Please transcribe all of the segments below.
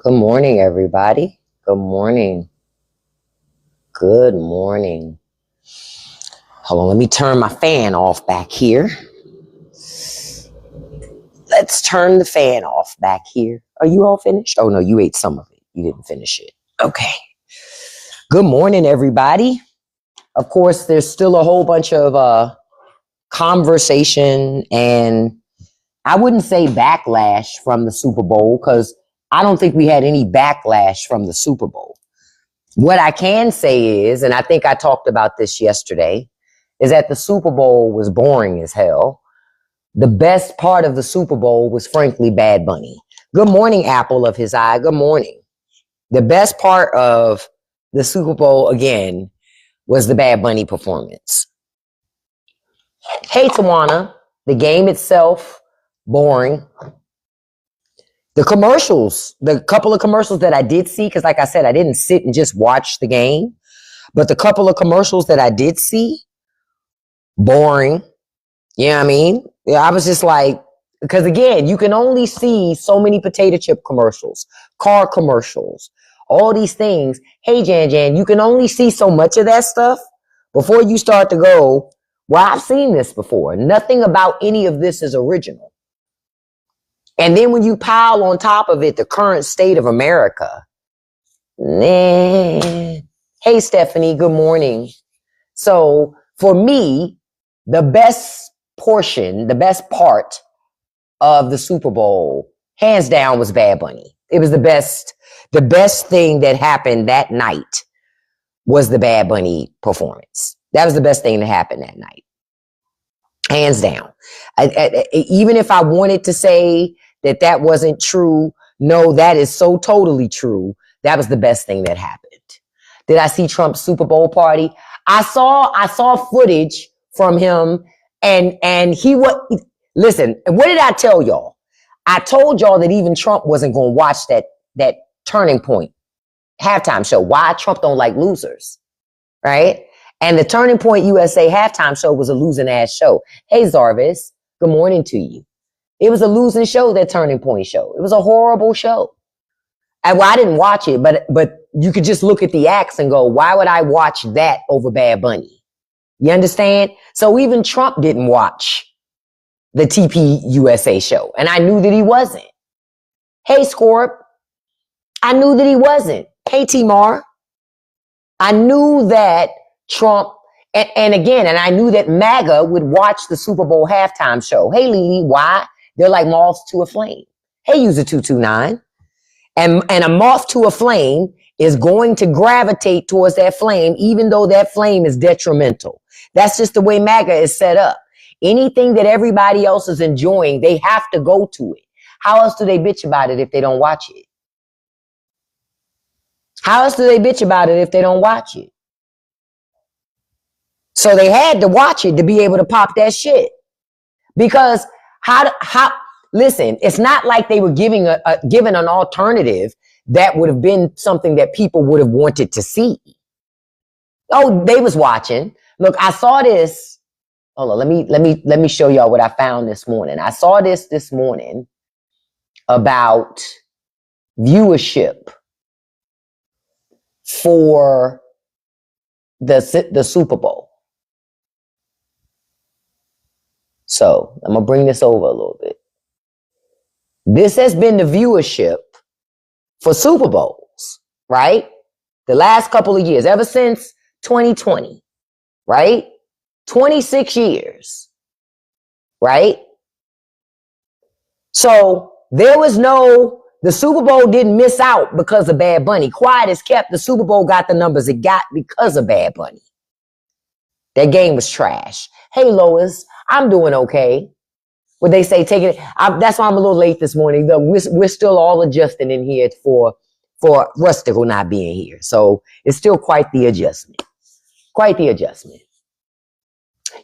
Good morning, everybody. Good morning. Good morning. Hold on, let me turn my fan off back here. Let's turn the fan off back here. Are you all finished? Oh, no, you ate some of it. You didn't finish it. Okay. Good morning, everybody. Of course, there's still a whole bunch of conversation and I wouldn't say backlash from the Super Bowl because I don't think we had any backlash from the Super Bowl. What I can say is, and I think I talked about this yesterday, is that the Super Bowl was boring as hell. The best part of the Super Bowl was frankly Bad Bunny. Good morning, Apple of his eye. Good morning. The best part of the Super Bowl, again, was the Bad Bunny performance. Hey, Tawana. The game itself, boring. The commercials, the couple of commercials that I did see, because like I said, I didn't sit and just watch the game, but the couple of commercials that I did see, boring. You know what I mean? Yeah, I was just like, because again, you can only see so many potato chip commercials, car commercials, all these things. Hey, Jan, you can only see so much of that stuff before you start to go, well, I've seen this before. Nothing about any of this is original. And then when you pile on top of it the current state of America, nah. Hey, Stephanie, good morning. So for me, the best portion, the best part of the Super Bowl, hands down, was Bad Bunny. It was the best thing that happened that night was the Bad Bunny performance. That was the best thing that happened that night. Hands down. Even if I wanted to say that wasn't true, no, that is so totally true. That was the best thing that happened. Did I see Trump's Super Bowl party? I saw footage from him and he was, listen, what did I tell y'all? I told y'all that even Trump wasn't going to watch that Turning Point halftime show. Why? Trump don't like losers, right? And the Turning Point USA halftime show was a losing ass show. Hey, Zarvis, good morning to you. It was a losing show, that Turning Point show. It was a horrible show. I didn't watch it, but you could just look at the acts and go, why would I watch that over Bad Bunny? You understand? So even Trump didn't watch the TP USA show. And I knew that he wasn't. Hey, Scorp. I knew that he wasn't. Hey, T-Mar. I knew that Trump, and again, and I knew that MAGA would watch the Super Bowl halftime show. Hey, Lily, why? They're like moths to a flame. Hey, user 229. And a moth to a flame is going to gravitate towards that flame, even though that flame is detrimental. That's just the way MAGA is set up. Anything that everybody else is enjoying, they have to go to it. How else do they bitch about it if they don't watch it? How else do they bitch about it if they don't watch it? So they had to watch it to be able to pop that shit. Because listen, it's not like they were given an alternative that would have been something that people would have wanted to see. Oh, they was watching. Look, I saw this. Hold on, let me show y'all what I found this morning. I saw this morning about viewership for the Super Bowl. So I'm gonna bring this over a little bit. This has been the viewership for Super Bowls, right? The last couple of years, ever since 2020, right? 26 years, right? So the Super Bowl didn't miss out because of Bad Bunny. Quiet as kept, the Super Bowl got the numbers it got because of Bad Bunny. That game was trash. Hey, Lois, I'm doing okay. What they say, take it. That's why I'm a little late this morning. We're still all adjusting in here for Rustical not being here. So it's still quite the adjustment. Quite the adjustment.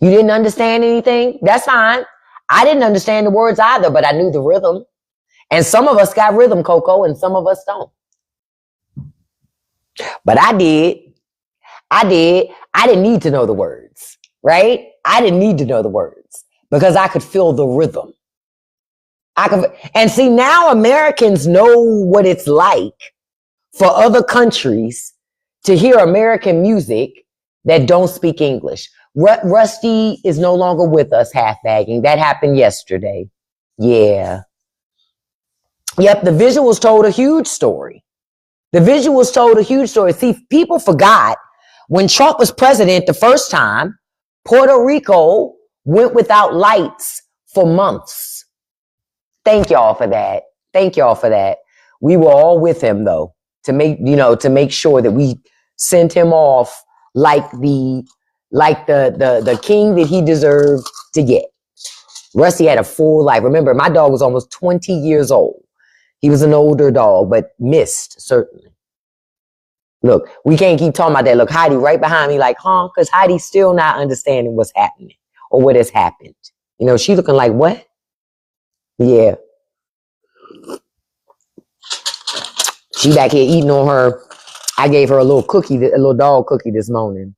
You didn't understand anything? That's fine. I didn't understand the words either, but I knew the rhythm. And some of us got rhythm, Coco, and some of us don't. But I did. I didn't need to know the words, right? I didn't need to know the words because I could feel the rhythm. And see, now Americans know what it's like for other countries to hear American music that don't speak English. Rusty is no longer with us, half bagging. That happened yesterday. Yeah. Yep, the visuals told a huge story. The visuals told a huge story. See, people forgot when Trump was president the first time, Puerto Rico went without lights for months. Thank y'all for that. Thank y'all for that. We were all with him though, to make sure that we sent him off like the king that he deserved to get. Rusty had a full life. Remember, my dog was almost 20 years old. He was an older dog, but missed, certainly. Look, we can't keep talking about that. Look, Heidi right behind me like, huh? Because Heidi's still not understanding what's happening or what has happened. You know, she looking like, what? Yeah. She back here eating on her. I gave her a little cookie, a little dog cookie this morning.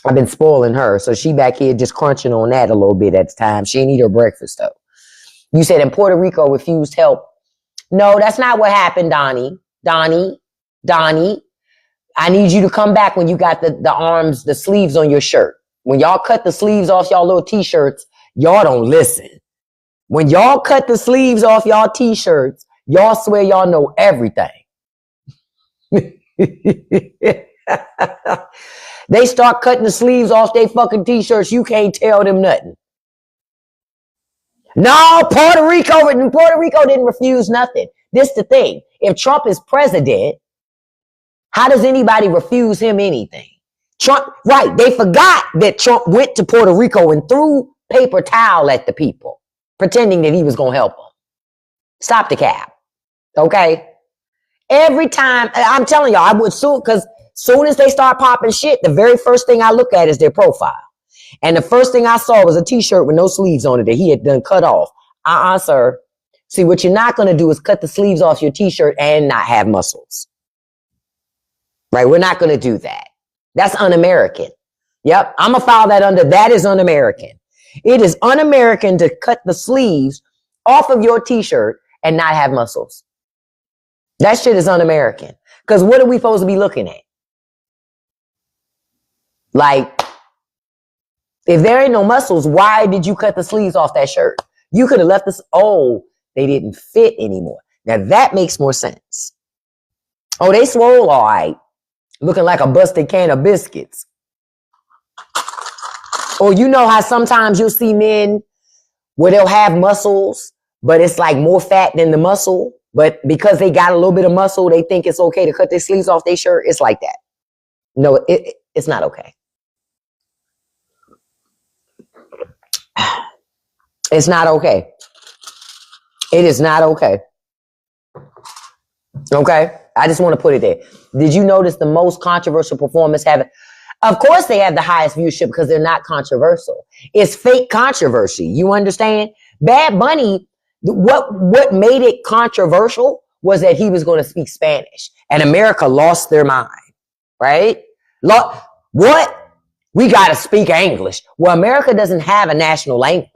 I've been spoiling her. So she back here just crunching on that a little bit at the time. She didn't eat her breakfast though. You said in Puerto Rico refused help. No, that's not what happened, Donnie. I need you to come back when you got the arms, the sleeves on your shirt. When y'all cut the sleeves off y'all little t-shirts, y'all don't listen. When y'all cut the sleeves off y'all t-shirts, y'all swear y'all know everything. They start cutting the sleeves off their fucking t-shirts. You can't tell them nothing. No, Puerto Rico didn't refuse nothing. This the thing. If Trump is president, how does anybody refuse him anything? Trump, right. They forgot that Trump went to Puerto Rico and threw paper towel at the people, pretending that he was going to help them. Stop the cap. Okay. Every time, I'm telling y'all, I would soon, because soon as they start popping shit, the very first thing I look at is their profile. And the first thing I saw was a t-shirt with no sleeves on it that he had done cut off. Sir. See, what you're not going to do is cut the sleeves off your t-shirt and not have muscles. Right? We're not going to do that. That's un-American. Yep. I'm going to file that under. That is un-American. It is un-American to cut the sleeves off of your t-shirt and not have muscles. That shit is un-American. Because what are we supposed to be looking at? Like, if there ain't no muscles, why did you cut the sleeves off that shirt? You could have left this. Oh, they didn't fit anymore. Now that makes more sense. Oh, they swole all right. Looking like a busted can of biscuits. Or you know how sometimes you'll see men where they'll have muscles, but it's like more fat than the muscle. But because they got a little bit of muscle, they think it's okay to cut their sleeves off their shirt. It's like that. No, it's not okay. It's not okay. It is not okay. Okay? I just want to put it there. Did you notice the most controversial performance have? Of course they have the highest viewership because they're not controversial. It's fake controversy. You understand? Bad Bunny, what made it controversial was that he was going to speak Spanish. And America lost their mind. Right? What? We got to speak English. Well, America doesn't have a national language.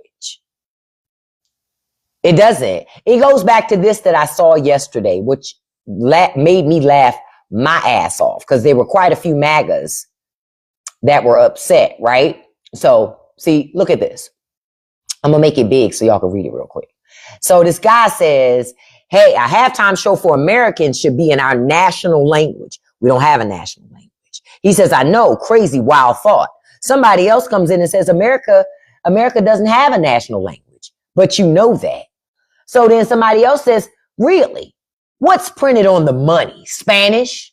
It doesn't. It goes back to this that I saw yesterday, which made me laugh my ass off because there were quite a few MAGAs that were upset, right? So, see, look at this. I'm going to make it big so y'all can read it real quick. So this guy says, hey, a halftime show for Americans should be in our national language. We don't have a national language. He says, I know, crazy, wild thought. Somebody else comes in and says, America doesn't have a national language, but you know that. So then somebody else says, really? What's printed on the money? Spanish?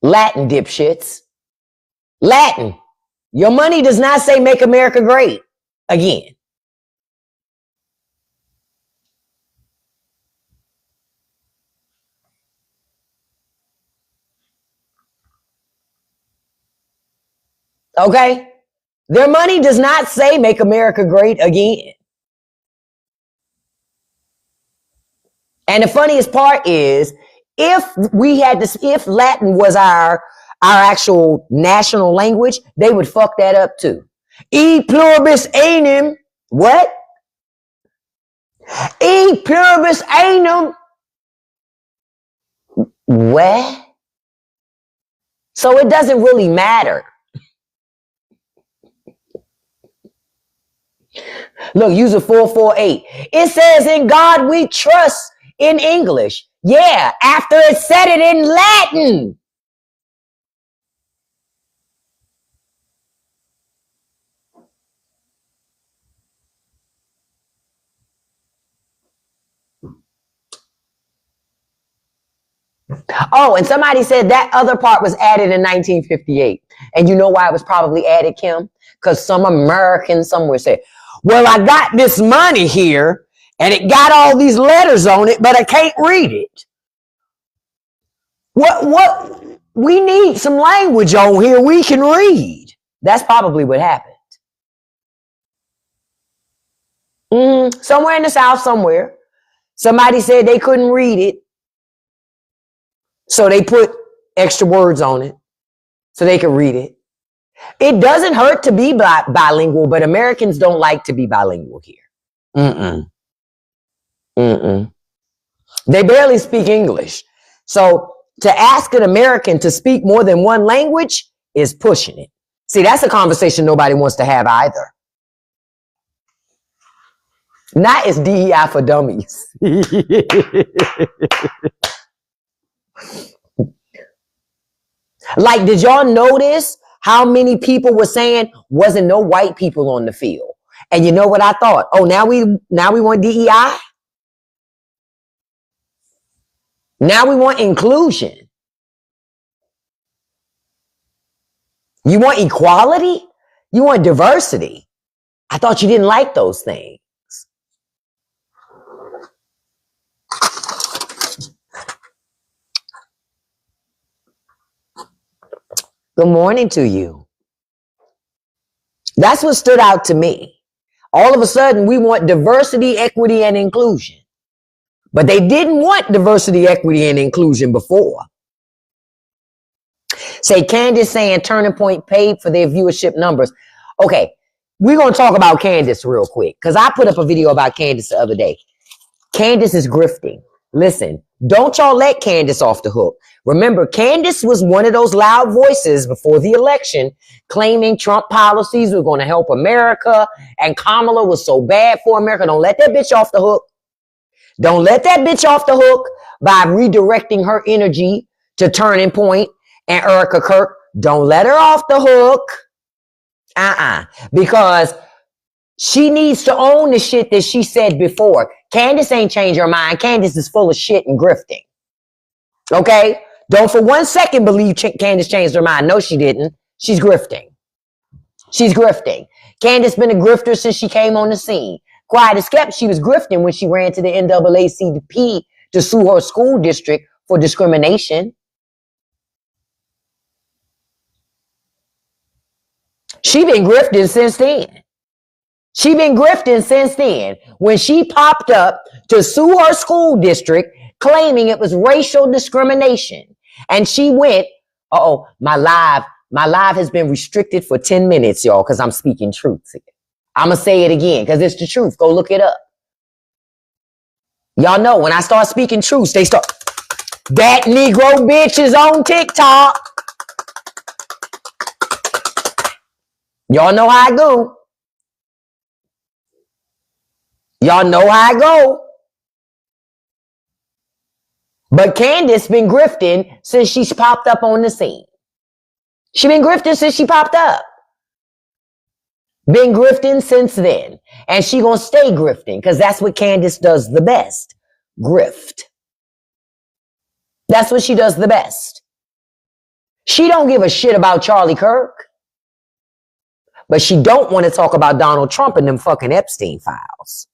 Latin, dipshits. Latin. Your money does not say make America great again. Okay? Their money does not say make America great again. And the funniest part is, if Latin was our actual national language, they would fuck that up too. E pluribus anum. What? E pluribus anum. Where? So it doesn't really matter. Look, use a 448. It says in God we trust in English. Yeah, after it said it in Latin. Oh, and somebody said that other part was added in 1958. And you know why it was probably added, Kim? Because some American somewhere said, well, I got this money here and it got all these letters on it, but I can't read it. What? We need some language on here we can read. That's probably what happened. Somewhere in the South, somewhere. Somebody said they couldn't read it. So they put extra words on it so they could read it. It doesn't hurt to be bilingual, but Americans don't like to be bilingual here. They barely speak English. So to ask an American to speak more than one language is pushing it. See, that's a conversation nobody wants to have either. Not as DEI for dummies. Like, did y'all notice how many people were saying wasn't no white people on the field? And you know what I thought? Oh, now we want DEI? Now we want inclusion. You want equality? You want diversity? I thought you didn't like those things. Good morning to you. That's what stood out to me. All of a sudden, we want diversity, equity, and inclusion. But they didn't want diversity, equity, and inclusion before. Say, Candace saying Turning Point paid for their viewership numbers. Okay, we're going to talk about Candace real quick because I put up a video about Candace the other day. Candace is grifting. Listen, don't y'all let Candace off the hook. Remember, Candace was one of those loud voices before the election claiming Trump policies were going to help America and Kamala was so bad for America. Don't let that bitch off the hook. Don't let that bitch off the hook by redirecting her energy to Turning Point and Erica Kirk. Don't let her off the hook. Because she needs to own the shit that she said before. Candace ain't changed her mind. Candace is full of shit and grifting. Okay? Don't for 1 second believe Candace changed her mind. No, she didn't. She's grifting. She's grifting. Candace been a grifter since she came on the scene. Quiet as kept, she was grifting when she ran to the NAACP to sue her school district for discrimination. She been grifting since then. She been grifting since then when she popped up to sue her school district claiming it was racial discrimination. And she went, my live has been restricted for 10 minutes, y'all, because I'm speaking truth here. I'm going to say it again because it's the truth. Go look it up. Y'all know when I start speaking truth, they start, that Negro bitch is on TikTok. Y'all know how I go. Y'all know how I go. But Candace been grifting since she's popped up on the scene. She been grifting since she popped up. Been grifting since then. And she gonna stay grifting because that's what Candace does the best. Grift. That's what she does the best. She don't give a shit about Charlie Kirk. But she don't want to talk about Donald Trump and them fucking Epstein files.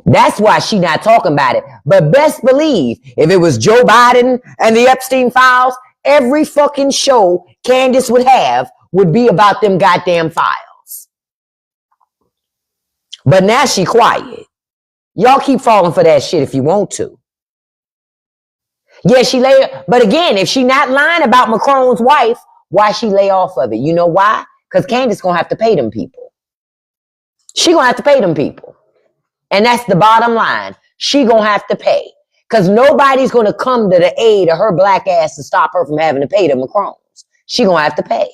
That's why she not talking about it. But best believe, if it was Joe Biden and the Epstein files, every fucking show Candace would have would be about them goddamn files. But now she quiet. Y'all keep falling for that shit if you want to. Yeah, she but again, if she not lying about Macron's wife, why she lay off of it? You know why? Because Candace gonna have to pay them people. She gonna have to pay them people. And that's the bottom line. She gonna have to pay. Because nobody's gonna come to the aid of her black ass to stop her from having to pay them Macrones. She gonna have to pay.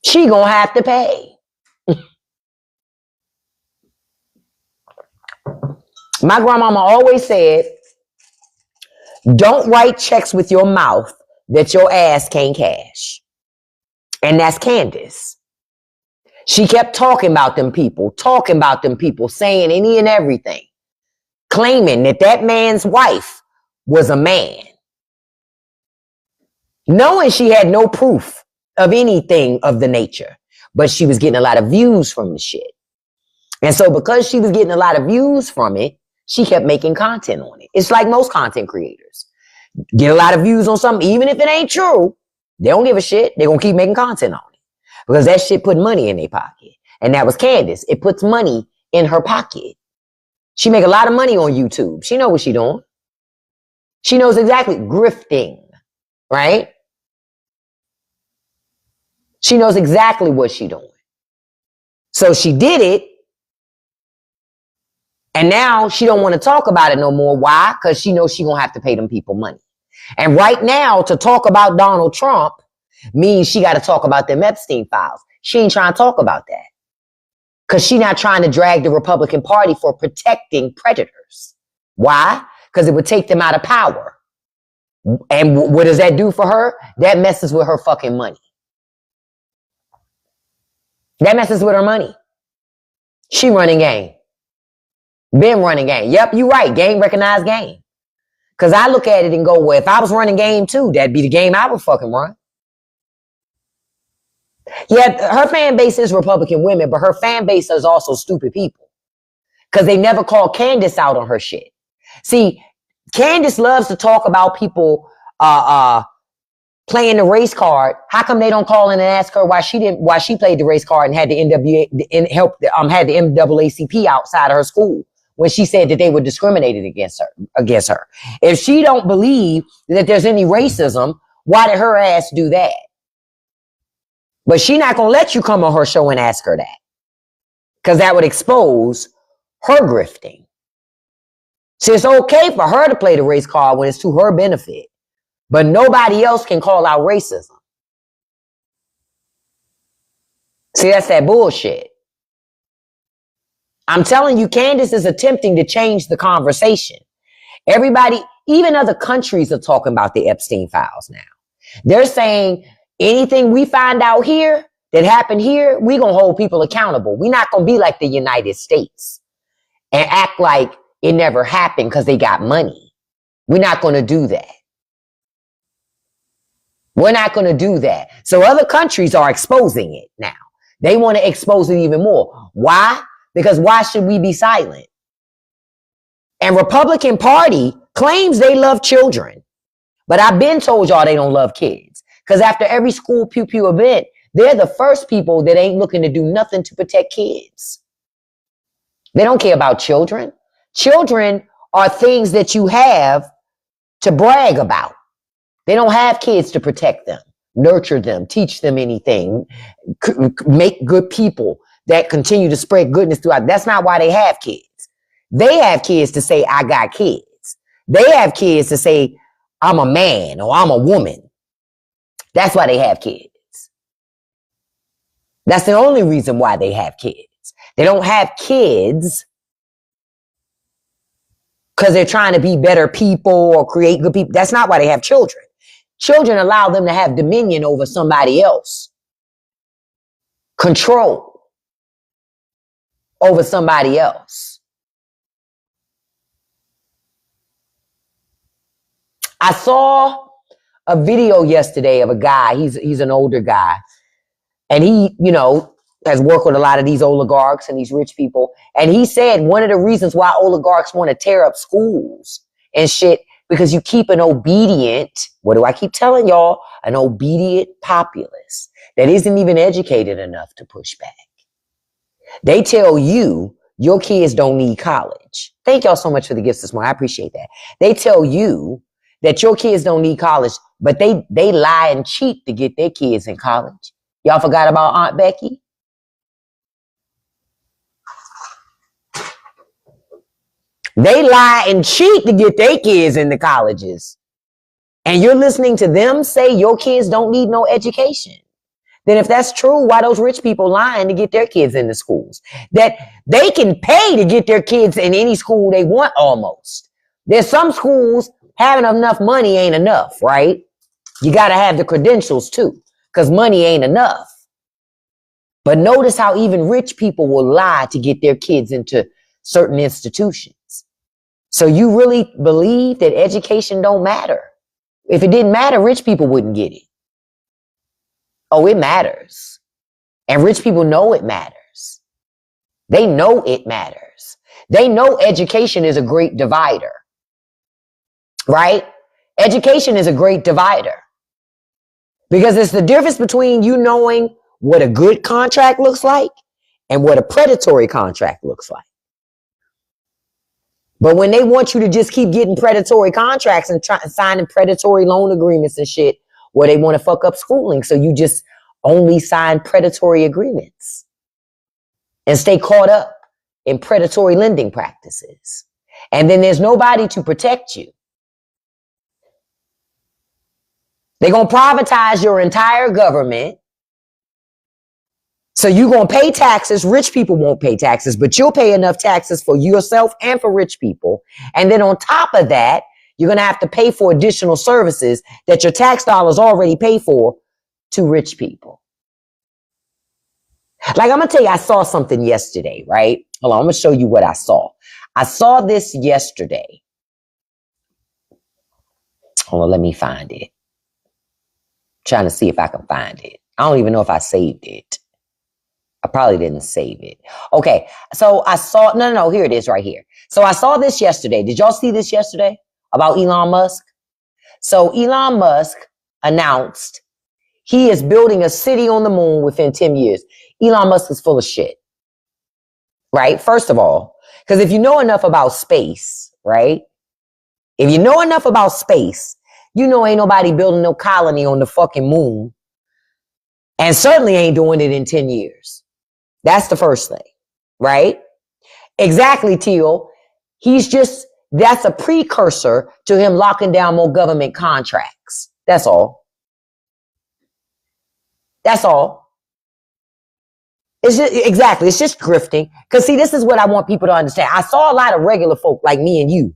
She gonna have to pay. My grandmama always said, don't write checks with your mouth that your ass can't cash. And that's Candace. She kept talking about them people, saying any and everything, claiming that that man's wife was a man, knowing she had no proof of anything of the nature, but she was getting a lot of views from the shit. And so because she was getting a lot of views from it, she kept making content on it. It's like most content creators. Get a lot of views on something, even if it ain't true, they don't give a shit. They're going to keep making content on it. Because that shit put money in their pocket. And that was Candace. It puts money in her pocket. She make a lot of money on YouTube. She know what she doing. She knows exactly. Grifting. Right? She knows exactly what she doing. So she did it. And now she don't want to talk about it no more. Why? Because she knows she gonna have to pay them people money. And right now, to talk about Donald Trump means she got to talk about them Epstein files. She ain't trying to talk about that. Because she not trying to drag the Republican Party for protecting predators. Why? Because it would take them out of power. And what does that do for her? That messes with her fucking money. That messes with her money. She running game. Been running game. Yep, you right. Game recognized game. Because I look at it and go, well, if I was running game too, that'd be the game I would fucking run. Yeah, her fan base is Republican women, but her fan base is also stupid people. Because they never call Candace out on her shit. See, Candace loves to talk about people playing the race card. How come they don't call in and ask her why she played the race card and had the had the NAACP outside of her school when she said that they were discriminated against her. If she don't believe that there's any racism, why did her ass do that? But she not going to let you come on her show and ask her that. Because that would expose her grifting. So it's okay for her to play the race card when it's to her benefit. But nobody else can call out racism. See, that's that bullshit. I'm telling you, Candace is attempting to change the conversation. Everybody, even other countries are talking about the Epstein files now. They're saying anything we find out here that happened here, we're going to hold people accountable. We're not going to be like the United States and act like it never happened because they got money. We're not going to do that. We're not going to do that. So other countries are exposing it now. They want to expose it even more. Why? Because why should we be silent? And Republican Party claims they love children. But I've been told y'all they don't love kids. Because after every school pew pew event, they're the first people that ain't looking to do nothing to protect kids. They don't care about children. Children are things that you have to brag about. They don't have kids to protect them, nurture them, teach them anything, make good people that continue to spread goodness throughout. That's not why they have kids. They have kids to say, I got kids. They have kids to say, I'm a man or I'm a woman. That's why they have kids. That's the only reason why they have kids. They don't have kids because they're trying to be better people or create good people. That's not why they have children. Children allow them to have dominion over somebody else. Control over somebody else. I saw a video yesterday of a guy. He's an older guy. And he, has worked with a lot of these oligarchs and these rich people. And he said one of the reasons why oligarchs want to tear up schools and shit, because you keep an obedient, what do I keep telling y'all? An obedient populace that isn't even educated enough to push back. They tell you your kids don't need college. Thank y'all so much for the gifts this morning. I appreciate that. They tell you that your kids don't need college, but they lie and cheat to get their kids in college. Y'all forgot about Aunt Becky? They lie and cheat to get their kids into colleges. And you're listening to them say your kids don't need no education. Then if that's true, why those rich people lying to get their kids into schools? That they can pay to get their kids in any school they want almost. There's some schools having enough money ain't enough, right? You got to have the credentials too, because money ain't enough. But notice how even rich people will lie to get their kids into certain institutions. So you really believe that education don't matter? If it didn't matter, rich people wouldn't get it. Oh, it matters. And rich people know it matters. They know it matters. They know education is a great divider, right? Education is a great divider because it's the difference between you knowing what a good contract looks like and what a predatory contract looks like. But when they want you to just keep getting predatory contracts and signing predatory loan agreements and shit, well, they want to fuck up schooling. So you just only sign predatory agreements and stay caught up in predatory lending practices. And then there's nobody to protect you. They're going to privatize your entire government. So you're going to pay taxes. Rich people won't pay taxes, but you'll pay enough taxes for yourself and for rich people. And then on top of that, you're going to have to pay for additional services that your tax dollars already pay for to rich people. Like I'm going to tell you, I saw something yesterday, right? Hold on, I'm going to show you what I saw. I saw this yesterday. Hold on, let me find it. Trying to see if I can find it. I don't even know if I saved it. I probably didn't save it. Okay, so I saw, no, here it is right here. So I saw this yesterday. Did y'all see this yesterday about Elon Musk? So Elon Musk announced he is building a city on the moon within 10 years. Elon Musk is full of shit, right? First of all, because if you know enough about space, right? If you know enough about space, you know ain't nobody building no colony on the fucking moon and certainly ain't doing it in 10 years. That's the first thing, right? Exactly, Teal. That's a precursor to him locking down more government contracts. That's all. That's all. It's just grifting. Because see, this is what I want people to understand. I saw a lot of regular folk like me and you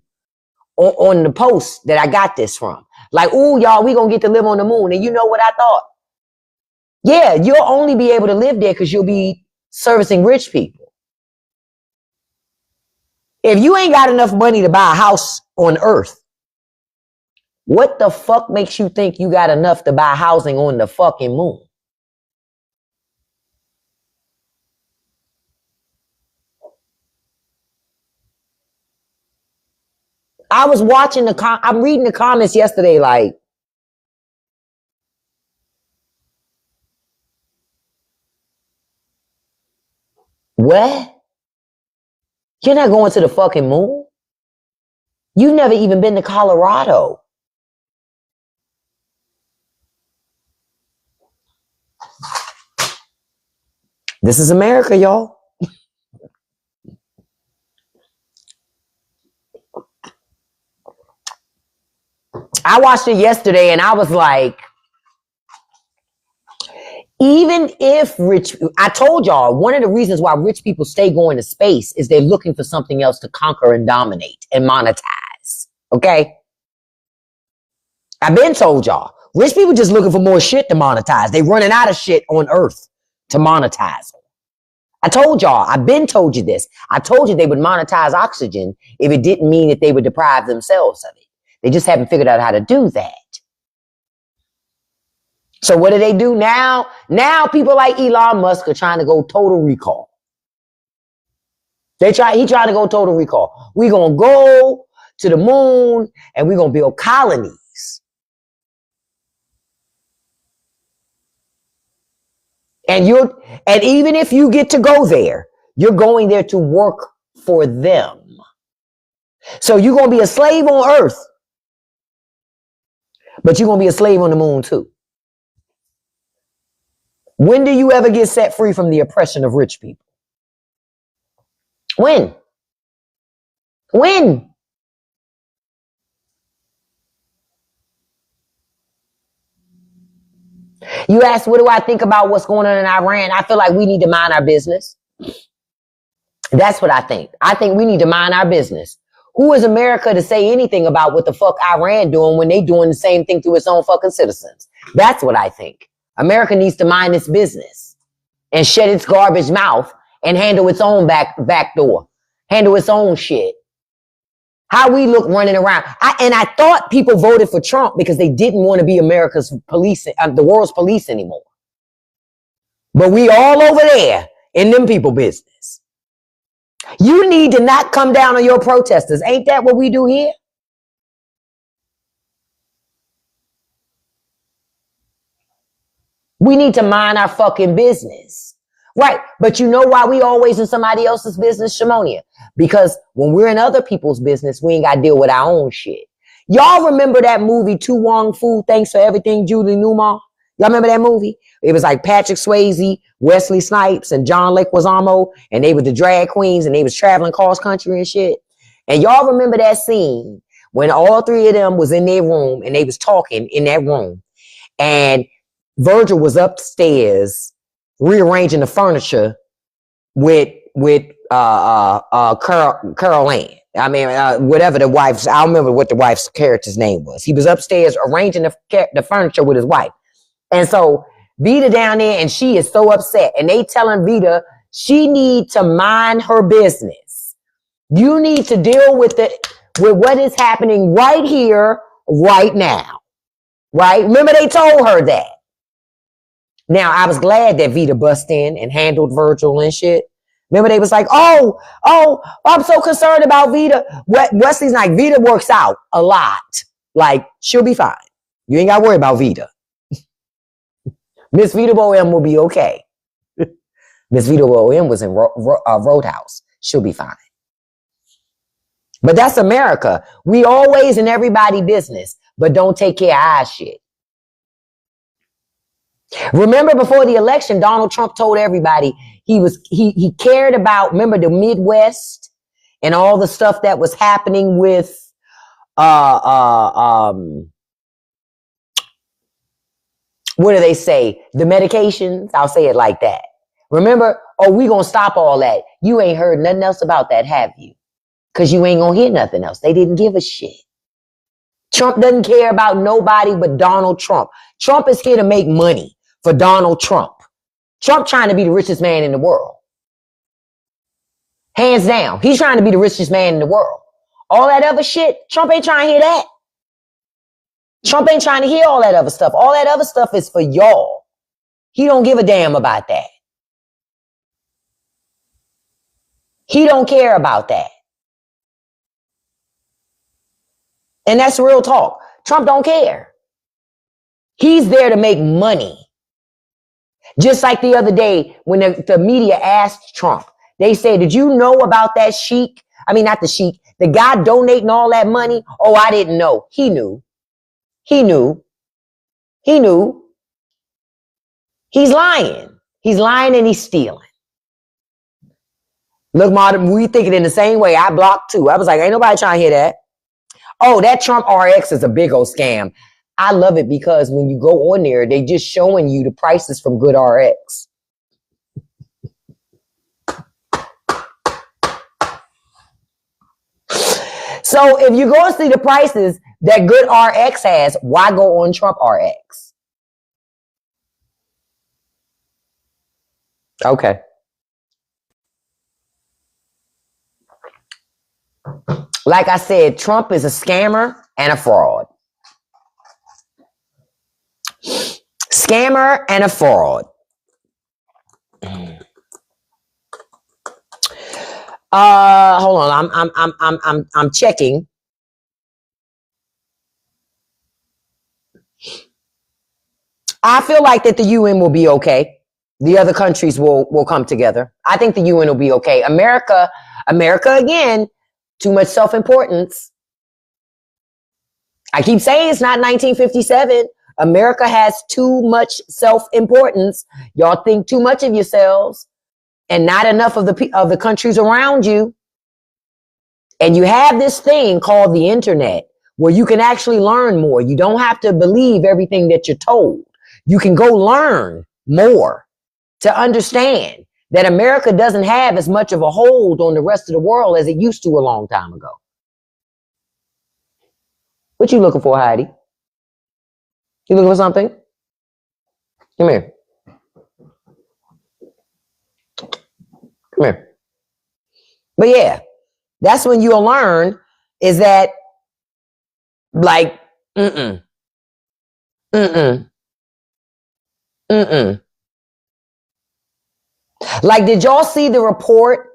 on the post that I got this from. Like, ooh, y'all, we gonna get to live on the moon. And you know what I thought? Yeah, you'll only be able to live there because you'll be servicing rich people. If you ain't got enough money to buy a house on Earth, what the fuck makes you think you got enough to buy housing on the fucking moon? I was watching I'm reading the comments yesterday like, what? You're not going to the fucking moon? You've never even been to Colorado. This is America, y'all. I watched it yesterday and I was like, even if I told y'all, one of the reasons why rich people stay going to space is they're looking for something else to conquer and dominate and monetize. Okay? I've been told y'all, rich people just looking for more shit to monetize. They running out of shit on Earth to monetize. I told y'all, I've been told you this. I told you they would monetize oxygen if it didn't mean that they would deprive themselves of it. They just haven't figured out how to do that. So what do they do now? Now people like Elon Musk are trying to go total recall. He trying to go total recall. We're going to go to the moon and we're going to build colonies. And even if you get to go there, you're going there to work for them. So you're going to be a slave on Earth, but you're going to be a slave on the moon too. When do you ever get set free from the oppression of rich people? When? When? You ask, what do I think about what's going on in Iran? I feel like we need to mind our business. That's what I think. I think we need to mind our business. Who is America to say anything about what the fuck Iran doing when they doing the same thing to its own fucking citizens? That's what I think. America needs to mind its business and shut its garbage mouth and handle its own back door. Handle its own shit. How we look running around. I thought people voted for Trump because they didn't want to be America's police, the world's police anymore. But we all over there in them people business. You need to not come down on your protesters. Ain't that what we do here? We need to mind our fucking business. Right. But you know why we always in somebody else's business, Shimonia? Because when we're in other people's business, we ain't got to deal with our own shit. Y'all remember that movie, Tu Wong Fu, Thanks for Everything, Julie Newmar? Y'all remember that movie? It was like Patrick Swayze, Wesley Snipes, and John Leguizamo, and they were the drag queens, and they was traveling cross country and shit. And y'all remember that scene when all three of them was in their room, and they was talking in that room, and Virgil was upstairs rearranging the furniture with Carol Ann. I mean, whatever the wife's, I don't remember what the wife's character's name was. He was upstairs arranging the furniture with his wife. And so Vita down there, and she is so upset. And they telling Vita she need to mind her business. You need to deal with what is happening right here, right now. Right? Remember they told her that. Now, I was glad that Vita bust in and handled Virgil and shit. Remember, they was like, oh, I'm so concerned about Vita. Wesley's like, Vita works out a lot. Like, she'll be fine. You ain't got to worry about Vita. Miss Vita Bohem will be okay. Miss Vita Bohem was in Roadhouse. She'll be fine. But that's America. We always in everybody business, but don't take care of our shit. Remember before the election, Donald Trump told everybody he cared about, remember the Midwest and all the stuff that was happening with what do they say? The medications. I'll say it like that. Remember, we gonna stop all that. You ain't heard nothing else about that, have you? Because you ain't gonna hear nothing else. They didn't give a shit. Trump doesn't care about nobody but Donald Trump. Trump is here to make money for Donald Trump. Trump trying to be the richest man in the world. Hands down. He's trying to be the richest man in the world. All that other shit, Trump ain't trying to hear that. Trump ain't trying to hear all that other stuff. All that other stuff is for y'all. He don't give a damn about that. He don't care about that. And that's real talk. Trump don't care. He's there to make money. Just like the other day when the media asked Trump, they said, did you know about that sheik? I mean, not the sheik, the guy donating all that money. Oh, I didn't know. He knew. He knew. He knew. He's lying. He's lying and he's stealing. Look, Martin, we thinking in the same way. I blocked too. I was like, ain't nobody trying to hear that. Oh, that Trump RX is a big old scam. I love it because when you go on there, they just showing you the prices from Good RX. So if you go and see the prices that Good RX has, why go on Trump RX? Okay. Like I said, Trump is a scammer and a fraud. Scammer and a fraud. Hold on. I'm checking. I feel like that the UN will be okay. The other countries will come together. I think the UN will be okay. America again, too much self-importance. I keep saying it's not 1957. America has too much self-importance. Y'all think too much of yourselves and not enough of the countries around you. And you have this thing called the internet where you can actually learn more. You don't have to believe everything that you're told. You can go learn more to understand that America doesn't have as much of a hold on the rest of the world as it used to a long time ago. What you looking for, Heidi? You looking for something? Come here. Come here. But yeah, that's when you'll learn is that like, mm-mm, mm-mm, mm-mm. Like, did y'all see the report?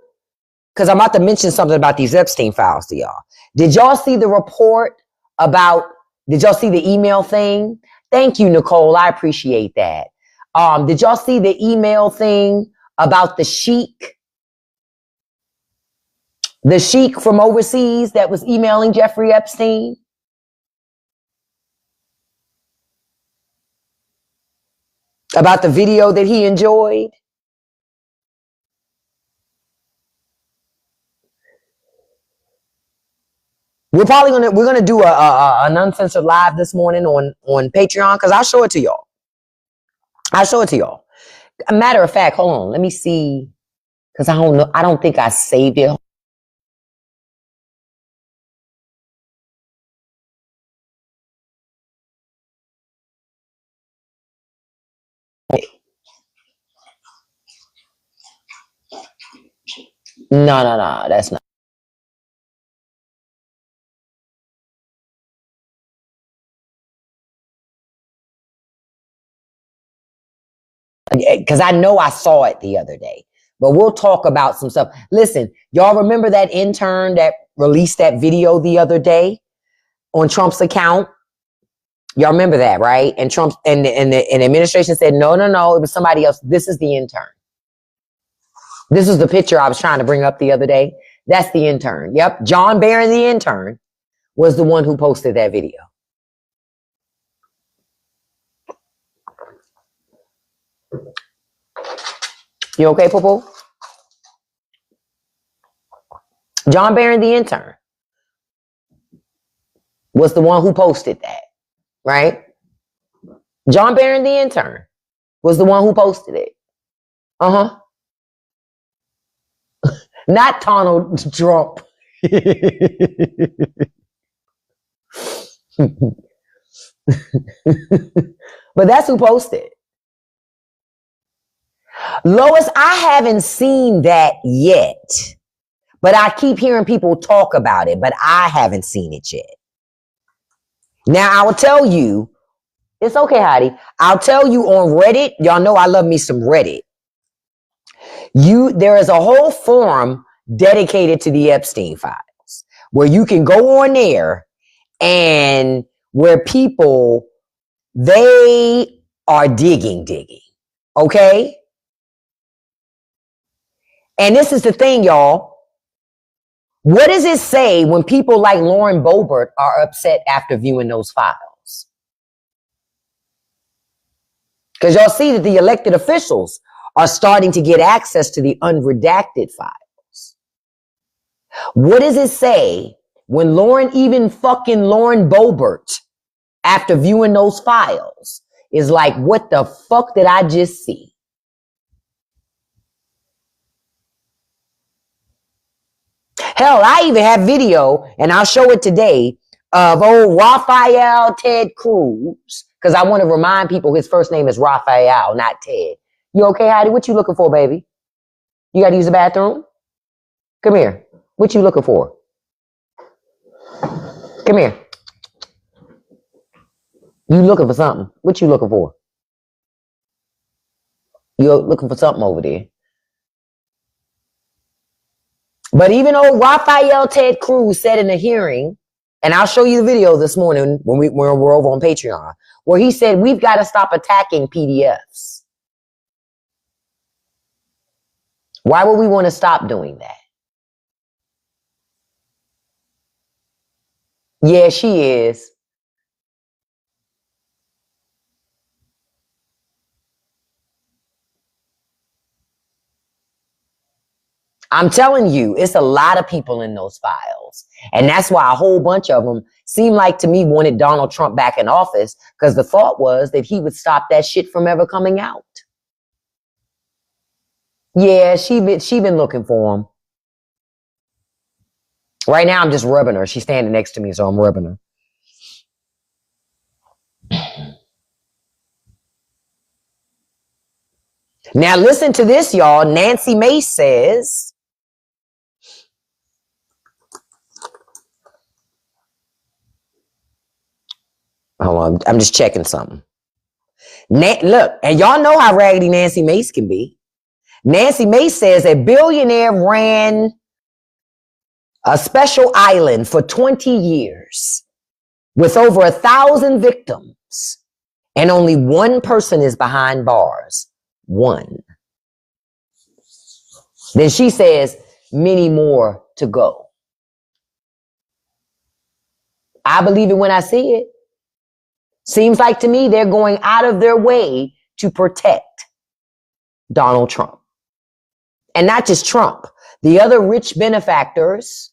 Because I'm about to mention something about these Epstein files to y'all. Did y'all see the report about, did y'all see the email thing? Thank you, Nicole. I appreciate that. Did y'all see the email thing about the sheik? The sheik from overseas that was emailing Jeffrey Epstein? About the video that he enjoyed? We're gonna do an uncensored live this morning on Patreon because I'll show it to y'all. I'll show it to y'all. A matter of fact, hold on, let me see, because I don't know. I don't think I saved it. No, that's not. Because I know I saw it the other day. But we'll talk about some stuff. Listen, y'all remember that intern that released that video the other day on Trump's account? Y'all remember that, right? And Trump and the administration said, no, it was somebody else. This is the intern. This is the picture I was trying to bring up the other day. That's the intern. Yep. John Barron, the intern, was the one who posted that video. You okay, Popo? John Barron, the intern, was the one who posted that, right? John Barron, the intern, was the one who posted it. Uh-huh. Not Donald Trump. But that's who posted. Lois, I haven't seen that yet. But I keep hearing people talk about it, but I haven't seen it yet. Now, I will tell you, it's okay, Heidi. I'll tell you on Reddit, y'all know I love me some Reddit. There is a whole forum dedicated to the Epstein files where you can go on there and where people, they are digging. Okay? And this is the thing, y'all. What does it say when people like Lauren Boebert are upset after viewing those files? Because y'all see that the elected officials are starting to get access to the unredacted files. What does it say when Lauren Boebert, after viewing those files, is like, what the fuck did I just see? Hell, I even have video, and I'll show it today, of old Raphael Ted Cruz, because I want to remind people his first name is Raphael, not Ted. You okay, Heidi? What you looking for, baby? You got to use the bathroom? Come here. What you looking for? Come here. You looking for something? What you looking for? You're looking for something over there. But even old Raphael Ted Cruz said in a hearing, and I'll show you the video this morning when we're over on Patreon, where he said we've got to stop attacking PDFs. Why would we want to stop doing that? Yeah, she is. I'm telling you, it's a lot of people in those files. And that's why a whole bunch of them seem like to me wanted Donald Trump back in office, because the thought was that he would stop that shit from ever coming out. Yeah, she been looking for him. Right now, I'm just rubbing her. She's standing next to me, so I'm rubbing her. Now, listen to this, y'all. Nancy Mace says, hold on, I'm just checking something. Look, and y'all know how raggedy Nancy Mace can be. Nancy Mace says a billionaire ran a special island for 20 years with over 1,000 victims, and only one person is behind bars. One. Then she says, many more to go. I believe it when I see it. Seems like to me they're going out of their way to protect Donald Trump. And not just Trump, the other rich benefactors.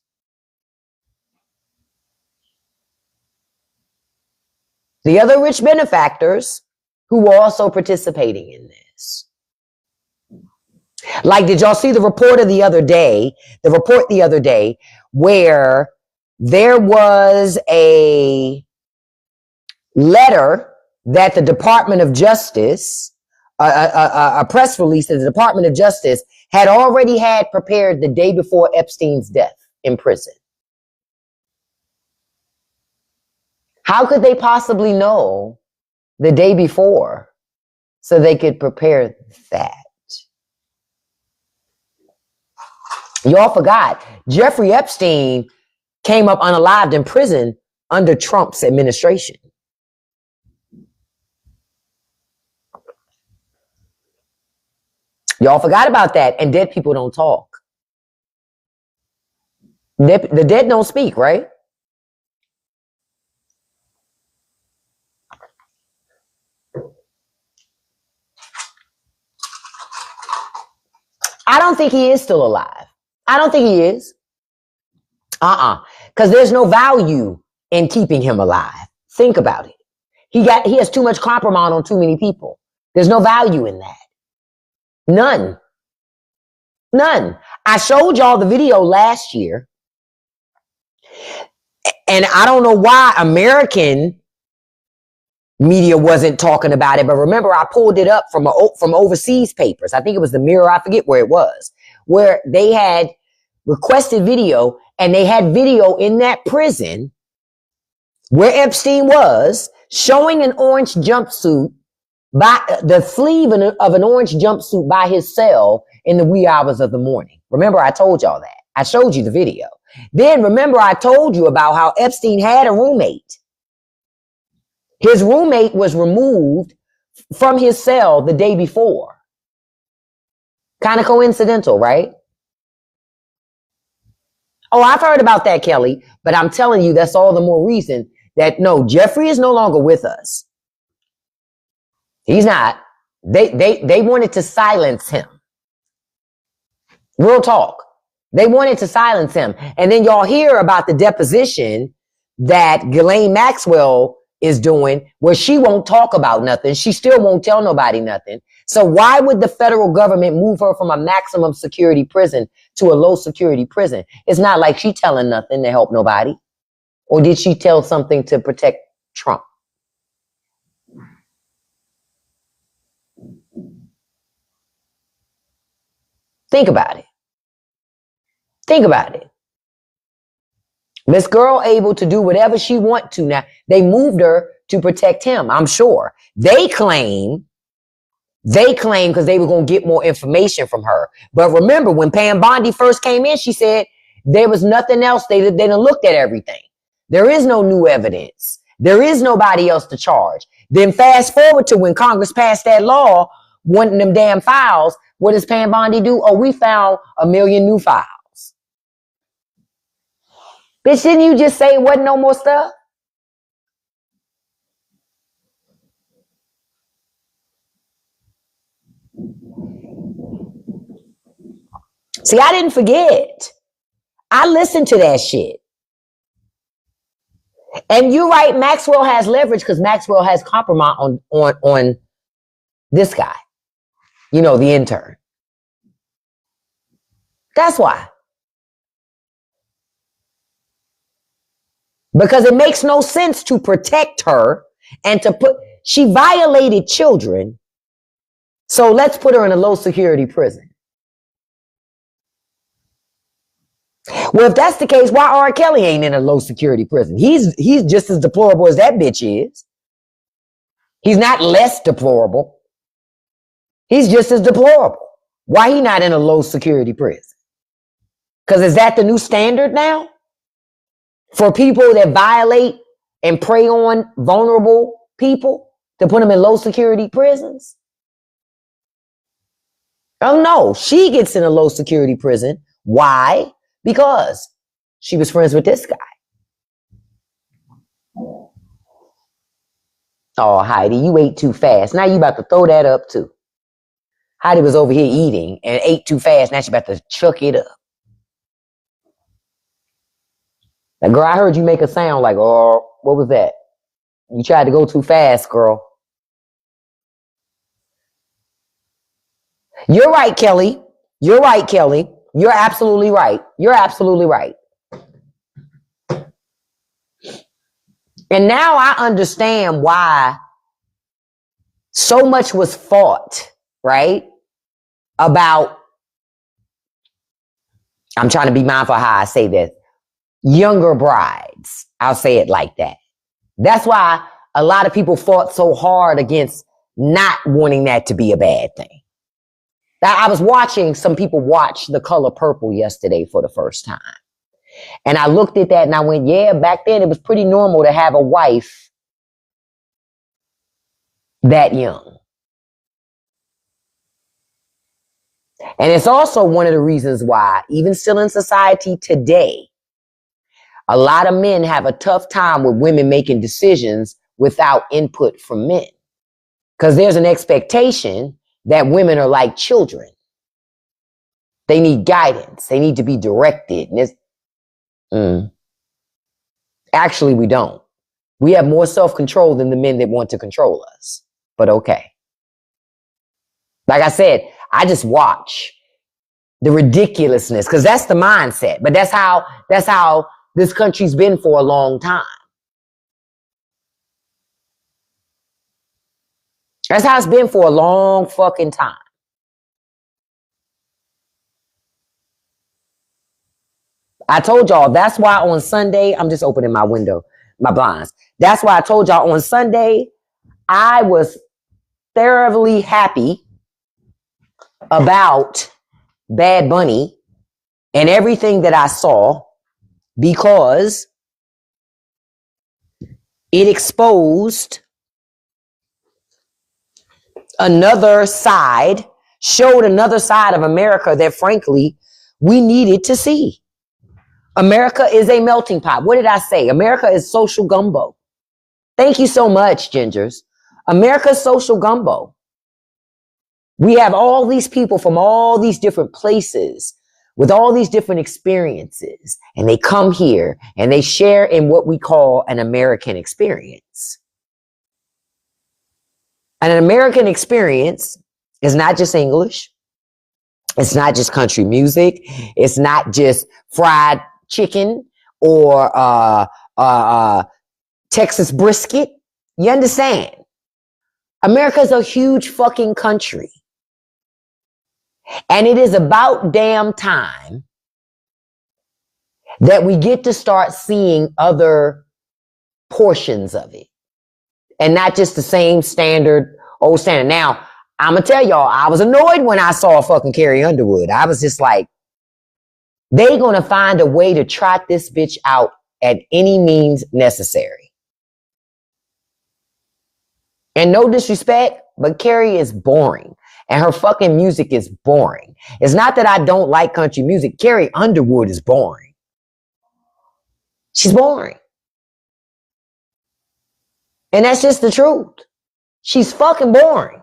The other rich benefactors who were also participating in this. Like, did y'all see the report the other day where there was a letter that the Department of Justice, a press release that the Department of Justice had already had prepared the day before Epstein's death in prison? How could they possibly know the day before so they could prepare that? Y'all forgot, Jeffrey Epstein came up unalived in prison under Trump's administration. Y'all forgot about that, and dead people don't talk. The dead don't speak, right? I don't think he is still alive. I don't think he is. Because there's no value in keeping him alive. Think about it. He has too much compromise on too many people. There's no value in that. None. I showed y'all the video last year, and I don't know why American media wasn't talking about it, but remember, I pulled it up from overseas papers. I think it was the Mirror, I forget where it was, where they had requested video, and they had video in that prison where Epstein was, showing an orange jumpsuit, by the sleeve of an orange jumpsuit by his cell in the wee hours of the morning. Remember, I told y'all that. I showed you the video. Then remember, I told you about how Epstein had a roommate. His roommate was removed from his cell the day before. Kind of coincidental, right? Oh, I've heard about that, Kelly, but I'm telling you, that's all the more reason that no, Jeffrey is no longer with us. He's not. They wanted to silence him. Real talk. They wanted to silence him. And then y'all hear about the deposition that Ghislaine Maxwell is doing, where she won't talk about nothing. She still won't tell nobody nothing. So why would the federal government move her from a maximum security prison to a low security prison? It's not like she telling nothing to help nobody. Or did she tell something to protect Trump? Think about it. Think about it. This girl able to do whatever she want to now. They moved her to protect him, I'm sure. They claim because they were going to get more information from her. But remember, when Pam Bondi first came in, she said there was nothing else. They done looked at everything. There is no new evidence. There is nobody else to charge. Then fast forward to when Congress passed that law, wanting them damn files. What does Pam Bondi do? Oh, we found 1 million new files. Bitch, didn't you just say it wasn't no more stuff? See, I didn't forget. I listened to that shit. And you're right, Maxwell has leverage because Maxwell has compromise on this guy. You know, the intern. That's why. Because it makes no sense to protect her and to she violated children. So let's put her in a low security prison. Well, if that's the case, why R. Kelly ain't in a low security prison? He's just as deplorable as that bitch is. He's not less deplorable. He's just as deplorable. Why he not in a low security prison? Because is that the new standard now? For people that violate and prey on vulnerable people to put them in low security prisons? Oh no, she gets in a low security prison. Why? Because she was friends with this guy. Oh, Heidi, you ate too fast. Now you about to throw that up too. Heidi was over here eating and ate too fast. Now she about to chuck it up. Now, girl, I heard you make a sound like, oh, what was that? You tried to go too fast, girl. You're right, Kelly. You're right, Kelly. You're absolutely right. You're absolutely right. And now I understand why so much was fought, right? About, I'm trying to be mindful how I say this, younger brides. I'll say it like that. That's why a lot of people fought so hard against not wanting that to be a bad thing. Now, I was watching some people watch The Color Purple yesterday for the first time. And I looked at that and I went, yeah, back then it was pretty normal to have a wife that young. And it's also one of the reasons why, even still in society today, a lot of men have a tough time with women making decisions without input from men. Because there's an expectation that women are like children. They need guidance. They need to be directed. And actually, we don't. We have more self-control than the men that want to control us. But okay. Like I said, I just watch the ridiculousness because that's the mindset. But that's how this country's been for a long time. That's how it's been for a long fucking time. I told y'all, that's why on Sunday, I'm just opening my window, my blinds. That's why I told y'all on Sunday, I was thoroughly happy about Bad Bunny and everything that I saw because it exposed another side, showed another side of America that frankly, we needed to see. America is a melting pot. What did I say? America is social gumbo. Thank you so much, Gingers. America's social gumbo. We have all these people from all these different places with all these different experiences, and they come here and they share in what we call an American experience. And an American experience is not just English. It's not just country music. It's not just fried chicken or Texas brisket. You understand? America's a huge fucking country. And it is about damn time that we get to start seeing other portions of it. And not just the same standard, old standard. Now, I'm going to tell y'all, I was annoyed when I saw fucking Carrie Underwood. I was just like, they going to find a way to trot this bitch out at any means necessary. And no disrespect, but Carrie is boring. And her fucking music is boring. It's not that I don't like country music. Carrie Underwood is boring. She's boring. And that's just the truth. She's fucking boring.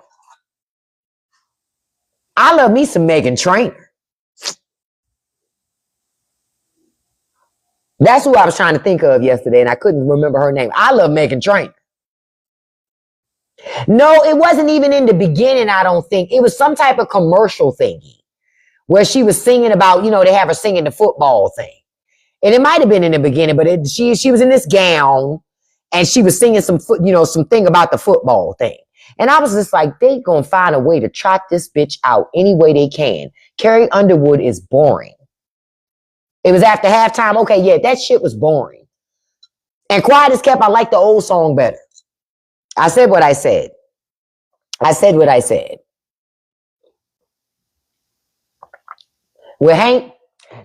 I love me some Meghan Trainor. That's who I was trying to think of yesterday, and I couldn't remember her name. I love Megan Trainor. No, it wasn't even in the beginning, I don't think. It was some type of commercial thingy where she was singing about, they have her singing the football thing. And it might have been in the beginning, but she was in this gown and she was singing something about the football thing. And I was just like, they gonna find a way to trot this bitch out any way they can. Carrie Underwood is boring. It was after halftime. Okay, yeah, that shit was boring. And Quiet as Kept, I like the old song better. I said what I said. I said what I said. With Hank,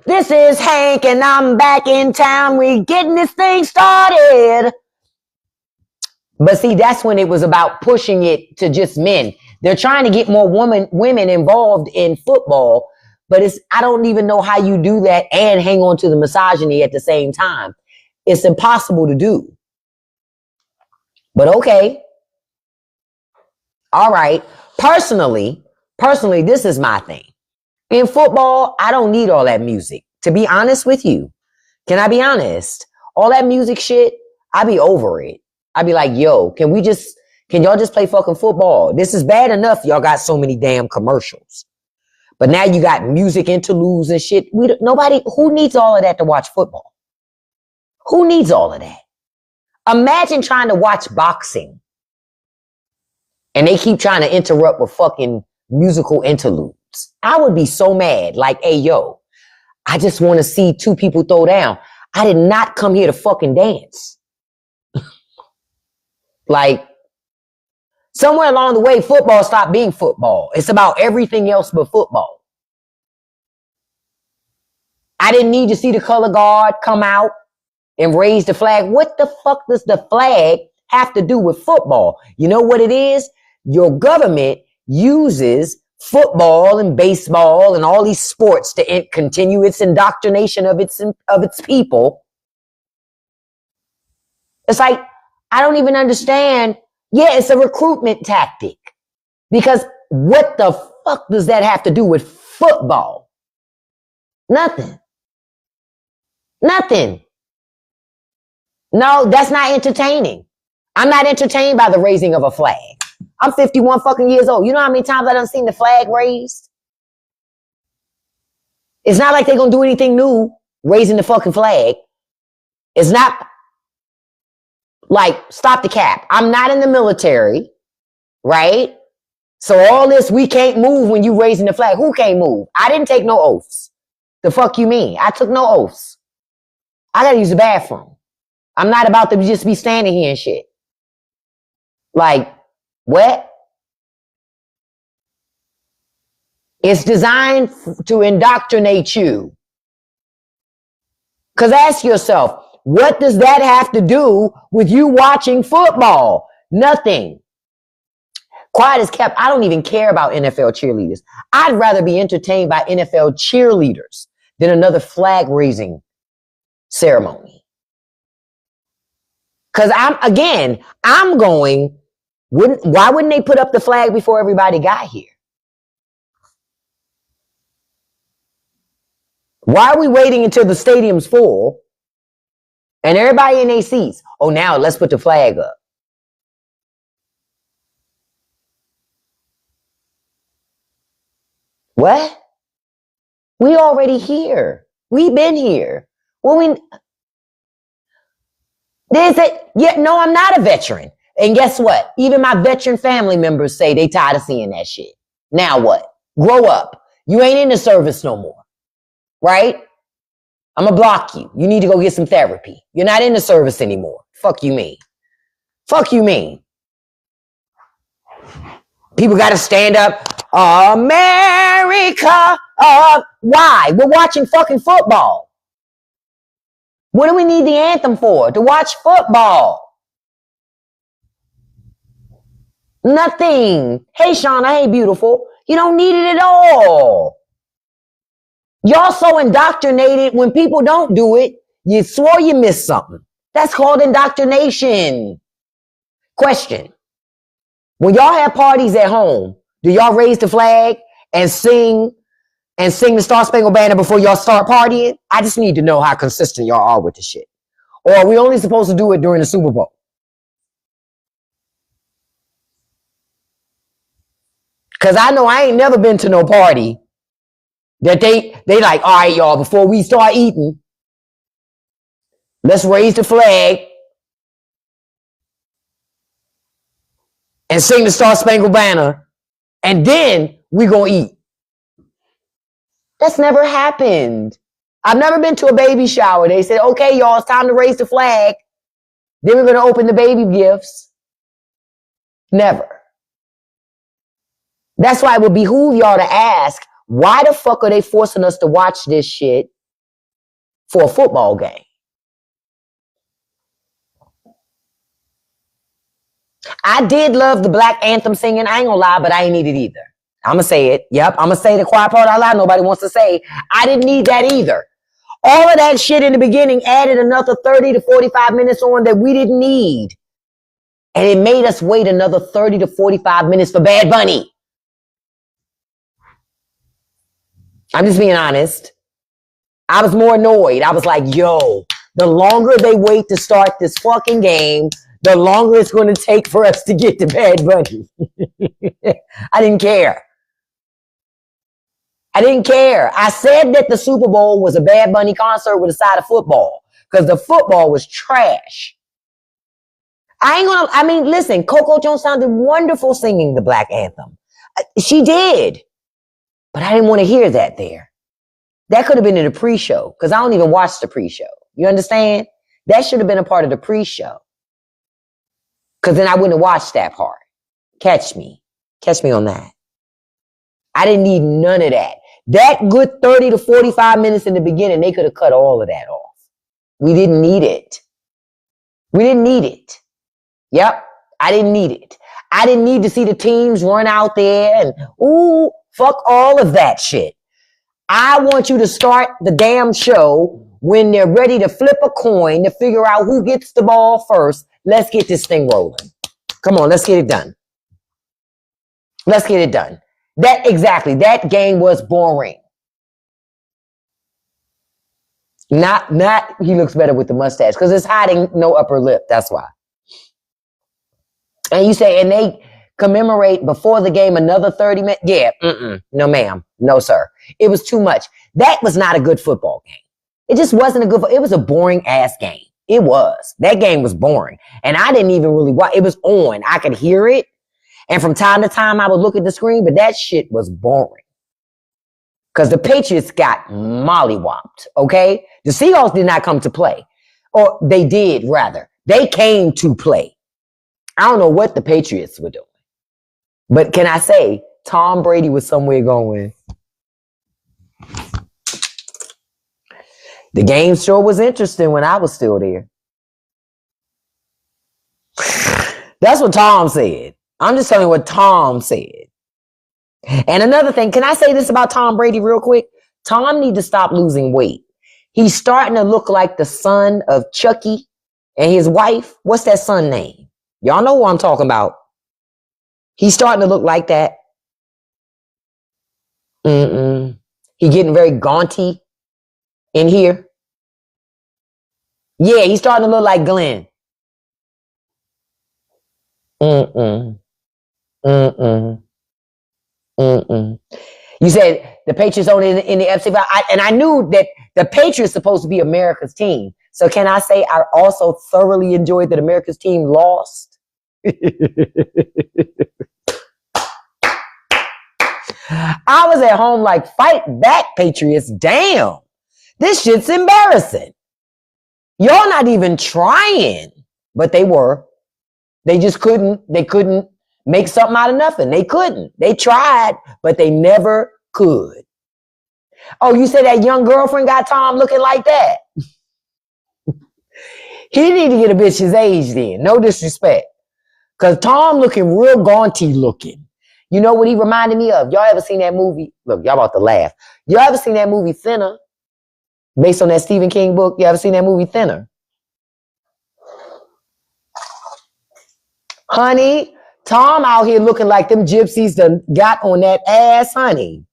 this is Hank and I'm back in town. We getting this thing started. But see, that's when it was about pushing it to just men. They're trying to get more women involved in football, but I don't even know how you do that and hang on to the misogyny at the same time. It's impossible to do. But okay. All right. Personally, this is my thing. In football, I don't need all that music. To be honest with you, can I be honest? All that music shit, I be over it. I be like, yo, can y'all just play fucking football? This is bad enough. Y'all got so many damn commercials. But now you got music interludes and shit. Who needs all of that to watch football? Who needs all of that? Imagine trying to watch boxing and they keep trying to interrupt with fucking musical interludes. I would be so mad. Like, hey, yo, I just want to see two people throw down. I did not come here to fucking dance. Like, somewhere along the way, football stopped being football. It's about everything else but football. I didn't need to see the color guard come out and raise the flag. What the fuck does the flag have to do with football? You know what it is? Your government uses football and baseball and all these sports to continue its indoctrination of its people. It's like, I don't even understand. Yeah, it's a recruitment tactic. Because what the fuck does that have to do with football? Nothing. No, that's not entertaining. I'm not entertained by the raising of a flag. I'm 51 fucking years old. You know how many times I done seen the flag raised? It's not like they're gonna do anything new raising the fucking flag. It's not like, stop the cap. I'm not in the military, right? So all this, we can't move when you raising the flag. Who can't move? I didn't take no oaths. The fuck you mean? I took no oaths. I gotta use the bathroom. I'm not about to just be standing here and shit. Like, what? It's designed to indoctrinate you. Because ask yourself, what does that have to do with you watching football? Nothing. Quiet as kept. I don't even care about NFL cheerleaders. I'd rather be entertained by NFL cheerleaders than another flag raising ceremony. Because why wouldn't they put up the flag before everybody got here? Why are we waiting until the stadium's full and everybody in their seats? Oh, now let's put the flag up. What? We already here. We've been here. Well, I'm not a veteran. And guess what? Even my veteran family members say they tired of seeing that shit. Now what? Grow up. You ain't in the service no more. Right? I'm gonna block you. You need to go get some therapy. You're not in the service anymore. Fuck you mean. Fuck you mean. People gotta stand up. America. Why? We're watching fucking football. What do we need the anthem for? To watch football. Nothing. Hey, Shauna. Hey, beautiful. You don't need it at all. Y'all so indoctrinated when people don't do it, you swore you missed something. That's called indoctrination. Question. When y'all have parties at home, do y'all raise the flag and sing and sing the Star Spangled Banner before y'all start partying? I just need to know how consistent y'all are with the shit. Or are we only supposed to do it during the Super Bowl? Because I know I ain't never been to no party that they like, all right, y'all, before we start eating, let's raise the flag and sing the Star Spangled Banner, and then we gonna eat. That's never happened. I've never been to a baby shower. They said, okay, y'all, it's time to raise the flag. Then we're gonna open the baby gifts. Never. That's why it would behoove y'all to ask, why the fuck are they forcing us to watch this shit for a football game? I did love the Black Anthem singing. I ain't gonna lie, but I ain't need it either. I'm gonna say it. Yep, I'm gonna say the quiet part out loud. Nobody wants to say. I didn't need that either. All of that shit in the beginning added another 30 to 45 minutes on that we didn't need. And it made us wait another 30 to 45 minutes for Bad Bunny. I'm just being honest. I was more annoyed. I was like, yo, the longer they wait to start this fucking game, the longer it's going to take for us to get to Bad Bunny. I didn't care. I didn't care. I said that the Super Bowl was a Bad Bunny concert with a side of football because the football was trash. Listen, Coco Jones sounded wonderful singing the Black Anthem. She did. But I didn't want to hear that there. That could have been in the pre-show because I don't even watch the pre-show. You understand? That should have been a part of the pre-show. Because then I wouldn't have watched that part. Catch me. Catch me on that. I didn't need none of that. That good 30 to 45 minutes in the beginning, they could have cut all of that off. We didn't need it. We didn't need it. Yep, I didn't need it. I didn't need to see the teams run out there and, ooh, fuck all of that shit. I want you to start the damn show when they're ready to flip a coin to figure out who gets the ball first. Let's get this thing rolling. Come on, let's get it done. Let's get it done. That game was boring. Not, he looks better with the mustache because it's hiding no upper lip. That's why. And you say, and they commemorate before the game another 30 minutes? Yeah, no ma'am, no sir. It was too much. That was not a good football game. It just wasn't it was a boring ass game. It was. That game was boring. And I didn't even really watch. It was on. I could hear it. And from time to time I would look at the screen, but that shit was boring. Because the Patriots got mollywopped, okay? The Seahawks did not come to play. Or they did, rather. They came to play. I don't know what the Patriots were doing. But can I say, Tom Brady was somewhere going. The game sure was interesting when I was still there. That's what Tom said. I'm just telling you what Tom said. And another thing, can I say this about Tom Brady real quick? Tom needs to stop losing weight. He's starting to look like the son of Chucky and his wife. What's that son name? Y'all know who I'm talking about. He's starting to look like that. He getting very gaunty in here. Yeah, he's starting to look like Glenn. You said the Patriots only in the FC, and I knew that the Patriots supposed to be America's team. So can I say I also thoroughly enjoyed that America's team lost? I was at home like, fight back, Patriots. Damn. This shit's embarrassing. Y'all not even trying. But they were. They just couldn't make something out of nothing. They couldn't. They tried, but they never could. Oh, you said that young girlfriend got Tom looking like that? He need to get a bitch his age then. No disrespect. Because Tom looking real gaunty looking. You know what he reminded me of? Y'all ever seen that movie? Look, y'all about to laugh. Y'all ever seen that movie Thinner? Based on that Stephen King book? You ever seen that movie Thinner? Honey, Tom out here looking like them gypsies done got on that ass, honey.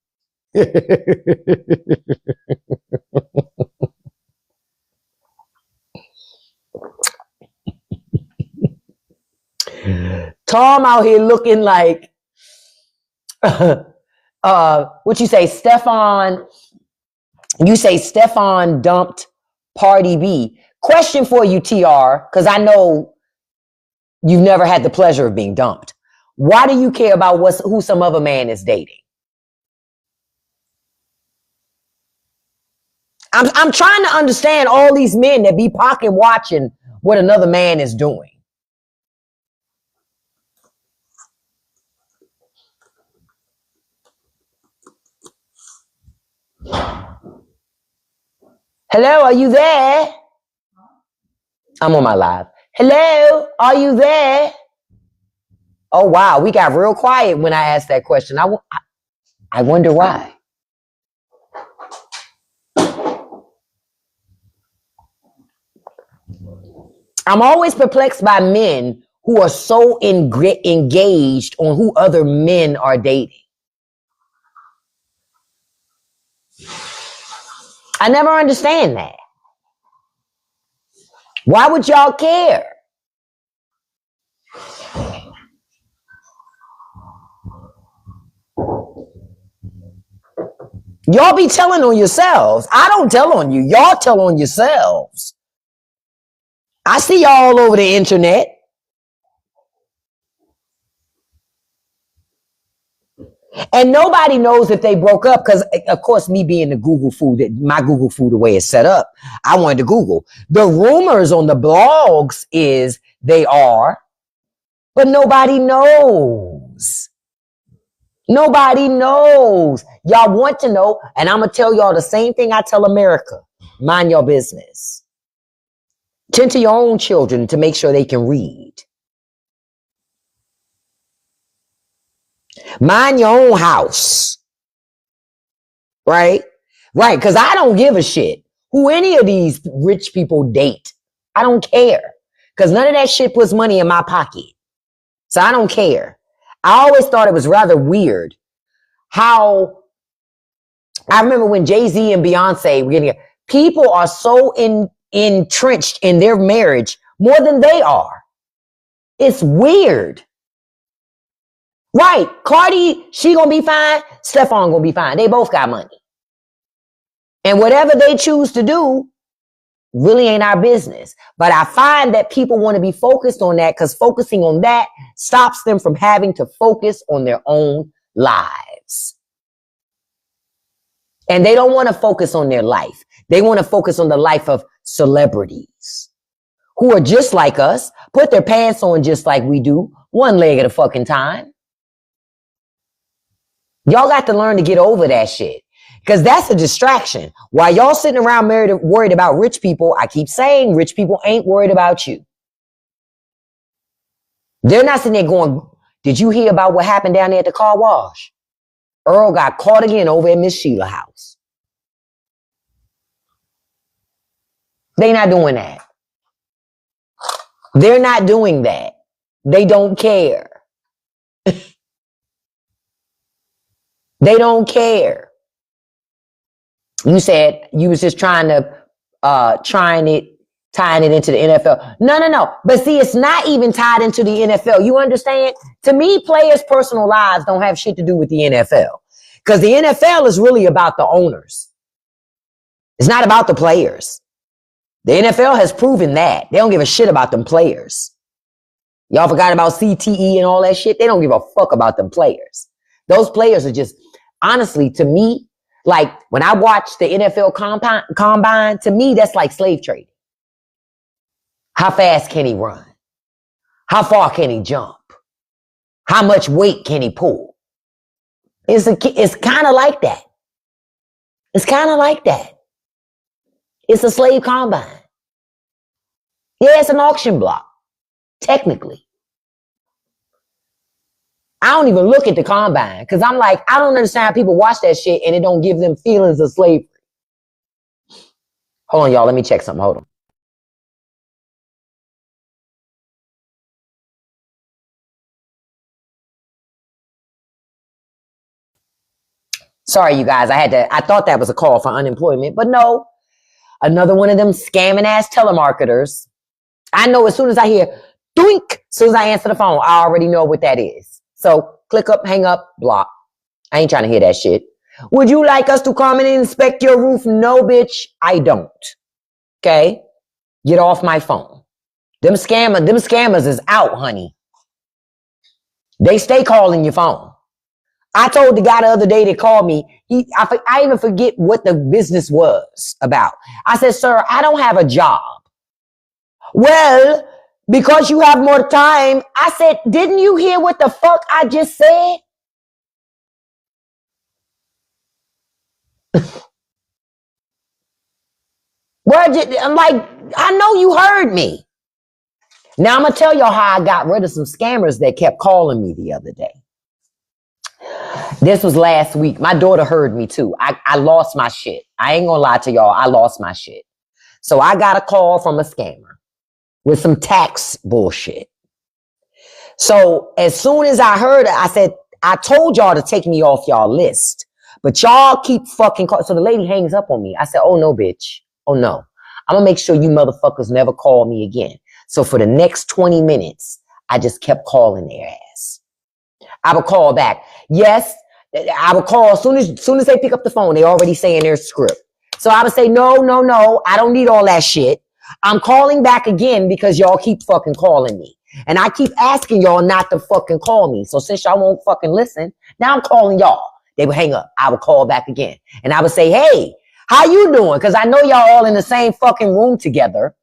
Tom out here looking like what you say, Stefan? You say Stefan dumped Party B. Question for you, TR, because I know you've never had the pleasure of being dumped. Why do you care about who some other man is dating? I'm trying to understand all these men that be pocket watching what another man is doing. Hello, are you there? I'm on my live. Hello, are you there? Oh, wow. We got real quiet when I asked that question. I wonder why. I'm always perplexed by men who are so engaged on who other men are dating. I never understand that. Why would y'all care? Y'all be telling on yourselves. I don't tell on you. Y'all tell on yourselves. I see y'all all over the internet. And nobody knows if they broke up because, of course, me being the Google food, my Google food, the way it's set up, I wanted to Google. The rumors on the blogs is they are, but nobody knows. Nobody knows. Y'all want to know, and I'm going to tell y'all the same thing I tell America. Mind your business. Tend to your own children to make sure they can read. Mind your own house. Right? Right, because I don't give a shit who any of these rich people date. I don't care. Because none of that shit puts money in my pocket. So I don't care. I always thought it was rather weird how I remember when Jay-Z and Beyonce were getting people are so entrenched in their marriage more than they are. It's weird. Right. Cardi, she gonna be fine. Stefan gonna be fine. They both got money. And whatever they choose to do really ain't our business. But I find that people want to be focused on that because focusing on that stops them from having to focus on their own lives. And they don't want to focus on their life. They want to focus on the life of celebrities who are just like us, put their pants on just like we do, one leg at a fucking time. Y'all got to learn to get over that shit. Because that's a distraction. While y'all sitting around worried about rich people, I keep saying rich people ain't worried about you. They're not sitting there going, did you hear about what happened down there at the car wash? Earl got caught again over at Miss Sheila's house. They not doing that. They're not doing that. They don't care. They don't care. You said you was just tying it into the NFL. No. But see, it's not even tied into the NFL. You understand? To me, players' personal lives don't have shit to do with the NFL. Because the NFL is really about the owners. It's not about the players. The NFL has proven that. They don't give a shit about them players. Y'all forgot about CTE and all that shit? They don't give a fuck about them players. Those players are just, honestly, to me, like when I watch the NFL combine, to me, that's like slave trading. How fast can he run? How far can he jump? How much weight can he pull? It's kind of like that. It's kind of like that. It's a slave combine. Yeah, it's an auction block, technically. I don't even look at the combine because I'm like, I don't understand how people watch that shit and it don't give them feelings of slavery. Hold on, y'all. Let me check something. Hold on. Sorry, you guys. I thought that was a call for unemployment, but no. Another one of them scamming ass telemarketers. I know as soon as I hear doink, as soon as I answer the phone, I already know what that is. So click up, hang up, block. I ain't trying to hear that shit. Would you like us to come and inspect your roof? No, bitch, I don't. Okay? Get off my phone. Them scammers is out, honey. They stay calling your phone. I told the guy the other day that called me, I even forget what the business was about. I said, sir, I don't have a job. Well, because you have more time. I said, didn't you hear what the fuck I just said? I'm like, I know you heard me. Now I'm going to tell y'all how I got rid of some scammers that kept calling me the other day. This was last week. My daughter heard me too. I lost my shit. I ain't gonna lie to y'all. I lost my shit. So I got a call from a scammer with some tax bullshit. So as soon as I heard it, I said, I told y'all to take me off y'all list, but y'all keep fucking calling. So the lady hangs up on me. I said, oh no, bitch. Oh no. I'm gonna make sure you motherfuckers never call me again. So for the next 20 minutes, I just kept calling their ass. I would call back. Yes, I would call as soon as they pick up the phone, they already saying their script. So I would say, no, I don't need all that shit. I'm calling back again because y'all keep fucking calling me. And I keep asking y'all not to fucking call me. So since y'all won't fucking listen, now I'm calling y'all. They would hang up. I would call back again. And I would say, hey, how you doing? Because I know y'all all in the same fucking room together.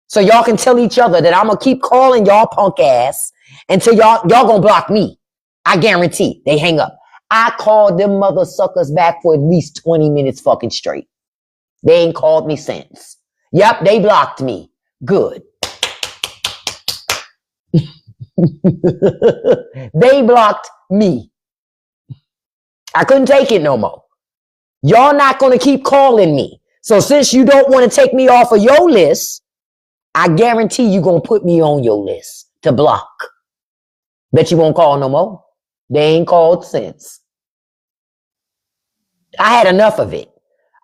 So y'all can tell each other that I'm going to keep calling y'all punk ass until y'all going to block me. I guarantee. They hang up. I called them mother suckers back for at least 20 minutes fucking straight. They ain't called me since. Yep, they blocked me. Good. They blocked me. I couldn't take it no more. Y'all not going to keep calling me. So since you don't want to take me off of your list, I guarantee you going to put me on your list to block. Bet you won't call no more. They ain't called since. I had enough of it.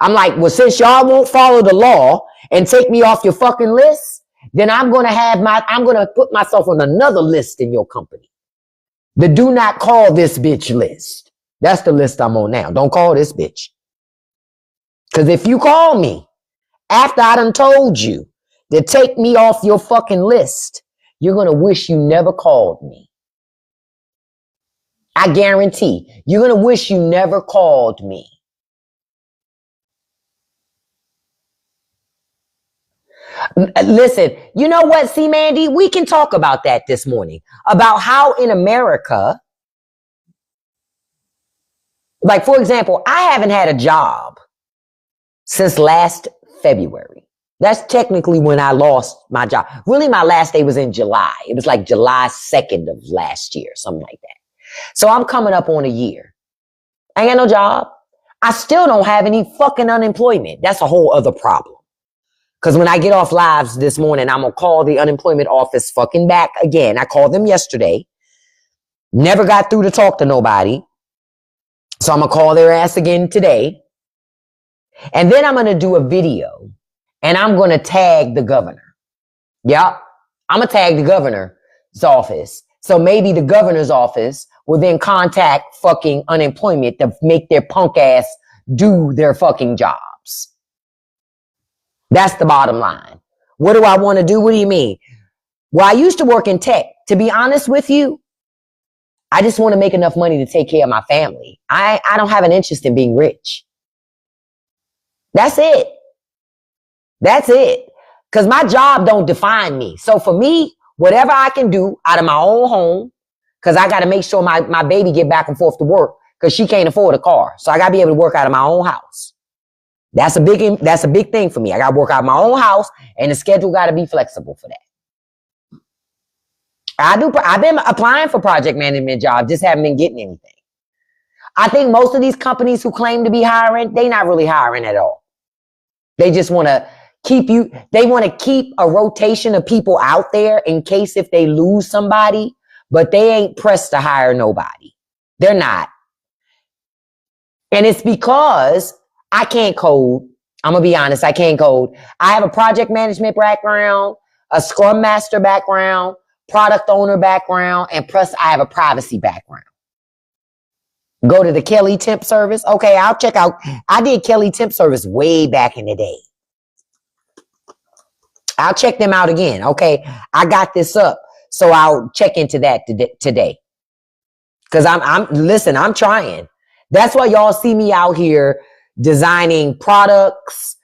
I'm like, well, since y'all won't follow the law and take me off your fucking list, then I'm going to put myself on another list in your company. The do not call this bitch list. That's the list I'm on now. Don't call this bitch. Because if you call me after I done told you to take me off your fucking list, you're going to wish you never called me. I guarantee you're going to wish you never called me. Listen, you know what, see, Mandy, we can talk about that this morning, about how in America, like, for example, I haven't had a job since last February. That's technically when I lost my job. Really, my last day was in July. It was like July 2nd of last year, something like that. So I'm coming up on a year. I ain't got no job. I still don't have any fucking unemployment. That's a whole other problem. Because when I get off lives this morning, I'm going to call the unemployment office fucking back again. I called them yesterday. Never got through to talk to nobody. So I'm going to call their ass again today. And then I'm going to do a video. And I'm going to tag the governor. Yep. I'm going to tag the governor's office. So maybe the governor's office will then contact fucking unemployment to make their punk ass do their fucking jobs. That's the bottom line. What do I want to do? What do you mean? Well, I used to work in tech. To be honest with you, I just want to make enough money to take care of my family. I don't have an interest in being rich. That's it. That's it. Because my job don't define me. So for me, whatever I can do out of my own home, because I got to make sure my baby get back and forth to work because she can't afford a car. So I got to be able to work out of my own house. That's a big thing for me. I got to work out of my own house, and the schedule got to be flexible for that. I've been applying for project management jobs, just haven't been getting anything. I think most of these companies who claim to be hiring, they not really hiring at all. They just want to they want to keep a rotation of people out there in case if they lose somebody, but they ain't pressed to hire nobody. They're not. And it's because I can't code. I'm going to be honest. I can't code. I have a project management background, a scrum master background, product owner background, and plus I have a privacy background. Go to the Kelly temp service. Okay, I'll check out. I did Kelly temp service way back in the day. I'll check them out again. Okay, I got this up. So I'll check into that today. Cause I'm trying. That's why y'all see me out here designing products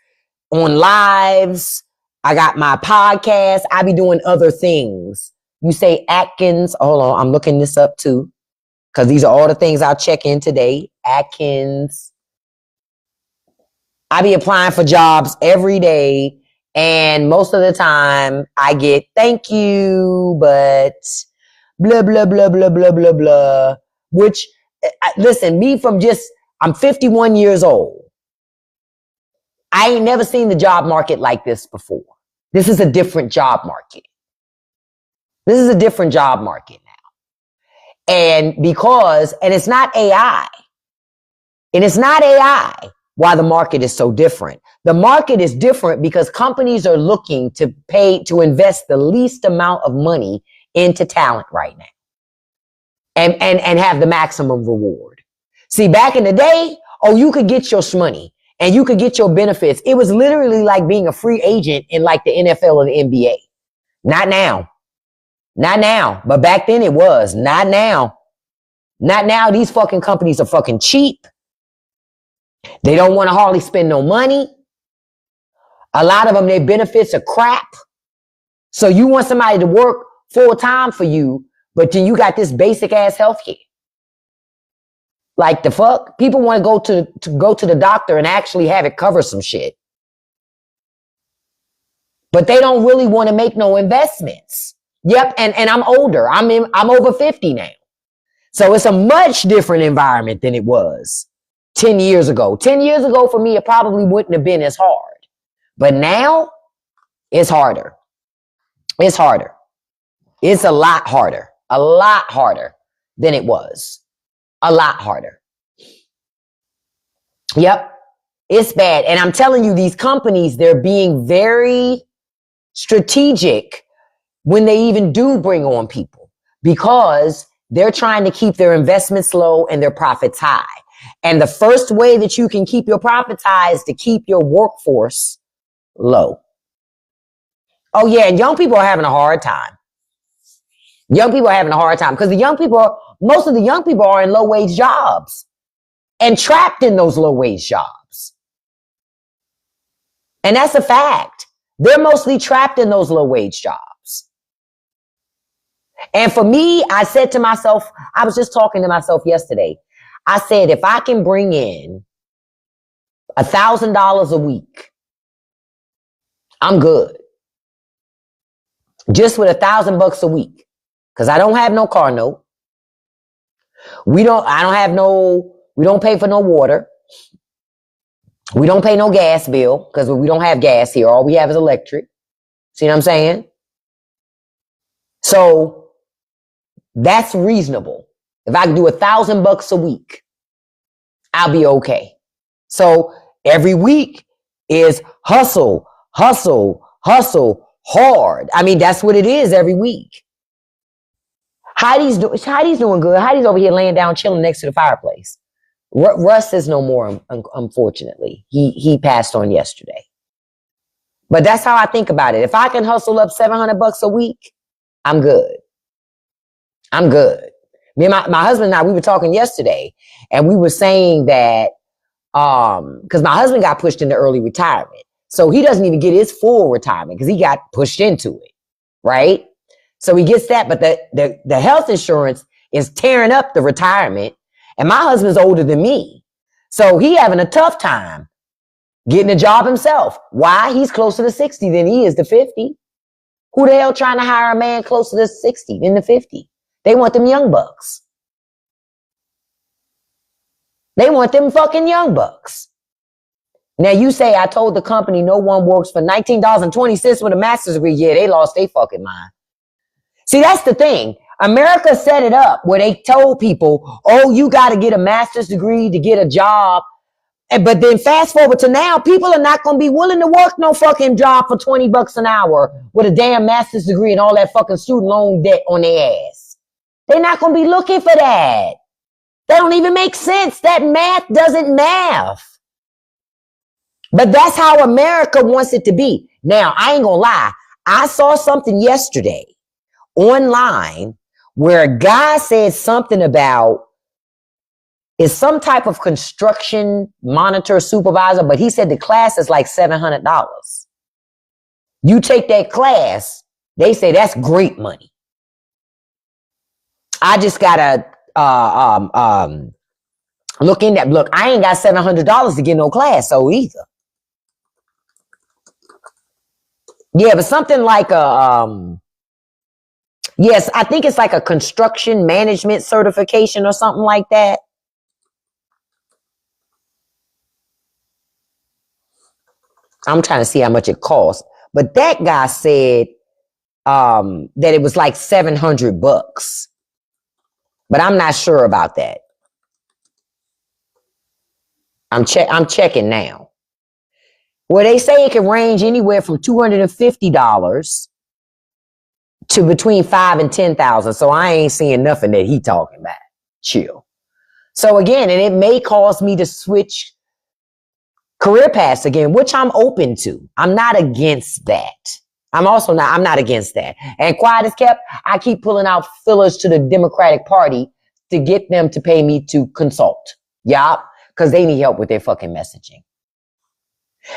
on lives. I got my podcast. I be doing other things. You say Atkins. Hold on. I'm looking this up too. Cause these are all the things I'll check in today. Atkins. I be applying for jobs every day. And most of the time I get thank you, but blah, blah, blah, blah, blah, blah, blah. Which, listen, I'm 51 years old. I ain't never seen the job market like this before. This is a different job market. This is a different job market now. And it's not AI. And it's not AI why the market is so different. The market is different because companies are looking to invest the least amount of money into talent right now. And have the maximum reward. See, back in the day, you could get your money and you could get your benefits. It was literally like being a free agent in like the NFL or the NBA. Not now. Not now. But back then it was. Not now. Not now. These fucking companies are fucking cheap. They don't want to hardly spend no money. A lot of them, their benefits are crap. So you want somebody to work full time for you, but then you got this basic ass healthcare. Like the fuck? People want to go to the doctor and actually have it cover some shit. But they don't really want to make no investments. Yep, and I'm older. I'm over 50 now. So it's a much different environment than it was 10 years ago. 10 years ago for me, it probably wouldn't have been as hard. But now, it's harder. It's harder. It's a lot harder. A lot harder than it was. A lot harder. Yep. It's bad. And I'm telling you, these companies, they're being very strategic when they even do bring on people because they're trying to keep their investments low and their profits high. And the first way that you can keep your profits high is to keep your workforce low. Oh yeah, and young people are having a hard time. Young people are having a hard time because most of the young people are in low wage jobs and trapped in those low wage jobs. And that's a fact. They're mostly trapped in those low wage jobs. And for me, I said to myself, I was just talking to myself yesterday. I said, if I can bring in $1,000 a week, I'm good. Just with $1,000 a week. Cause I don't have no car note. We don't pay for no water. We don't pay no gas bill because we don't have gas here. All we have is electric. See what I'm saying? So that's reasonable. If I can do $1,000 a week, I'll be okay. So every week is hustle, hustle, hustle hard. I mean, that's what it is every week. Heidi's doing good. Heidi's over here laying down, chilling next to the fireplace. Russ is no more, unfortunately. He passed on yesterday. But that's how I think about it. If I can hustle up $700 a week, I'm good. I'm good. Me and my husband and I, we were talking yesterday, and we were saying that because my husband got pushed into early retirement. So he doesn't even get his full retirement because he got pushed into it, right? So he gets that, but the health insurance is tearing up the retirement. And my husband's older than me. So he having a tough time getting a job himself. Why? He's closer to 60 than he is to 50. Who the hell trying to hire a man closer to 60 than to 50? They want them young bucks. They want them fucking young bucks. Now you say I told the company no one works for $19.20 with a master's degree. Yeah, they lost their fucking mind. See, that's the thing. America set it up where they told people, oh, you got to get a master's degree to get a job. But then fast forward to now, people are not going to be willing to work no fucking job for $20 an hour with a damn master's degree and all that fucking student loan debt on their ass. They're not going to be looking for that. That don't even make sense. That math doesn't math. But that's how America wants it to be. Now, I ain't going to lie. I saw something yesterday online where a guy said something about is some type of construction monitor supervisor, but he said the class is like $700. You take that class, they say that's great money. I just gotta look in that. Look, I ain't got $700 to get no class, so either. Yeah, but something like a yes, I think it's like a construction management certification or something like that. I'm trying to see how much it costs. But that guy said that it was like $700. But I'm not sure about that. I'm checking now. Well, they say it can range anywhere from $250 to between $5,000 and $10,000. So I ain't seeing nothing that he talking about. Chill. So again, and it may cause me to switch career paths again, which I'm open to. I'm not against that. I'm not against that. And quiet as kept, I keep pulling out fillers to the Democratic Party to get them to pay me to consult. Yup. Because they need help with their fucking messaging.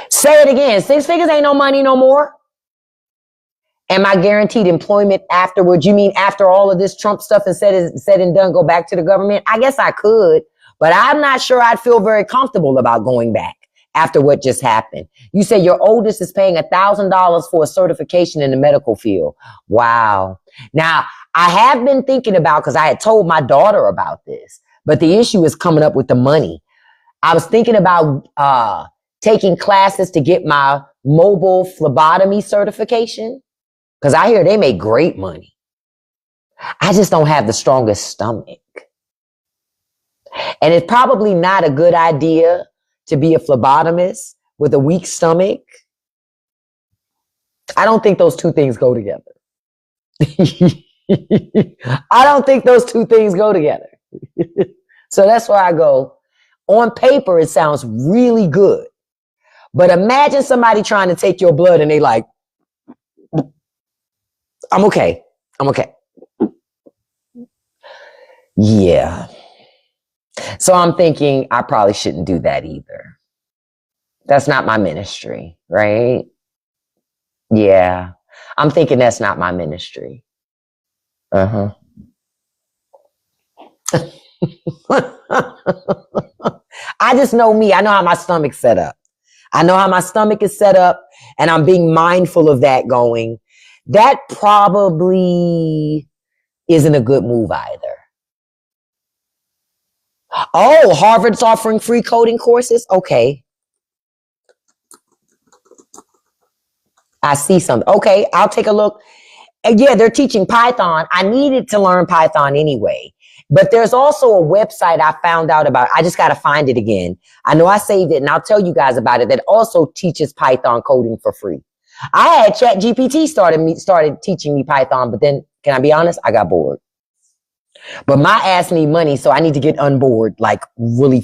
Say it again. 6 figures ain't no money no more. Am I guaranteed employment afterwards? You mean after all of this Trump stuff is said and done, go back to the government? I guess I could, but I'm not sure I'd feel very comfortable about going back after what just happened. You say your oldest is paying $1,000 for a certification in the medical field. Wow. Now, I have been thinking about, because I had told my daughter about this, but the issue is coming up with the money. I was thinking about taking classes to get my mobile phlebotomy certification, because I hear they make great money. I just don't have the strongest stomach. And it's probably not a good idea to be a phlebotomist with a weak stomach. I don't think those two things go together. I don't think those two things go together. So that's why I go, on paper, it sounds really good. But imagine somebody trying to take your blood and they like, I'm okay. Yeah. So I'm thinking I probably shouldn't do that either. That's not my ministry, right? Yeah. I'm thinking that's not my ministry. Uh-huh. I just know me. I know how my stomach's set up. I know how my stomach is set up, and I'm being mindful of that going. That probably isn't a good move either. Oh, Harvard's offering free coding courses? Okay. I see something. Okay, I'll take a look. And yeah, they're teaching Python. I needed to learn Python anyway. But there's also a website I found out about. I just got to find it again. I know I saved it, and I'll tell you guys about it, that also teaches Python coding for free. I had ChatGPT started teaching me Python, but then, can I be honest? I got bored. But my ass need money, so I need to get on board like really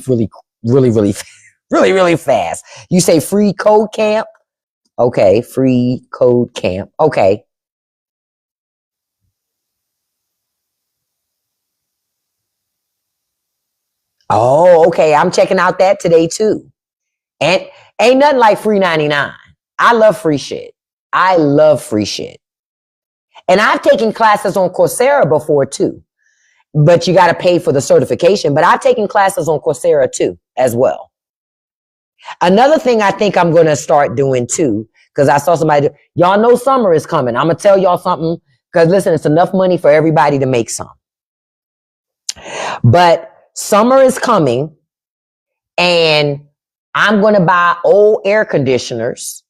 fast. You say free code camp? Okay, free code camp. Okay. Oh, okay. I'm checking out that today too. And ain't nothing like free 99. I love free shit. And I've taken classes on Coursera before too. But you got to pay for the certification. But I've taken classes on Coursera too, as well. Another thing I think I'm going to start doing too, because I saw somebody, y'all know summer is coming. I'm going to tell y'all something, because listen, it's enough money for everybody to make some. But summer is coming, and I'm going to buy old air conditioners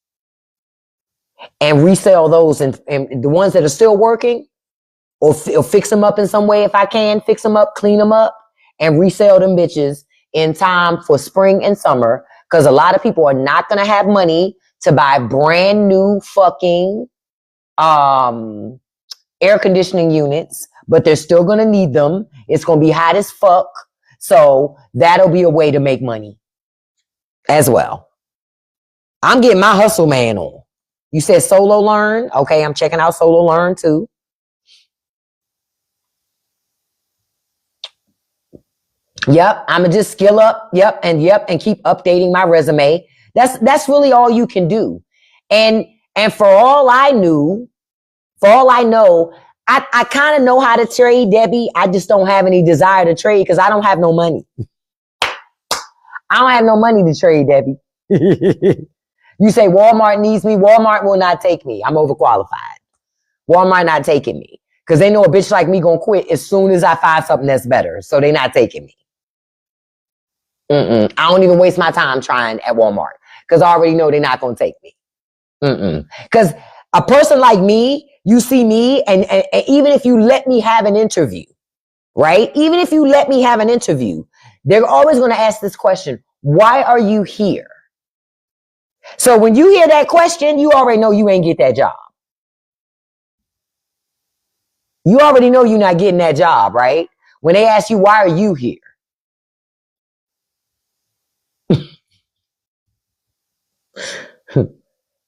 and resell those, and the ones that are still working, or fix them up in some way if I can, fix them up, clean them up, and resell them bitches in time for spring and summer. Because a lot of people are not going to have money to buy brand new fucking air conditioning units, but they're still going to need them. It's going to be hot as fuck. So that'll be a way to make money as well. I'm getting my hustle man on. You said Solo Learn. Okay, I'm checking out Solo Learn too. Yep, I'm gonna just skill up. Yep, and keep updating my resume. That's really all you can do. And for all I know, I kind of know how to trade, Debbie. I just don't have any desire to trade because I don't have no money. I don't have no money to trade, Debbie. You say Walmart needs me. Walmart will not take me. I'm overqualified. Walmart not taking me because they know a bitch like me gonna quit as soon as I find something that's better. So they not taking me. I don't even waste my time trying at Walmart because I already know they're not gonna take me. Because a person like me, you see me, and even if you let me have an interview, right? Even if you let me have an interview, they're always gonna ask this question: why are you here? So when you hear that question, you already know you ain't get that job. You already know you're not getting that job, right? When they ask you, why are you here?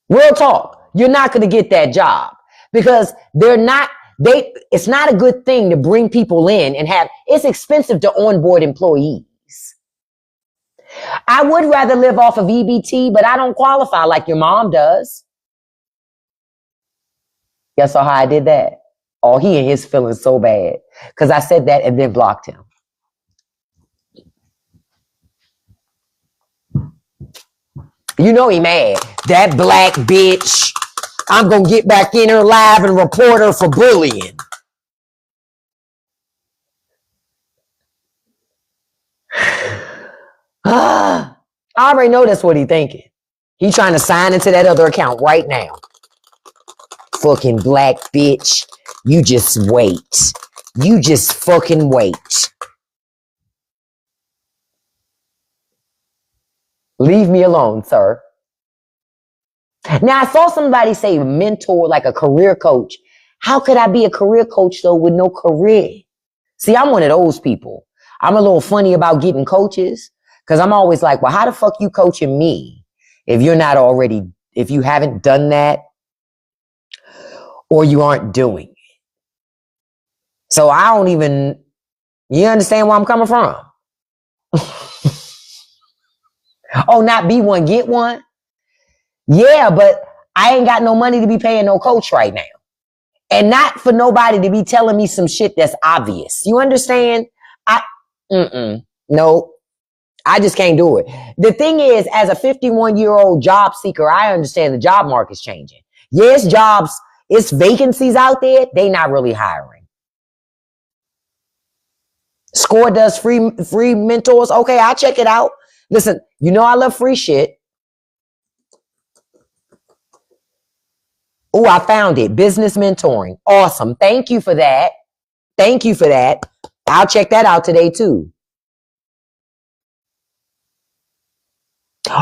Real talk. You're not going to get that job because it's not a good thing to bring people in and it's expensive to onboard employees. I would rather live off of EBT, but I don't qualify like your mom does. Y'all saw how I did that? Oh, he and his feeling so bad because I said that and then blocked him. You know he mad. That black bitch. I'm going to get back in her live and report her for bullying. I already know that's what he thinking. He trying to sign into that other account right now. Fucking black bitch. You just wait. You just fucking wait. Leave me alone, sir. Now, I saw somebody say mentor, like a career coach. How could I be a career coach, though, with no career? See, I'm one of those people. I'm a little funny about getting coaches because I'm always like, well, how the fuck you coaching me if you haven't done that or you aren't doing it? So I don't even, you understand where I'm coming from? Oh, not be one, get one? Yeah, but I ain't got no money to be paying no coach right now. And not for nobody to be telling me some shit that's obvious. You understand? No, I just can't do it. The thing is, as a 51-year-old job seeker, I understand the job market's changing. Yes, it's vacancies out there. They not really hiring. Score does free mentors. Okay, I'll check it out. Listen, you know I love free shit. Oh, I found it. Business mentoring. Awesome. Thank you for that. I'll check that out today too.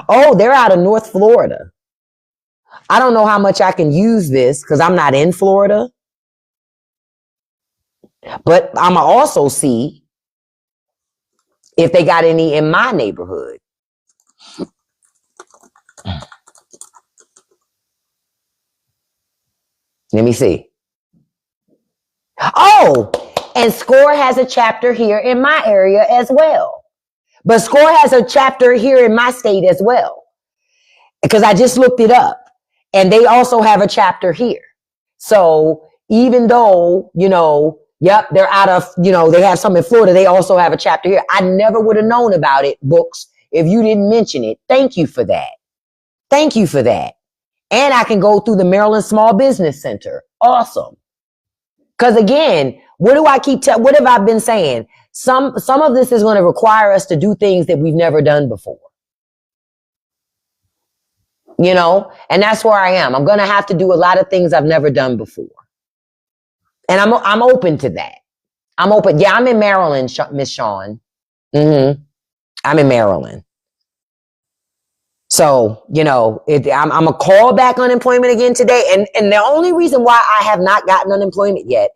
Oh, they're out of North Florida. I don't know how much I can use this because I'm not in Florida. But I'm going to also see if they got any in my neighborhood. Let me see. Oh, and SCORE has a chapter here in my area as well. But SCORE has a chapter here in my state as well. Because I just looked it up. And they also have a chapter here. So even though, yep, they're out of, they have some in Florida, they also have a chapter here. I never would have known about it, Books, if you didn't mention it. Thank you for that. Thank you for that. And I can go through the Maryland Small Business Center. Awesome. Because again, what have I been saying? Some of this is going to require us to do things that we've never done before. And that's where I am. I'm going to have to do a lot of things I've never done before. And I'm open to that. I'm open. Yeah, I'm in Maryland, Miss Sean. I'm in Maryland. So, I'm a call back unemployment again today. And the only reason why I have not gotten unemployment yet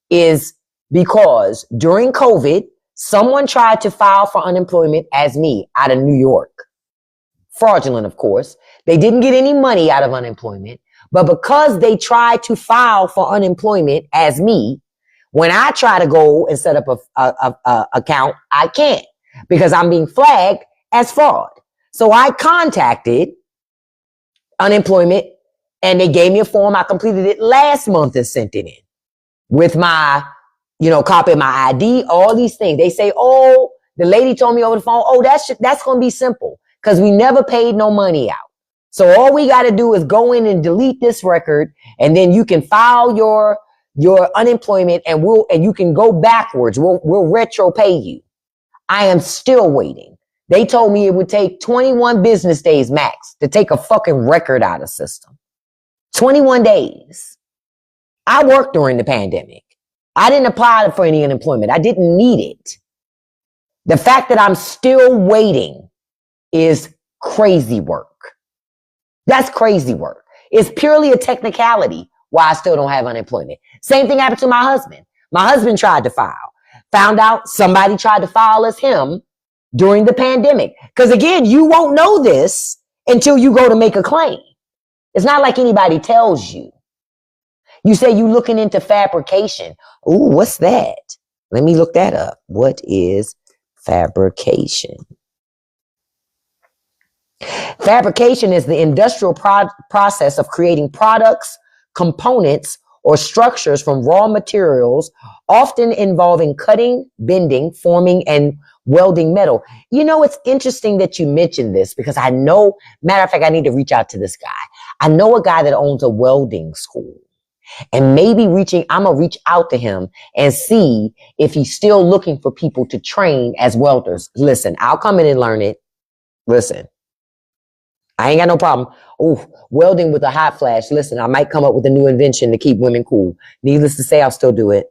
is because during COVID, someone tried to file for unemployment as me out of New York. Fraudulent, of course. They didn't get any money out of unemployment, but because they tried to file for unemployment as me, when I try to go and set up a account, I can't because I'm being flagged as fraud. So I contacted unemployment and they gave me a form. I completed it last month and sent it in with my, copy of my ID, all these things. They say, oh, the lady told me over the phone, oh, that's going to be simple because we never paid no money out. So all we got to do is go in and delete this record and then you can file your unemployment and you can go backwards. We'll retro pay you. I am still waiting. They told me it would take 21 business days max to take a fucking record out of system. 21 days. I worked during the pandemic. I didn't apply for any unemployment. I didn't need it. The fact that I'm still waiting is crazy work. That's crazy work. It's purely a technicality why I still don't have unemployment. Same thing happened to my husband. My husband tried to file. Found out somebody tried to file as him during the pandemic. Because again, you won't know this until you go to make a claim. It's not like anybody tells you. You say you looking into fabrication. Ooh, what's that? Let me look that up. What is fabrication? Fabrication is the industrial process of creating products, components, or structures from raw materials, often involving cutting, bending, forming, and welding metal. It's interesting that you mentioned this because I know, matter of fact, I need to reach out to this guy. I know a guy that owns a welding school. And maybe I'm going to reach out to him and see if he's still looking for people to train as welders. Listen, I'll come in and learn it. Listen, I ain't got no problem. Oh, welding with a hot flash. Listen, I might come up with a new invention to keep women cool. Needless to say, I'll still do it.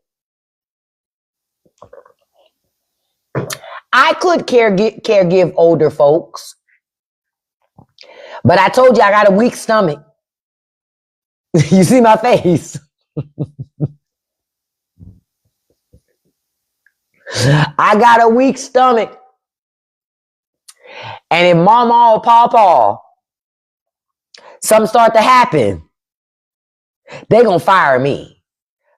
I could caregive older folks, but I told you I got a weak stomach. You see my face? I got a weak stomach. And if mama or papa, something start to happen, they gonna fire me.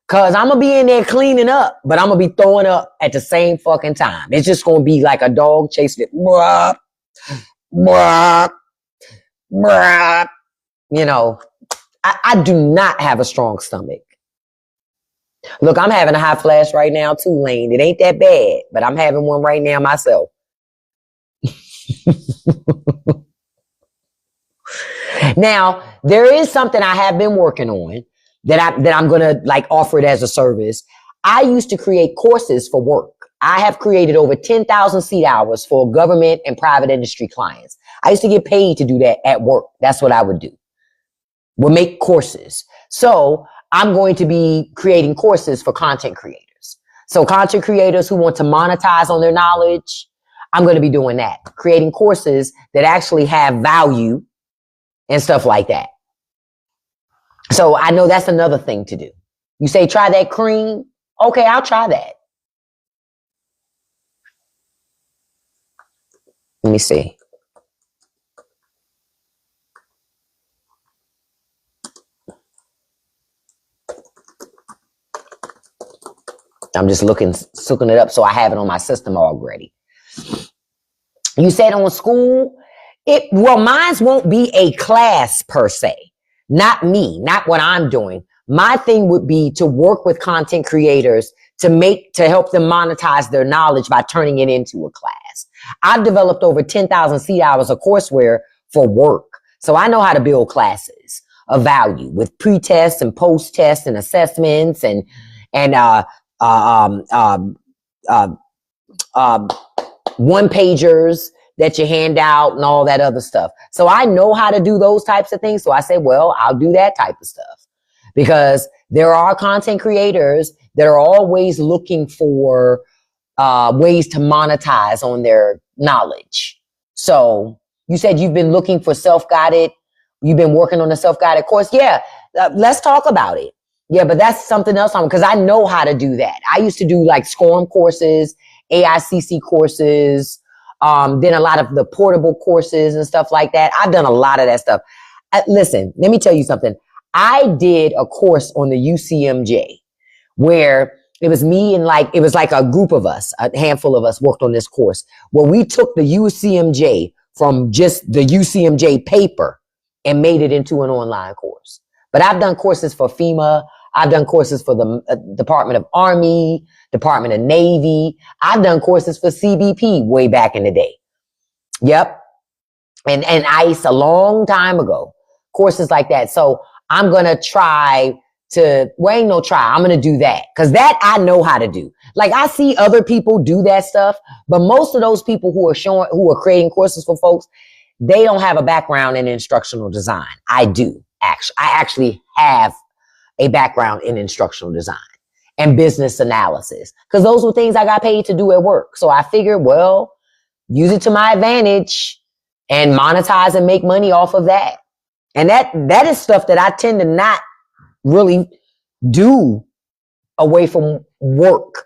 Cause I'm gonna be in there cleaning up, but I'm gonna be throwing up at the same fucking time. It's just gonna be like a dog chasing it. Bruh, bruh, bruh. I do not have a strong stomach. Look, I'm having a hot flash right now too, Lane. It ain't that bad, but I'm having one right now myself. Now, there is something I have been working on that I'm going to offer it as a service. I used to create courses for work. I have created over 10,000 seat hours for government and private industry clients. I used to get paid to do that at work. That's what I would do. We'll make courses. So I'm going to be creating courses for content creators. So content creators who want to monetize on their knowledge, I'm going to be doing that. Creating courses that actually have value and stuff like that. So I know that's another thing to do. You say, try that cream. Okay, I'll try that. Let me see. I'm just looking it up so I have it on my system already. You said on school, mine won't be a class per se. Not me, not what I'm doing. My thing would be to work with content creators to help them monetize their knowledge by turning it into a class. I've developed over 10,000 seat hours of courseware for work. So I know how to build classes of value with pre-tests and post-tests and assessments and one-pagers that you hand out and all that other stuff. So I know how to do those types of things. So I say, well, I'll do that type of stuff because there are content creators that are always looking for ways to monetize on their knowledge. So you said you've been looking for self-guided. You've been working on a self-guided course. Yeah, let's talk about it. Yeah, but that's something else because I know how to do that. I used to do like SCORM courses, AICC courses, then a lot of the portable courses and stuff like that. I've done a lot of that stuff. Listen, let me tell you something. I did a course on the UCMJ where it was me and it was like a group of us, a handful of us worked on this course where we took the UCMJ from just the UCMJ paper and made it into an online course. But I've done courses for FEMA. I've done courses for the Department of Army, Department of Navy. I've done courses for CBP way back in the day. Yep. And ICE a long time ago. Courses like that. So I'm going to try to, well, ain't no try. I'm going to do that because that I know how to do. Like I see other people do that stuff, but most of those people who are creating courses for folks, they don't have a background in instructional design. I do actually. I actually have a background in instructional design and business analysis because those were things I got paid to do at work. So I figured, well, use it to my advantage and monetize and make money off of that. And that is stuff that I tend to not really do away from work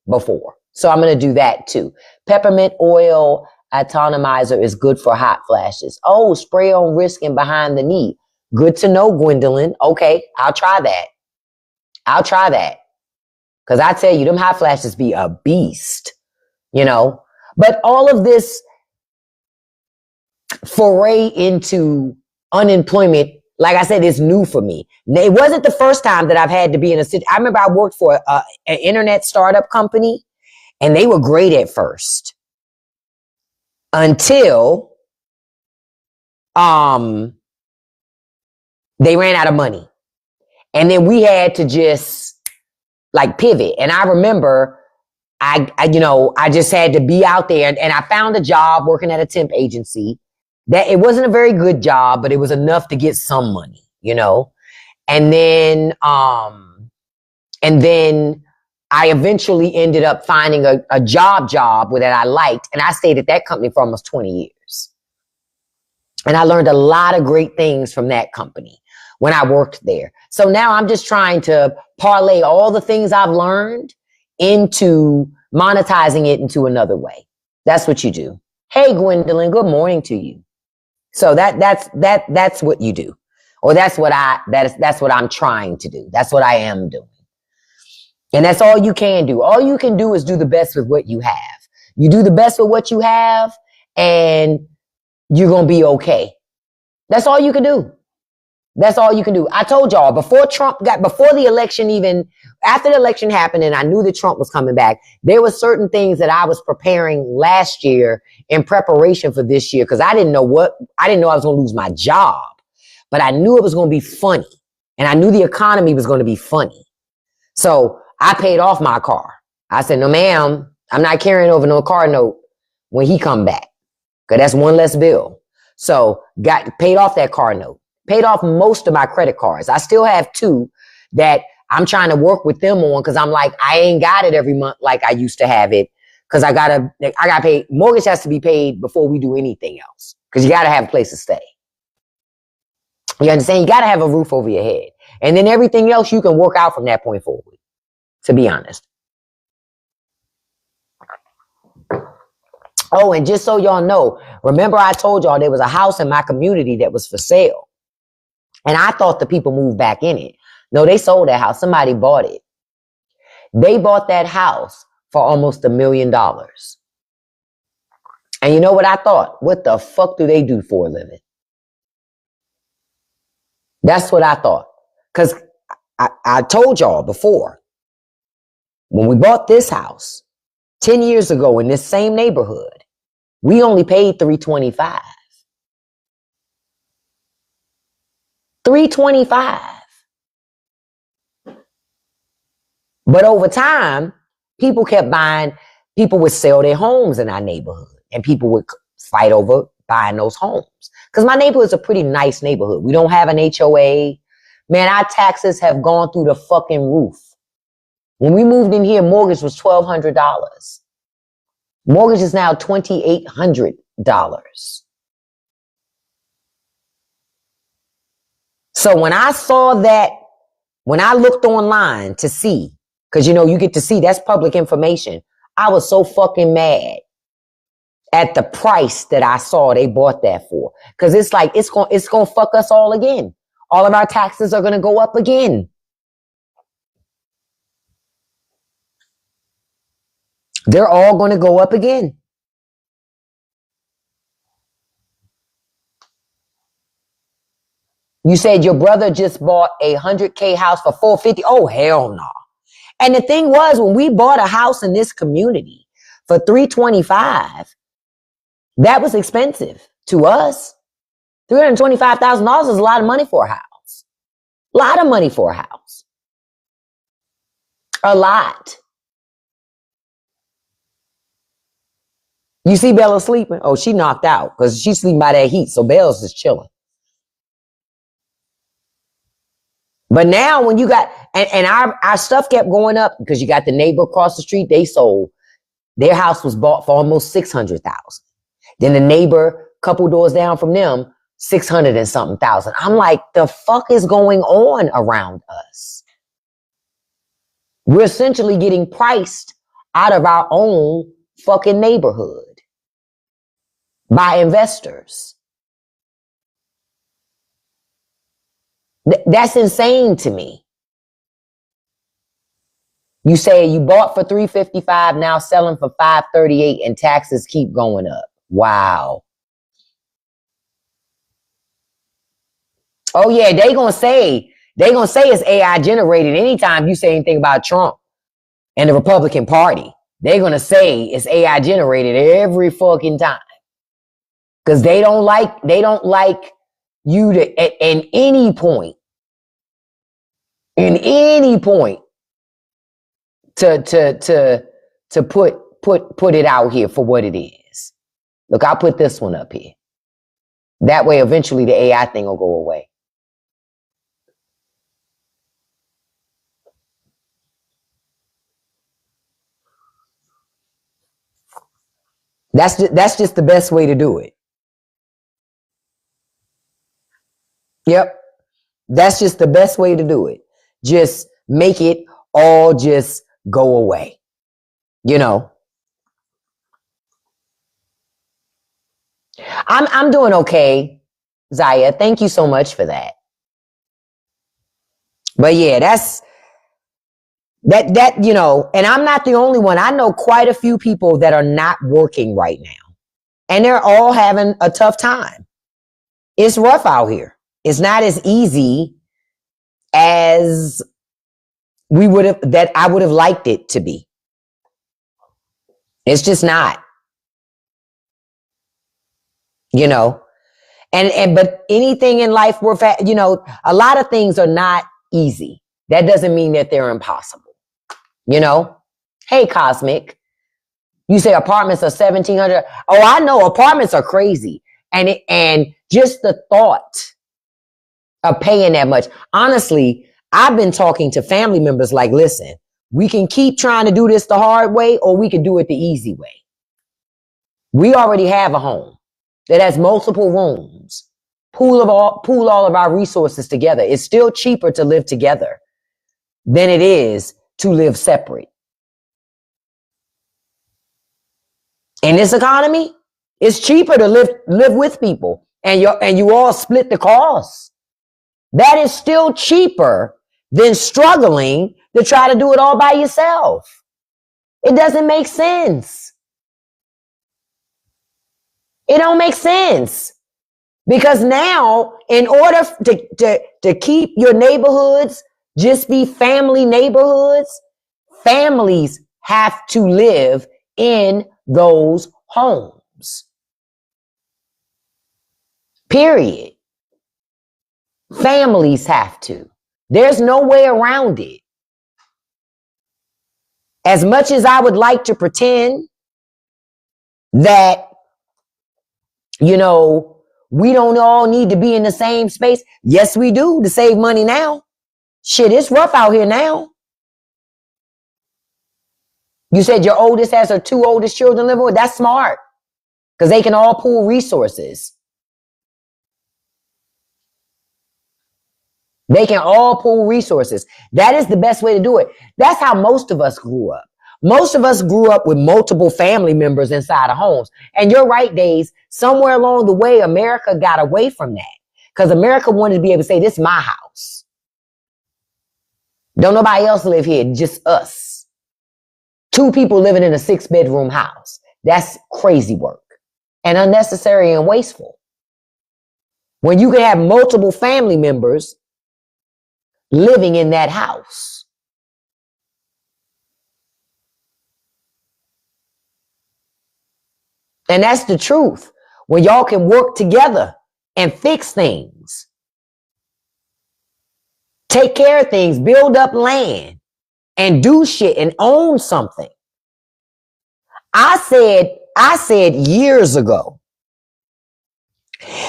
before. So I'm going to do that too. Peppermint oil atomizer is good for hot flashes. Oh, spray on wrist and behind the knee. Good to know, Gwendolyn. Okay, I'll try that. Because I tell you, them hot flashes be a beast, But all of this foray into unemployment, like I said, is new for me. It wasn't the first time that I've had to be in a situation. I remember I worked for an internet startup company, and they were great at first until they ran out of money. And then we had to just pivot. And I remember I just had to be out there and I found a job working at a temp agency that it wasn't a very good job, but it was enough to get some money, And then I eventually ended up finding a job that I liked. And I stayed at that company for almost 20 years. And I learned a lot of great things from that company when I worked there. So now I'm just trying to parlay all the things I've learned into monetizing it into another way. That's what you do. Hey, Gwendolyn, good morning to you. So that's what you do. Or that's what I'm trying to do. That's what I am doing. And that's all you can do. All you can do is do the best with what you have. You do the best with what you have and you're going to be okay. That's all you can do. That's all you can do. I told y'all before the election, even after the election happened and I knew that Trump was coming back, there were certain things that I was preparing last year in preparation for this year because I didn't know I was going to lose my job, but I knew it was going to be funny and I knew the economy was going to be funny. So I paid off my car. I said, no, ma'am, I'm not carrying over no car note when he come back because that's one less bill. So paid off that car note. Paid off most of my credit cards. I still have 2 that I'm trying to work with them on because I'm like, I ain't got it every month like I used to have it because I got paid. Mortgage has to be paid before we do anything else because you got to have a place to stay. You understand? You got to have a roof over your head. And then everything else you can work out from that point forward, to be honest. Oh, and just so y'all know, remember I told y'all there was a house in my community that was for sale. And I thought the people moved back in it. No, they sold that house. Somebody bought it. They bought that house for almost $1 million. And you know what I thought? What the fuck do they do for a living? That's what I thought. Because I told y'all before, when we bought this house 10 years ago in this same neighborhood, we only paid $325. $325. But over time, people kept buying, people would sell their homes in our neighborhood and people would fight over buying those homes. Because my neighborhood is a pretty nice neighborhood. We don't have an HOA. Man, our taxes have gone through the fucking roof. When we moved in here, mortgage was $1,200. Mortgage is now $2,800. So when I saw that, when I looked online to see, because you know, you get to see, that's public information. I was so fucking mad at the price that I saw they bought that for. Because it's like, it's gonna fuck us all again. All of our taxes are gonna go up again. They're all gonna go up again. You said your brother just bought a 100K house for $450. Oh, hell no. And the thing was, when we bought a house in this community for $325, that was expensive to us. $325,000 is a lot of money for a house. A lot of money for a house. A lot. You see Bella sleeping? Oh, she knocked out because she's sleeping by that heat. So Bella's just chilling. But now when you got, and our stuff kept going up because you got the neighbor across the street, they sold. Their house was bought for almost $600,000. Then the neighbor, couple doors down from them, 600 and something thousand. I'm like, the fuck is going on around us? We're essentially getting priced out of our own fucking neighborhood by investors. That's insane to me. You say you bought for $355, now selling for $538, and taxes keep going up. Wow. Oh yeah, they gonna say it's AI generated anytime you say anything about Trump and the Republican Party. They're gonna say it's AI generated every fucking time. Because they don't like you to at any point to put it out here for what it is. Look, I'll put this one up here. That way eventually the AI thing will go away. That's just the best way to do it. Yep. That's just the best way to do it. Just make it all just go away. You know. I'm doing okay, Zaya. Thank you so much for that. But yeah, that you know, and I'm not the only one. I know quite a few people that are not working right now. And they're all having a tough time. It's rough out here. It's not as easy as I would have liked it to be. It's just not. You know. But anything in life you know, a lot of things are not easy. That doesn't mean that they're impossible. You know? Hey, Cosmic. You say apartments are $1,700. Oh, I know apartments are crazy. And just the thought of paying that much. Honestly, I've been talking to family members like, listen, we can keep trying to do this the hard way or we can do it the easy way. We already have a home that has multiple rooms. Pool all of our resources together. It's still cheaper to live together than it is to live separate. In this economy, it's cheaper to live with people and you all split the costs. That is still cheaper than struggling to try to do it all by yourself. It doesn't make sense. It don't make sense. Because now, in order to keep your neighborhoods just be family neighborhoods, families have to live in those homes. Period. Families have to. There's no way around it. As much as I would like to pretend that, you know, we don't all need to be in the same space. Yes, we do, to save money now. Shit, it's rough out here now. You said your oldest has her 2 oldest children living with. That's smart, because they can all pool resources. They can all pool resources. That is the best way to do it. That's how most of us grew up. Most of us grew up with multiple family members inside of homes. And you're right, Days. Somewhere along the way, America got away from that, because America wanted to be able to say, this is my house. Don't nobody else live here, just us. 2 people living in a 6-bedroom house. That's crazy work and unnecessary and wasteful. When you can have multiple family members living in that house. And that's the truth. When y'all can work together and fix things, take care of things, build up land, and do shit and own something. I said years ago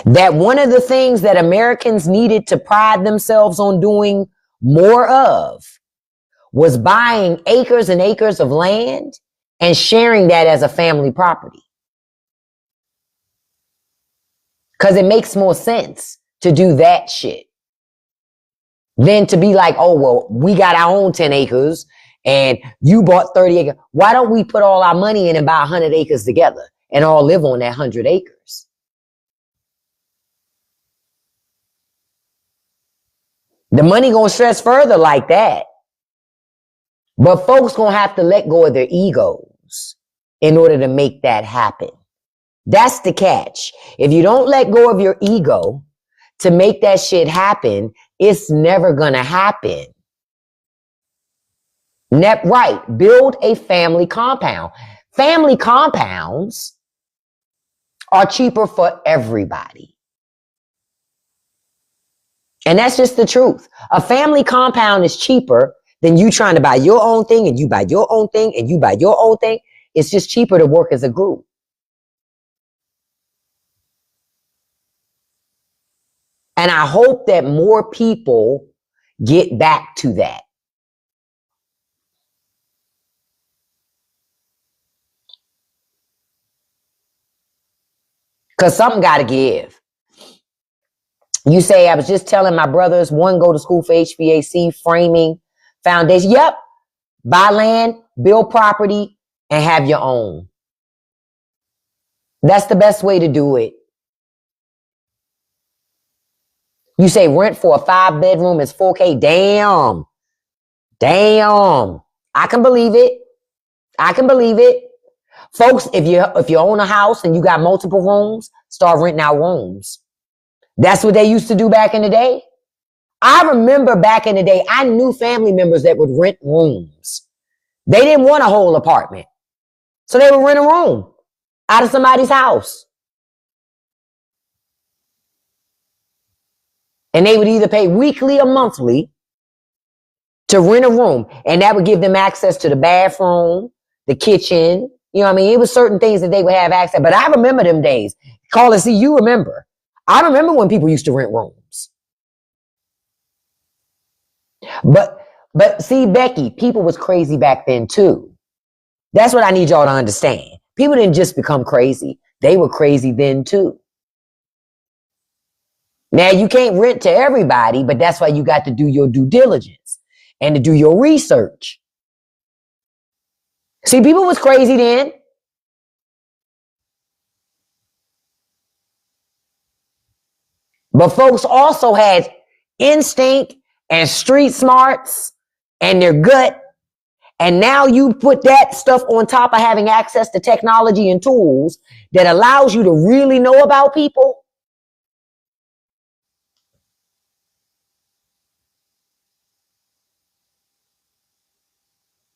that one of the things that Americans needed to pride themselves on doing more of was buying acres and acres of land and sharing that as a family property. Because it makes more sense to do that shit than to be like, oh, well, we got our own 10 acres and you bought 30 acres. Why don't we put all our money in and buy 100 acres together and all live on that 100 acres? The money gonna stretch further like that. But folks gonna have to let go of their egos in order to make that happen. That's the catch. If you don't let go of your ego to make that shit happen, it's never gonna happen. Right. Build a family compound. Family compounds are cheaper for everybody. And that's just the truth. A family compound is cheaper than you trying to buy your own thing and you buy your own thing and you buy your own thing. It's just cheaper to work as a group. And I hope that more people get back to that. Because something got to give. You say, I was just telling my brothers, one go to school for HVAC, framing, foundation. Yep. Buy land, build property, and have your own. That's the best way to do it. You say rent for a 5-bedroom is $4K. Damn. I can believe it. Folks, if you own a house and you got multiple rooms, start renting out rooms. That's what they used to do back in the day. I remember back in the day, I knew family members that would rent rooms. They didn't want a whole apartment. So they would rent a room out of somebody's house. And they would either pay weekly or monthly to rent a room. And that would give them access to the bathroom, the kitchen. You know what I mean? It was certain things that they would have access. But I remember them days. Call and see, you remember. I remember when people used to rent rooms. But see, Becky, people was crazy back then too. That's what I need y'all to understand. People didn't just become crazy. They were crazy then too. Now, you can't rent to everybody, but that's why you got to do your due diligence and to do your research. See, people was crazy then. But folks also had instinct and street smarts and their gut. And now you put that stuff on top of having access to technology and tools that allows you to really know about people.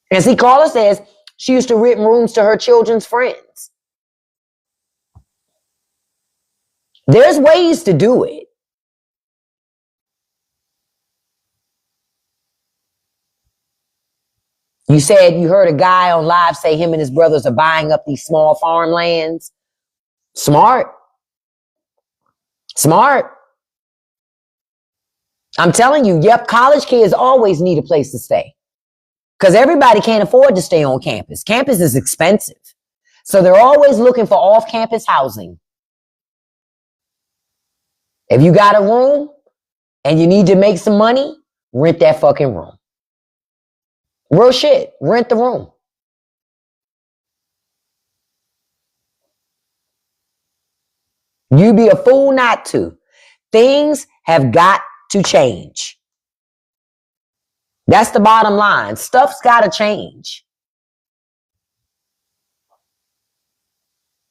And see, Carla says she used to rent rooms to her children's friends. There's ways to do it. You said you heard a guy on live say him and his brothers are buying up these small farmlands. Smart. Smart. I'm telling you, yep, college kids always need a place to stay because everybody can't afford to stay on campus. Campus is expensive. So they're always looking for off-campus housing. If you got a room and you need to make some money, rent that fucking room. Real shit. Rent the room. You'd be a fool not to. Things have got to change. That's the bottom line. Stuff's got to change.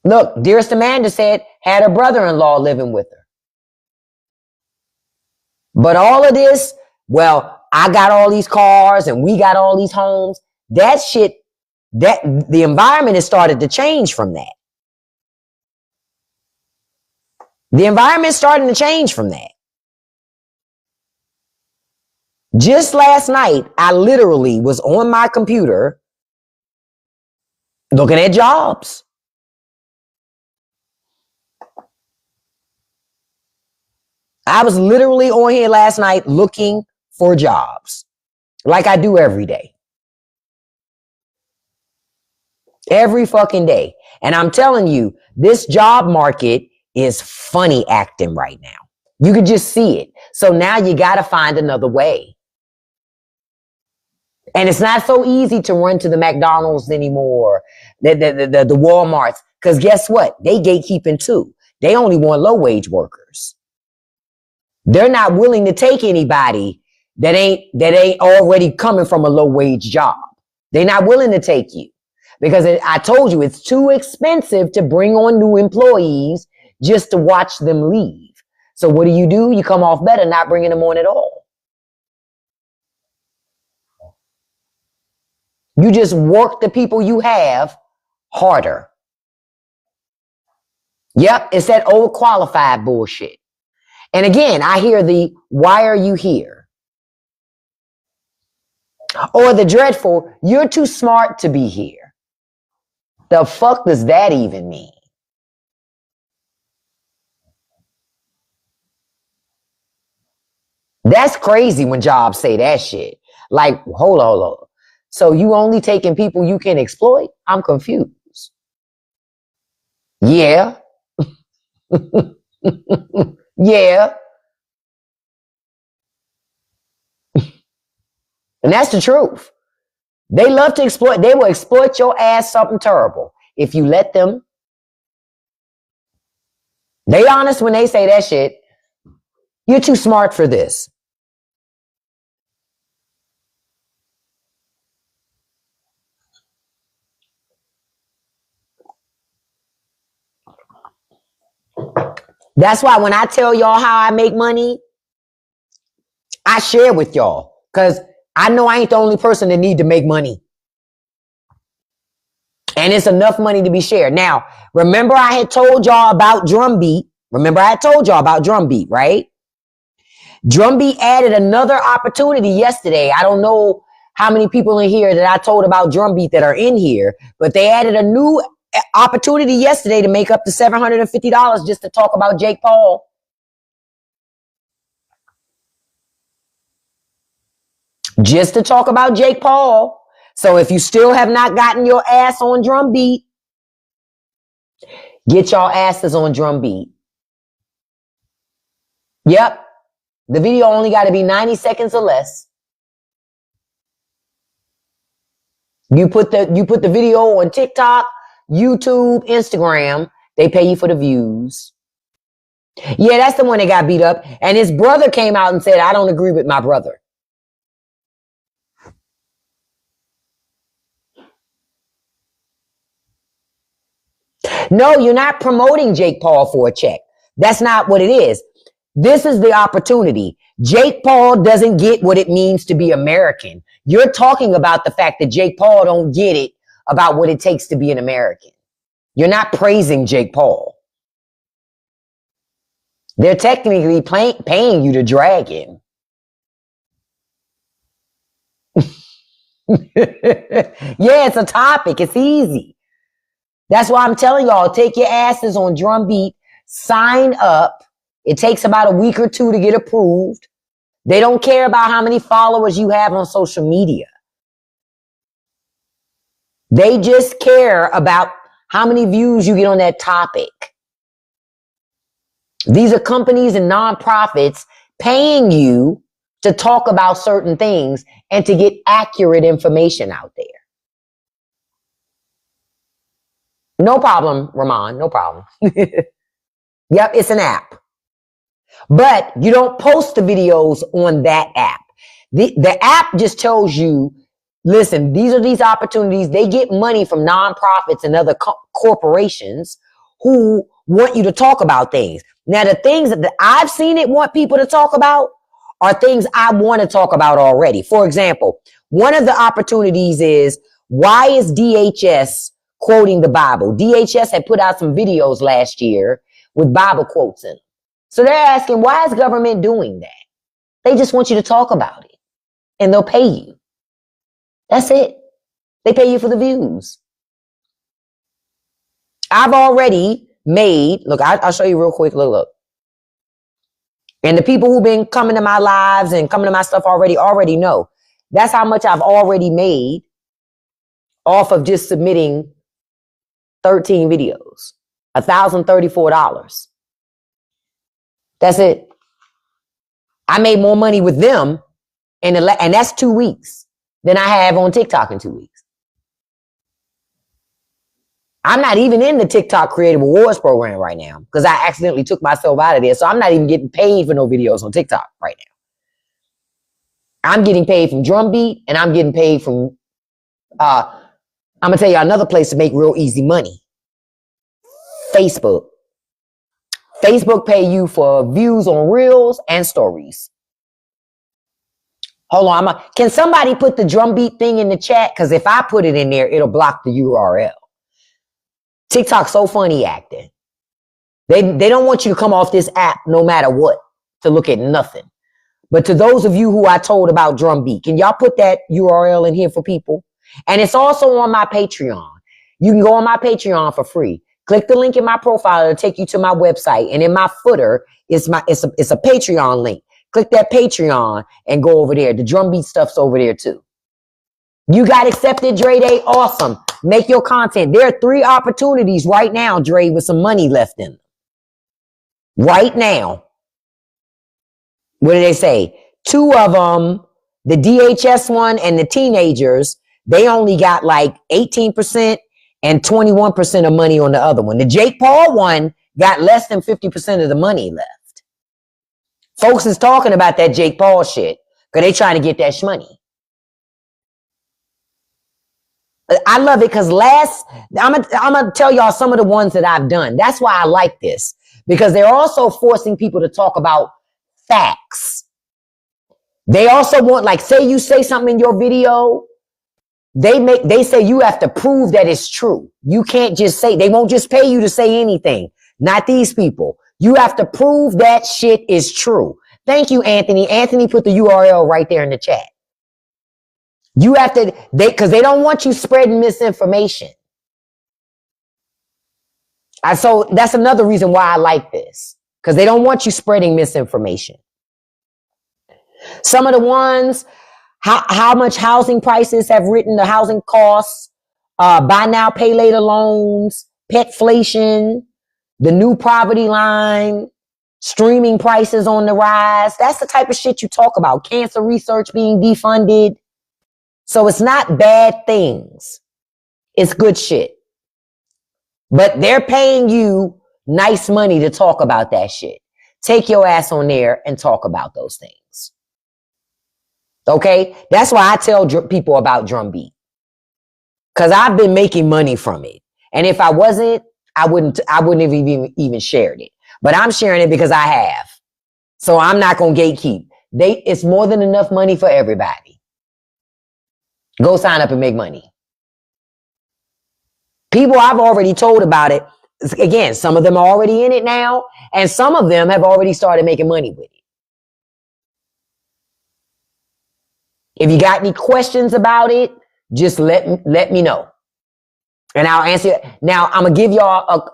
Look, dearest Amanda said, had her brother-in-law living with her. But all of this, well, I got all these cars and we got all these homes. That shit, that the environment has started to change from that. The environment's starting to change from that. Just last night, I literally was on my computer looking at jobs. I was literally on here last night looking for jobs like I do every day. Every fucking day. And I'm telling you, this job market is funny acting right now. You could just see it. So now you got to find another way. And it's not so easy to run to the McDonald's anymore, the Walmarts, because guess what? They gatekeeping too. They only want low wage workers. They're not willing to take anybody that ain't already coming from a low wage job. They're not willing to take you because I told you it's too expensive to bring on new employees just to watch them leave. So what do? You come off better not bringing them on at all. You just work the people you have harder. Yep, it's that overqualified bullshit. And again, I hear the, why are you here? Or the dreadful, you're too smart to be here. The fuck does that even mean? That's crazy when jobs say that shit. Like, hold on. So you only taking people you can exploit? I'm confused. Yeah. Yeah. And that's the truth. They love to exploit. They will exploit your ass something terrible if you let them. They honest when they say that shit. You're too smart for this. That's why when I tell y'all how I make money, I share with y'all because I know I ain't the only person that need to make money. And it's enough money to be shared. Now, remember I had told y'all about Drumbeat. Right? Drumbeat added another opportunity yesterday. I don't know how many people in here that I told about Drumbeat that are in here, but they added a new opportunity yesterday to make up to $750 just to talk about Jake Paul. Just to talk about Jake Paul. So if you still have not gotten your ass on Drumbeat, get your asses on Drumbeat. Yep. The video only got to be 90 seconds or less. You put the video on TikTok, YouTube, Instagram. They pay you for the views. Yeah, that's the one that got beat up. And his brother came out and said, I don't agree with my brother. No, you're not promoting Jake Paul for a check. That's not what it is. This is the opportunity. Jake Paul doesn't get what it means to be American. You're talking about the fact that Jake Paul don't get it about what it takes to be an American. You're not praising Jake Paul. They're technically paying you to drag him. Yeah, it's a topic. It's easy. That's why I'm telling y'all, take your asses on Drumbeat, sign up. It takes about a week or two to get approved. They don't care about how many followers you have on social media. They just care about how many views you get on that topic. These are companies and nonprofits paying you to talk about certain things and to get accurate information out there. No problem, Ramon. No problem. Yep, it's an app. But you don't post the videos on that app. The app just tells you, listen, these are these opportunities. They get money from nonprofits and other corporations who want you to talk about things. Now, the things that I've seen it want people to talk about are things I want to talk about already. For example, one of the opportunities is, why is DHS quoting the Bible? DHS had put out some videos last year with Bible quotes in them. So they're asking, why is government doing that? They just want you to talk about it and they'll pay you. That's it. They pay you for the views. I've already made, look, I'll show you real quick. Look. And the people who've been coming to my lives and coming to my stuff already know. That's how much I've already made off of just submitting 13 videos. $1,034. That's it. I made more money with them and that's 2 weeks than I have on TikTok in 2 weeks. I'm not even in the TikTok Creative Awards program right now because I accidentally took myself out of there. So I'm not even getting paid for no videos on TikTok right now. I'm getting paid from Drumbeat and I'm getting paid from, I'm going to tell you another place to make real easy money. Facebook. Facebook pay you for views on Reels and Stories. Hold on. Can somebody put the Drumbeat thing in the chat? Because if I put it in there, it'll block the URL. TikTok's so funny acting. They don't want you to come off this app no matter what to look at nothing. But to those of you who I told about Drumbeat, can y'all put that URL in here for people? And it's also on my Patreon. You can go on my Patreon for free. Click the link in my profile. It'll take you to my website. And in my footer, it's a Patreon link. Click that Patreon and go over there. The Drumbeat stuff's over there too. You got accepted, Dre Day. Awesome. Make your content. There are 3 opportunities right now, Dre, with some money left in them. Right now. What do they say? 2 of them, the DHS one and the teenagers, they only got like 18% and 21% of money on the other one. The Jake Paul one got less than 50% of the money left. Folks is talking about that Jake Paul shit because they trying to get that shmoney. I love it because I'm gonna tell y'all some of the ones that I've done. That's why I like this, because they're also forcing people to talk about facts. They also want, like, say you say something in your video, they say you have to prove that it's true. You can't just say, they won't just pay you to say anything. Not these people. You have to prove that shit is true. Thank you, Anthony. Anthony put the URL right there in the chat. You have to, because they don't want you spreading misinformation. So that's another reason why I like this, because they don't want you spreading misinformation. Some of the ones, how much housing prices have risen, the housing costs, buy now, pay later loans, petflation, the new poverty line, streaming prices on the rise. That's the type of shit you talk about. Cancer research being defunded. So it's not bad things. It's good shit. But they're paying you nice money to talk about that shit. Take your ass on there and talk about those things. Okay? That's why I tell people about Drumbeat. Because I've been making money from it. And if I wasn't, I wouldn't have even shared it. But I'm sharing it because I have. So I'm not going to gatekeep. It's more than enough money for everybody. Go sign up and make money. People I've already told about it. Again, some of them are already in it now, and some of them have already started making money with it. If you got any questions about it, just let me know. And I'll answer it. Now, I'm going to give y'all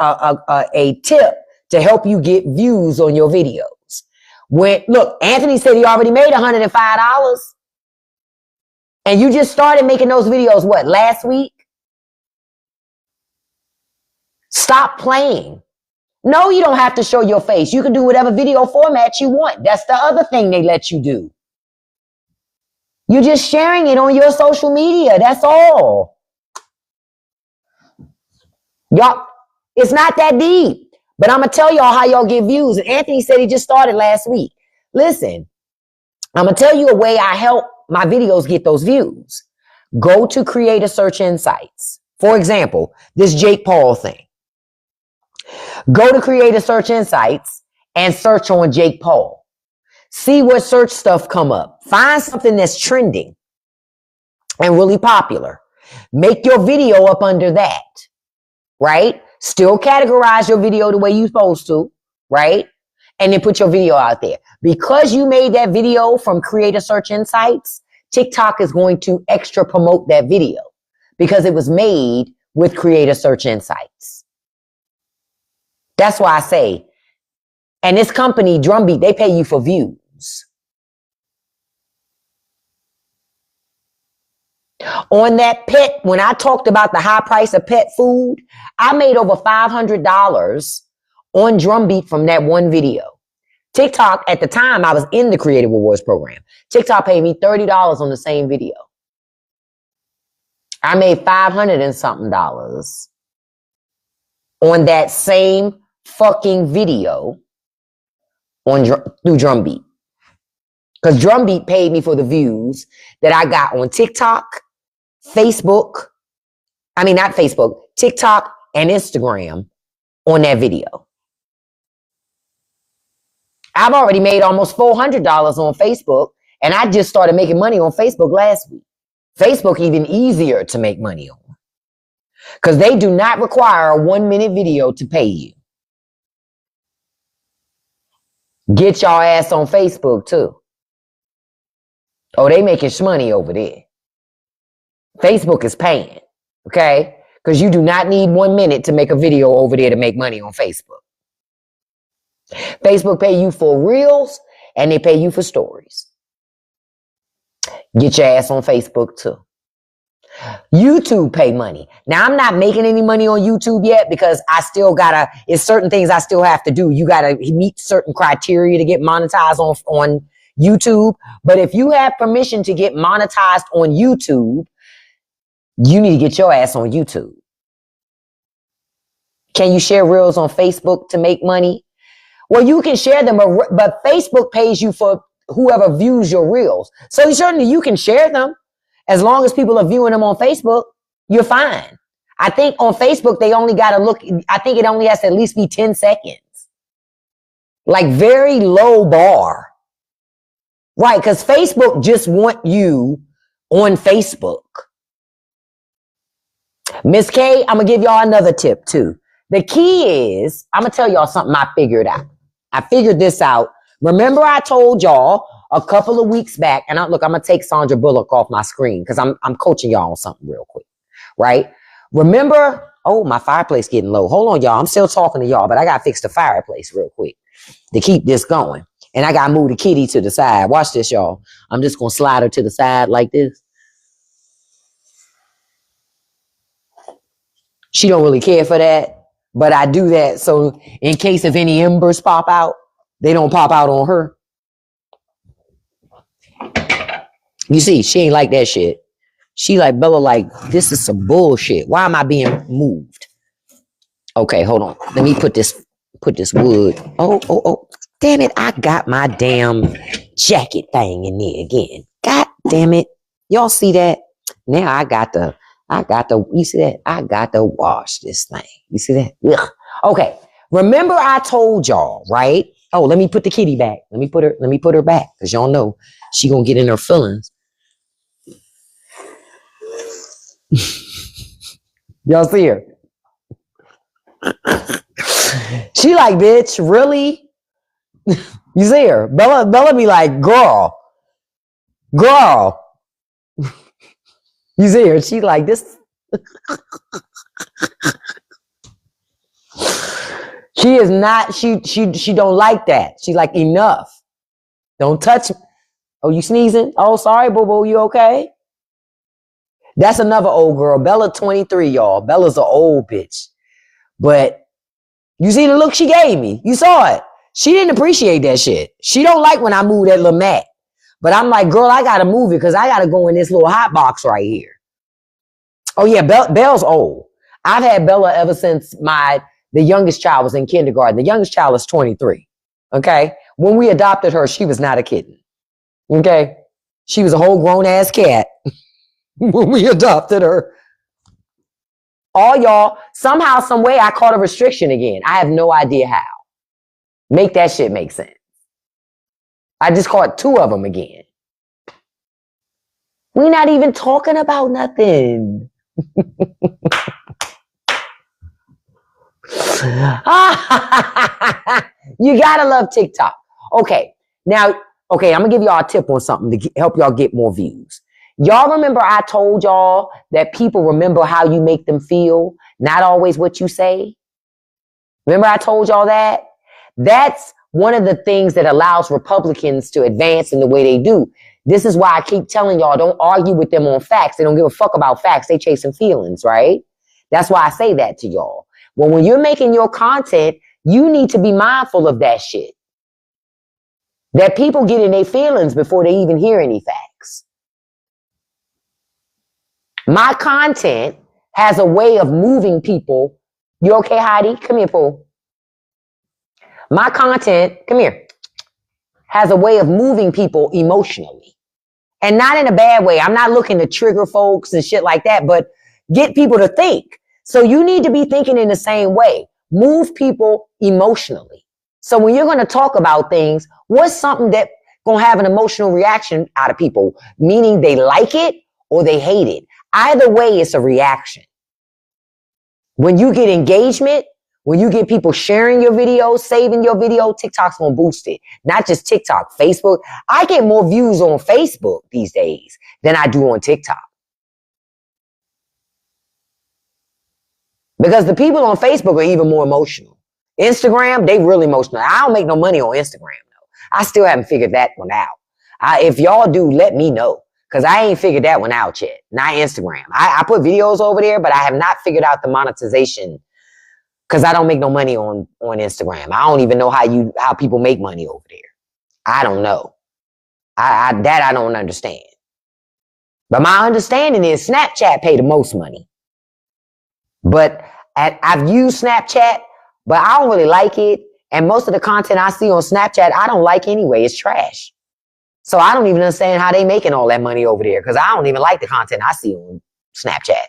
a tip to help you get views on your videos. Look, Anthony said he already made $105. And you just started making those videos, what, last week? Stop playing. No, you don't have to show your face. You can do whatever video format you want. That's the other thing they let you do. You're just sharing it on your social media. That's all. Y'all, it's not that deep. But I'm going to tell y'all how y'all get views. And Anthony said he just started last week. Listen, I'm going to tell you a way I help my videos get those views. Go to Creator Search Insights. For example, this Jake Paul thing. Go to Creator Search Insights and search on Jake Paul. See what search stuff come up. Find something that's trending and really popular. Make your video up under that, right? Still categorize your video the way you're supposed to, right? And then put your video out there. Because you made that video from Creator Search Insights, TikTok is going to extra promote that video because it was made with Creator Search Insights. That's why I say, and this company, Drumbeat, they pay you for views. On that pet, when I talked about the high price of pet food, I made over $500 on Drumbeat from that one video. TikTok, at the time, I was in the Creative Rewards program. TikTok paid me $30 on the same video. I made $500 and something on that same fucking video through Drumbeat. Because Drumbeat paid me for the views that I got on TikTok, TikTok and Instagram on that video. I've already made almost $400 on Facebook, and I just started making money on Facebook last week. Facebook even easier to make money on because they do not require a 1-minute video to pay you. Get your ass on Facebook too. Oh, they making money over there. Facebook is paying, okay? Because you do not need 1 minute to make a video over there to make money on Facebook. Facebook pay you for reels and they pay you for stories. Get your ass on Facebook too. YouTube pay money. Now I'm not making any money on YouTube yet because I still it's certain things I still have to do. You gotta meet certain criteria to get monetized on YouTube. But if you have permission to get monetized on YouTube, you need to get your ass on YouTube. Can you share reels on Facebook to make money? Well, you can share them, but Facebook pays you for whoever views your reels. So certainly you can share them. As long as people are viewing them on Facebook, you're fine. I think on Facebook, they only got to look, I think it only has to at least be 10 seconds. Like very low bar. Right, because Facebook just want you on Facebook. Miss K, I'm going to give y'all another tip too. The key is, I'm going to tell y'all something I figured out. I figured this out. Remember I told y'all a couple of weeks back, and I'm going to take Sandra Bullock off my screen because I'm coaching y'all on something real quick, right? Remember, oh, my fireplace getting low. Hold on, y'all. I'm still talking to y'all, but I got to fix the fireplace real quick to keep this going. And I got to move the kitty to the side. Watch this, y'all. I'm just going to slide her to the side like this. She don't really care for that, but I do that so in case if any embers pop out, they don't pop out on her. You see, she ain't like that shit. She like, Bella, like, this is some bullshit. Why am I being moved? Okay, hold on. Let me put this wood. Oh. Damn it, I got my damn jacket thing in there again. God damn it. Y'all see that? Now I got the, you see that? I got to wash this thing. You see that? Ugh. Okay. Remember I told y'all, right? Oh, let me put the kitty back. Let me put her back. Cause y'all know she gonna get in her feelings. Y'all see her? She like, bitch, really? You see her? Bella be like, girl. You see her? She like this. She is not, she don't like that. She like, enough. Don't touch me. Oh, you sneezing? Oh, sorry, boo-boo, you okay? That's another old girl. Bella 23, y'all. Bella's an old bitch. But you see the look she gave me? You saw it. She didn't appreciate that shit. She don't like when I move that little mat. But I'm like, girl, I gotta move it because I gotta go in this little hot box right here. Oh yeah, Belle's old. I've had Bella ever since the youngest child was in kindergarten. The youngest child is 23. Okay? When we adopted her, she was not a kitten. Okay? She was a whole grown-ass cat when we adopted her. All y'all, somehow, some way, I caught a restriction again. I have no idea how. Make that shit make sense. I just caught 2 of them again. We're not even talking about nothing. You gotta love TikTok. Okay, now, I'm gonna give y'all a tip on something to help y'all get more views. Y'all remember I told y'all that people remember how you make them feel, not always what you say? Remember I told y'all that? That's one of the things that allows Republicans to advance in the way they do. This is why I keep telling y'all, don't argue with them on facts. They don't give a fuck about facts. They chasing feelings, right? That's why I say that to y'all. Well, when you're making your content, you need to be mindful of that shit. That people get in their feelings before they even hear any facts. My content has a way of moving people. You okay, Heidi? Come here, Pooh. My content, come here, has a way of moving people emotionally. And not in a bad way. I'm not looking to trigger folks and shit like that, but get people to think. So you need to be thinking in the same way. Move people emotionally. So when you're going to talk about things, what's something that going to have an emotional reaction out of people? Meaning they like it or they hate it. Either way, it's a reaction. When you get engagement, when you get people sharing your videos, saving your video, TikTok's going to boost it. Not just TikTok, Facebook. I get more views on Facebook these days than I do on TikTok. Because the people on Facebook are even more emotional. Instagram, they really emotional. I don't make no money on Instagram, though. I still haven't figured that one out. If y'all do, let me know. Because I ain't figured that one out yet. Not Instagram. I put videos over there, but I have not figured out the monetization. Because I don't make no money on Instagram. I don't even know how people make money over there. I don't know. I don't understand. But my understanding is Snapchat pay the most money. But I've used Snapchat, but I don't really like it. And most of the content I see on Snapchat, I don't like anyway. It's trash. So I don't even understand how they making all that money over there. Because I don't even like the content I see on Snapchat.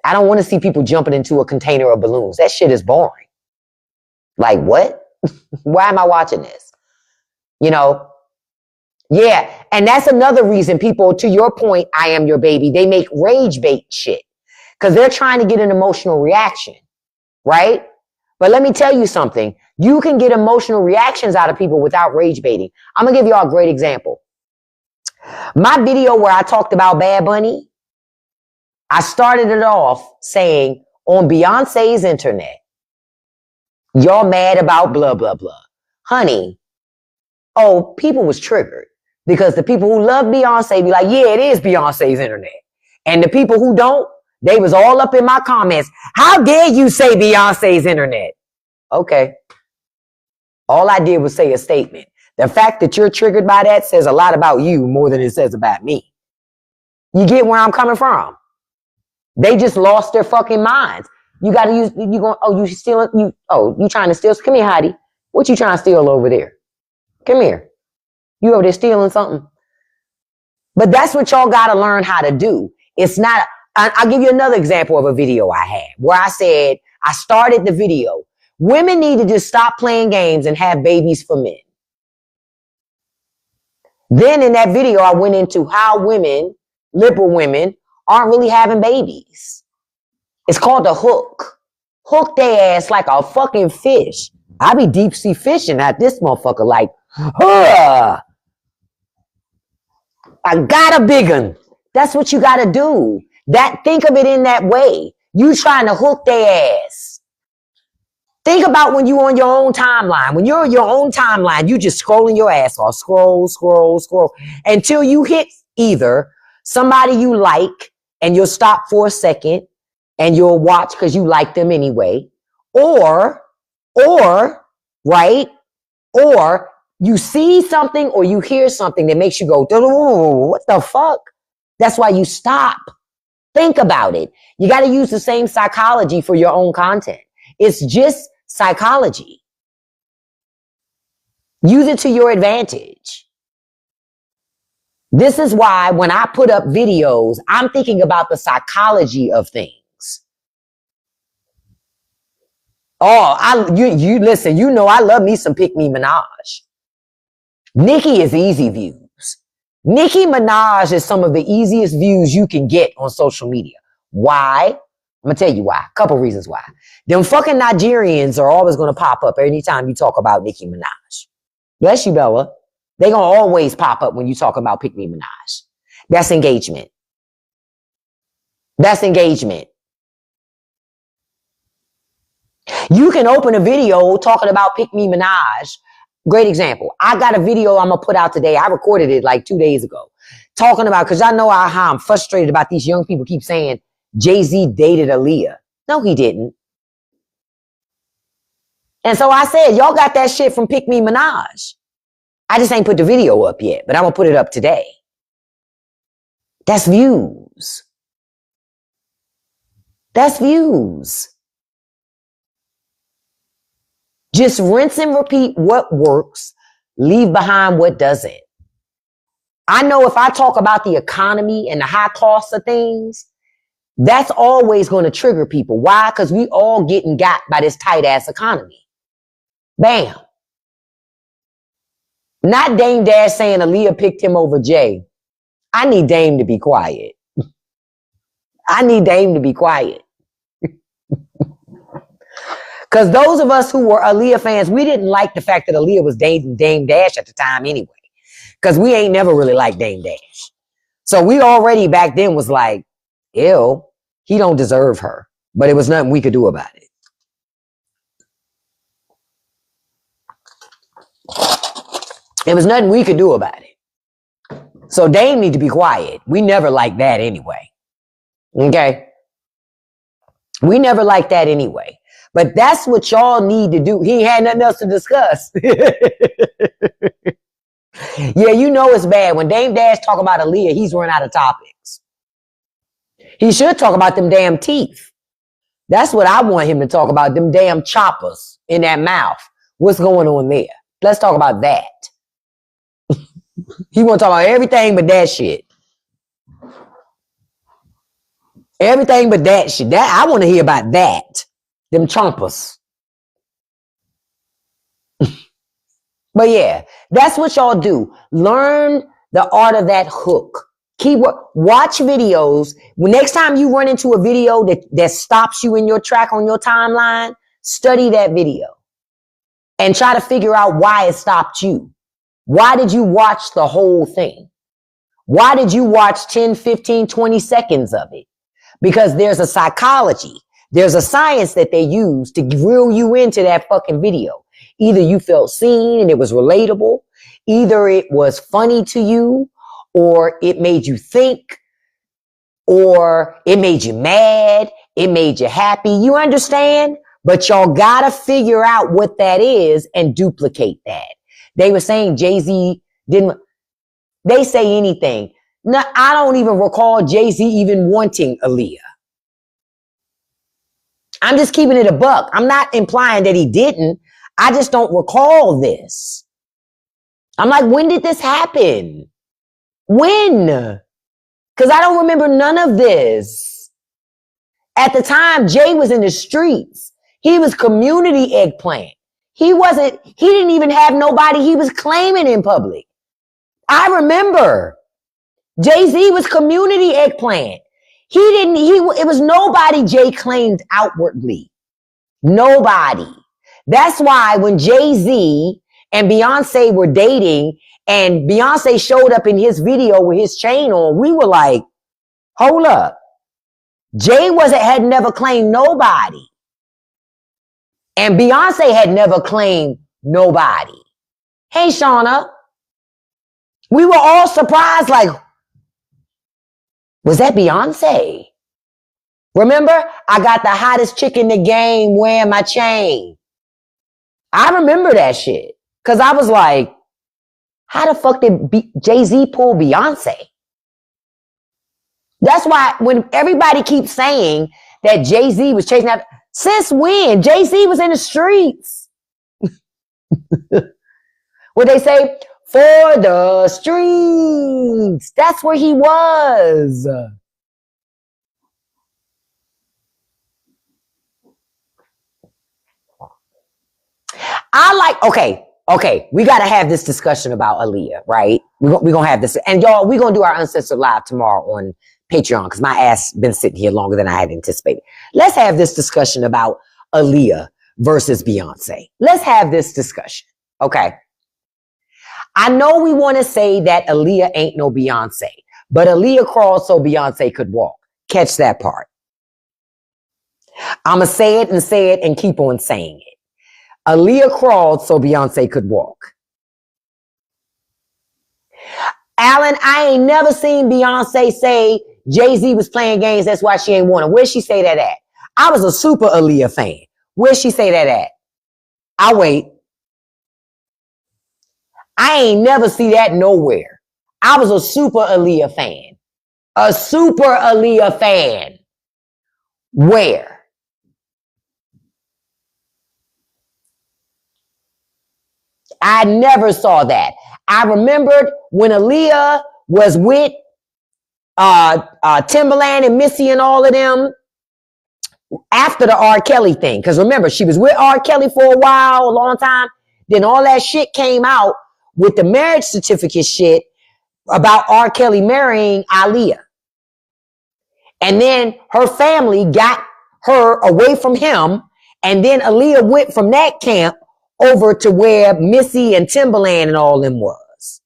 I don't want to see people jumping into a container of balloons. That shit is boring. Like, what? Why am I watching this? You know? Yeah. And that's another reason people, to your point, I am your baby, they make rage bait shit. Because they're trying to get an emotional reaction. Right? But let me tell you something. You can get emotional reactions out of people without rage baiting. I'm going to give y'all a great example. My video where I talked about Bad Bunny, I started it off saying, on Beyonce's internet, y'all mad about blah, blah, blah. Honey, people was triggered because the people who love Beyonce be like, yeah, it is Beyonce's internet. And the people who don't, they was all up in my comments. How dare you say Beyonce's internet? Okay. All I did was say a statement. The fact that you're triggered by that says a lot about you more than it says about me. You get where I'm coming from? They just lost their fucking minds. You got to use, you going, you stealing, you trying to steal? Come here, Heidi. What you trying to steal over there? Come here. You over there stealing something? But that's what y'all got to learn how to do. It's not, I'll give you another example of a video I had where I said, I started the video. Women need to just stop playing games and have babies for men. Then in that video, I went into how women, liberal women, aren't really having babies. It's called the hook. Hook their ass like a fucking fish. I be deep sea fishing at this motherfucker like, I got a big one. That's what you got to do. Think of it in that way. You trying to hook their ass. Think about when you're on your own timeline. When you're on your own timeline, you just scrolling your ass off. Scroll, scroll, scroll. Until you hit either somebody you like and you'll stop for a second and you'll watch because you like them anyway. Or, right? Or you see something or you hear something that makes you go, what the fuck? That's why you stop. Think about it. You got to use the same psychology for your own content. It's just psychology. Use it to your advantage. This is why when I put up videos, I'm thinking about the psychology of things. Oh, you listen, you know I love me some Pick Me Minaj. Nicki is easy views. Nicki Minaj is some of the easiest views you can get on social media. Why? I'm going to tell you why. A couple reasons why. Them fucking Nigerians are always going to pop up anytime you talk about Nicki Minaj. Bless you, Bella. They're going to always pop up when you talk about Pick Me Minaj. That's engagement. That's engagement. You can open a video talking about Pick Me Minaj. Great example. I got a video I'm going to put out today. I recorded it like 2 days ago. Talking about, because I know how I'm frustrated about these young people keep saying Jay-Z dated Aaliyah. No, he didn't. And so I said, y'all got that shit from Pick Me Minaj. I just ain't put the video up yet, but I'm going to put it up today. That's views. That's views. Just rinse and repeat what works, leave behind what doesn't. I know if I talk about the economy and the high cost of things, that's always going to trigger people. Why? Because we all getting got by this tight ass economy. Bam. Not Dame Dash saying Aaliyah picked him over Jay. I need Dame to be quiet. I need Dame to be quiet. Because those of us who were Aaliyah fans, we didn't like the fact that Aaliyah was dating Dame Dash at the time anyway. Because we ain't never really liked Dame Dash. So we already back then was like, ew, he don't deserve her. But it was nothing we could do about it. It was nothing we could do about it. So Dame need to be quiet. We never liked that anyway. Okay? We never liked that anyway. But that's what y'all need to do. He had nothing else to discuss. Yeah, you know it's bad. When Dame Dash talk about Aaliyah, he's run out of topics. He should talk about them damn teeth. That's what I want him to talk about, them damn choppers in that mouth. What's going on there? Let's talk about that. He want to talk about everything but that shit. Everything but that shit. That I want to hear about that. Them chompers. But yeah, that's what y'all do. Learn the art of that hook. Watch videos. Next time you run into a video that stops you in your track on your timeline, study that video and try to figure out why it stopped you. Why did you watch the whole thing? Why did you watch 10, 15, 20 seconds of it? Because there's a psychology. There's a science that they use to reel you into that fucking video. Either you felt seen and it was relatable, either it was funny to you, or it made you think, or it made you mad, it made you happy. You understand? But y'all gotta figure out what that is and duplicate that. They were saying Jay-Z didn't, they say anything. No, I don't even recall Jay-Z even wanting Aaliyah. I'm just keeping it a buck. I'm not implying that he didn't. I just don't recall this. I'm like, when did this happen? When? Because I don't remember none of this. At the time, Jay was in the streets. He was community eggplant. He didn't even have nobody he was claiming in public. I remember Jay-Z was community eggplant. It was nobody Jay claimed outwardly. Nobody. That's why when Jay-Z and Beyonce were dating and Beyonce showed up in his video with his chain on, we were like, hold up. Jay had never claimed nobody. And Beyonce had never claimed nobody. Hey, Shauna. We were all surprised, like, was that Beyonce? Remember, I got the hottest chick in the game wearing my chain. I remember that shit. Because I was like, how the fuck did Jay-Z pull Beyonce? That's why when everybody keeps saying that Jay-Z was chasing after, since when? Jay-Z was in the streets. What they say? For the streets. That's where he was. Okay, we got to have this discussion about Aaliyah, right? We're going to have this. And y'all, we're going to do our Uncensored Live tomorrow on Patreon because my ass been sitting here longer than I had anticipated. Let's have this discussion about Aaliyah versus Beyonce. Let's have this discussion, okay? I know we want to say that Aaliyah ain't no Beyonce, but Aaliyah crawled so Beyonce could walk. Catch that part. I'm going to say it and keep on saying it. Aaliyah crawled so Beyonce could walk. Alan, I ain't never seen Beyonce say Jay-Z was playing games, that's why she ain't won it. Where'd she say that at? I was a super Aaliyah fan. Where'd she say that at? I'll wait. I ain't never see that nowhere. I was a super Aaliyah fan. A super Aaliyah fan. Where? I never saw that. I remembered when Aaliyah was with Timberland and Missy and all of them after the R. Kelly thing. Because remember, she was with R. Kelly for a while, a long time. Then all that shit came out with the marriage certificate shit about R. Kelly marrying Aaliyah. And then her family got her away from him. And then Aaliyah went from that camp over to where Missy and Timberland and all them was.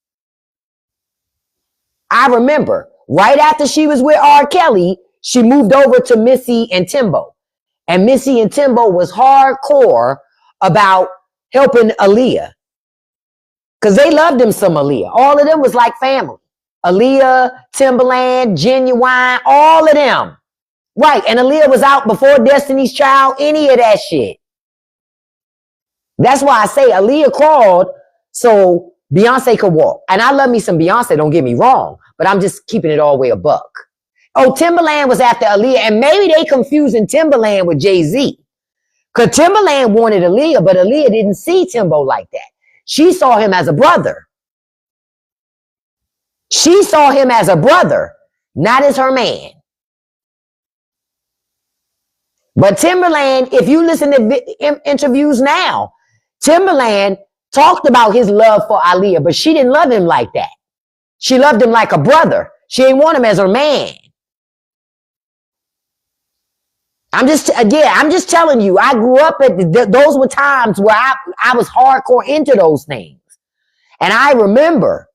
I remember right after she was with R. Kelly, she moved over to Missy and Timbo. And Missy and Timbo was hardcore about helping Aaliyah. Because they loved them some Aaliyah. All of them was like family. Aaliyah, Timberland, Genuine, all of them. Right, and Aaliyah was out before Destiny's Child, any of that shit. That's why I say Aaliyah crawled so Beyonce could walk. And I love me some Beyonce, don't get me wrong. But I'm just keeping it all the way a buck. Oh, Timberland was after Aaliyah. And maybe they confusing Timberland with Jay-Z. Because Timberland wanted Aaliyah, but Aaliyah didn't see Timbo like that. She saw him as a brother. She saw him as a brother, not as her man. But Timberland, if you listen to interviews now, Timberland talked about his love for Aaliyah, but she didn't love him like that. She loved him like a brother. She didn't want him as her man. I'm just telling you, I grew up those were times where I was hardcore into those things. And I remember,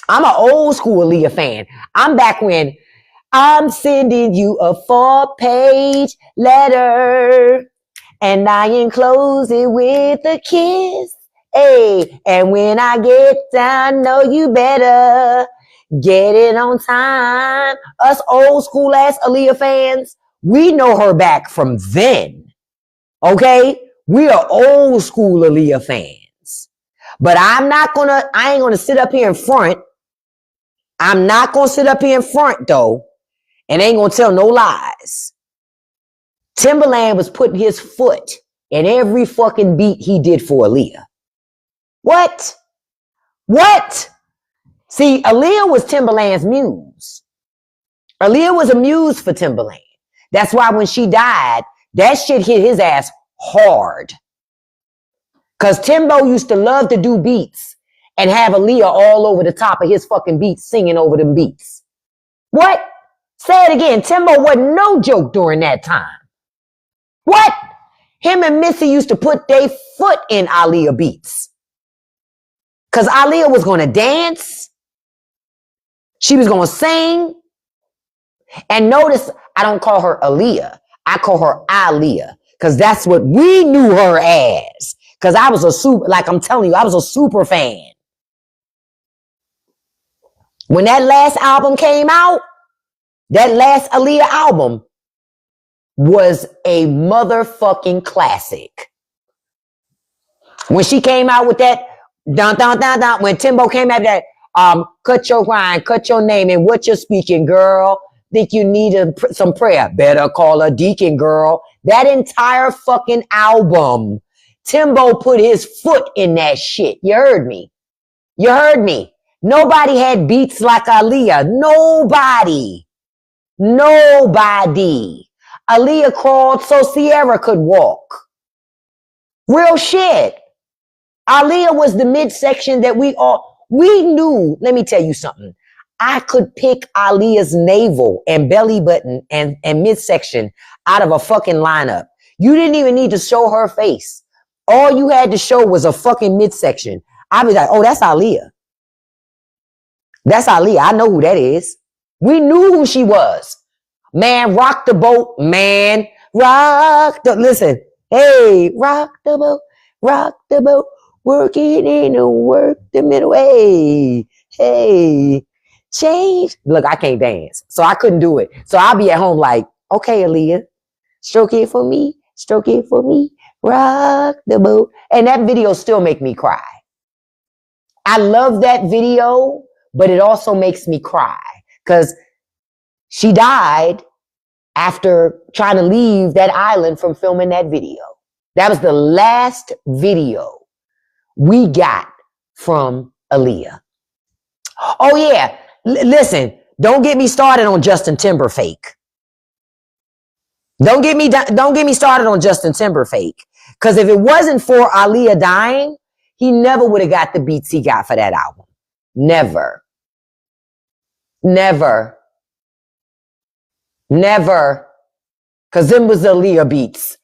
I'm an old school Aaliyah fan. I'm back when I'm sending you a 4-page letter and I enclose it with a kiss. Hey, and when I get down, know you better get it on time. Us old school ass Aaliyah fans, we know her back from then. Okay? We are old school Aaliyah fans. But I ain't gonna sit up here in front. I'm not gonna sit up here in front though. And ain't gonna tell no lies. Timberland was putting his foot in every fucking beat he did for Aaliyah. What? See, Aaliyah was Timberland's muse. Aaliyah was a muse for Timberland. That's why when she died, that shit hit his ass hard. Because Timbo used to love to do beats and have Aaliyah all over the top of his fucking beats, singing over them beats. What? Say it again. Timbo wasn't no joke during that time. What? Him and Missy used to put their foot in Aaliyah beats. Because Aaliyah was going to dance. She was going to sing. And notice, I don't call her Aaliyah. I call her Aaliyah. Because that's what we knew her as. Because I was like I'm telling you, I was a super fan. When that last album came out, that last Aaliyah album was a motherfucking classic. When she came out with that, dun, dun, dun, dun, when Timbo came out with that, cut your rhyme, cut your name, and what you're speaking, girl. Think you need some prayer. Better call a deacon, girl. That entire fucking album, Timbo put his foot in that shit. You heard me. You heard me. Nobody had beats like Aaliyah. Nobody. Aaliyah crawled so Sierra could walk. Real shit. Aaliyah was the midsection that we knew. Let me tell you something. I could pick Aaliyah's navel and belly button and midsection out of a fucking lineup. You didn't even need to show her face. All you had to show was a fucking midsection. I'd be like, oh, that's Aaliyah. That's Aaliyah. I know who that is. We knew who she was. Man, rock the boat. Man, listen. Hey, rock the boat. Rock the boat. Work it in and work the middle. Hey, change. Look, I can't dance, so I couldn't do it. So I'll be at home like, okay, Aaliyah, stroke it for me, rock the boat. And that video still make me cry. I love that video, but it also makes me cry because she died after trying to leave that island from filming that video. That was the last video we got from Aaliyah. Oh yeah, listen, don't get me started on Justin Timberlake. Don't get me started on Justin Timberlake. Because if it wasn't for Aaliyah dying, he never would have got the beats he got for that album. Never. Because them was Aaliyah beats.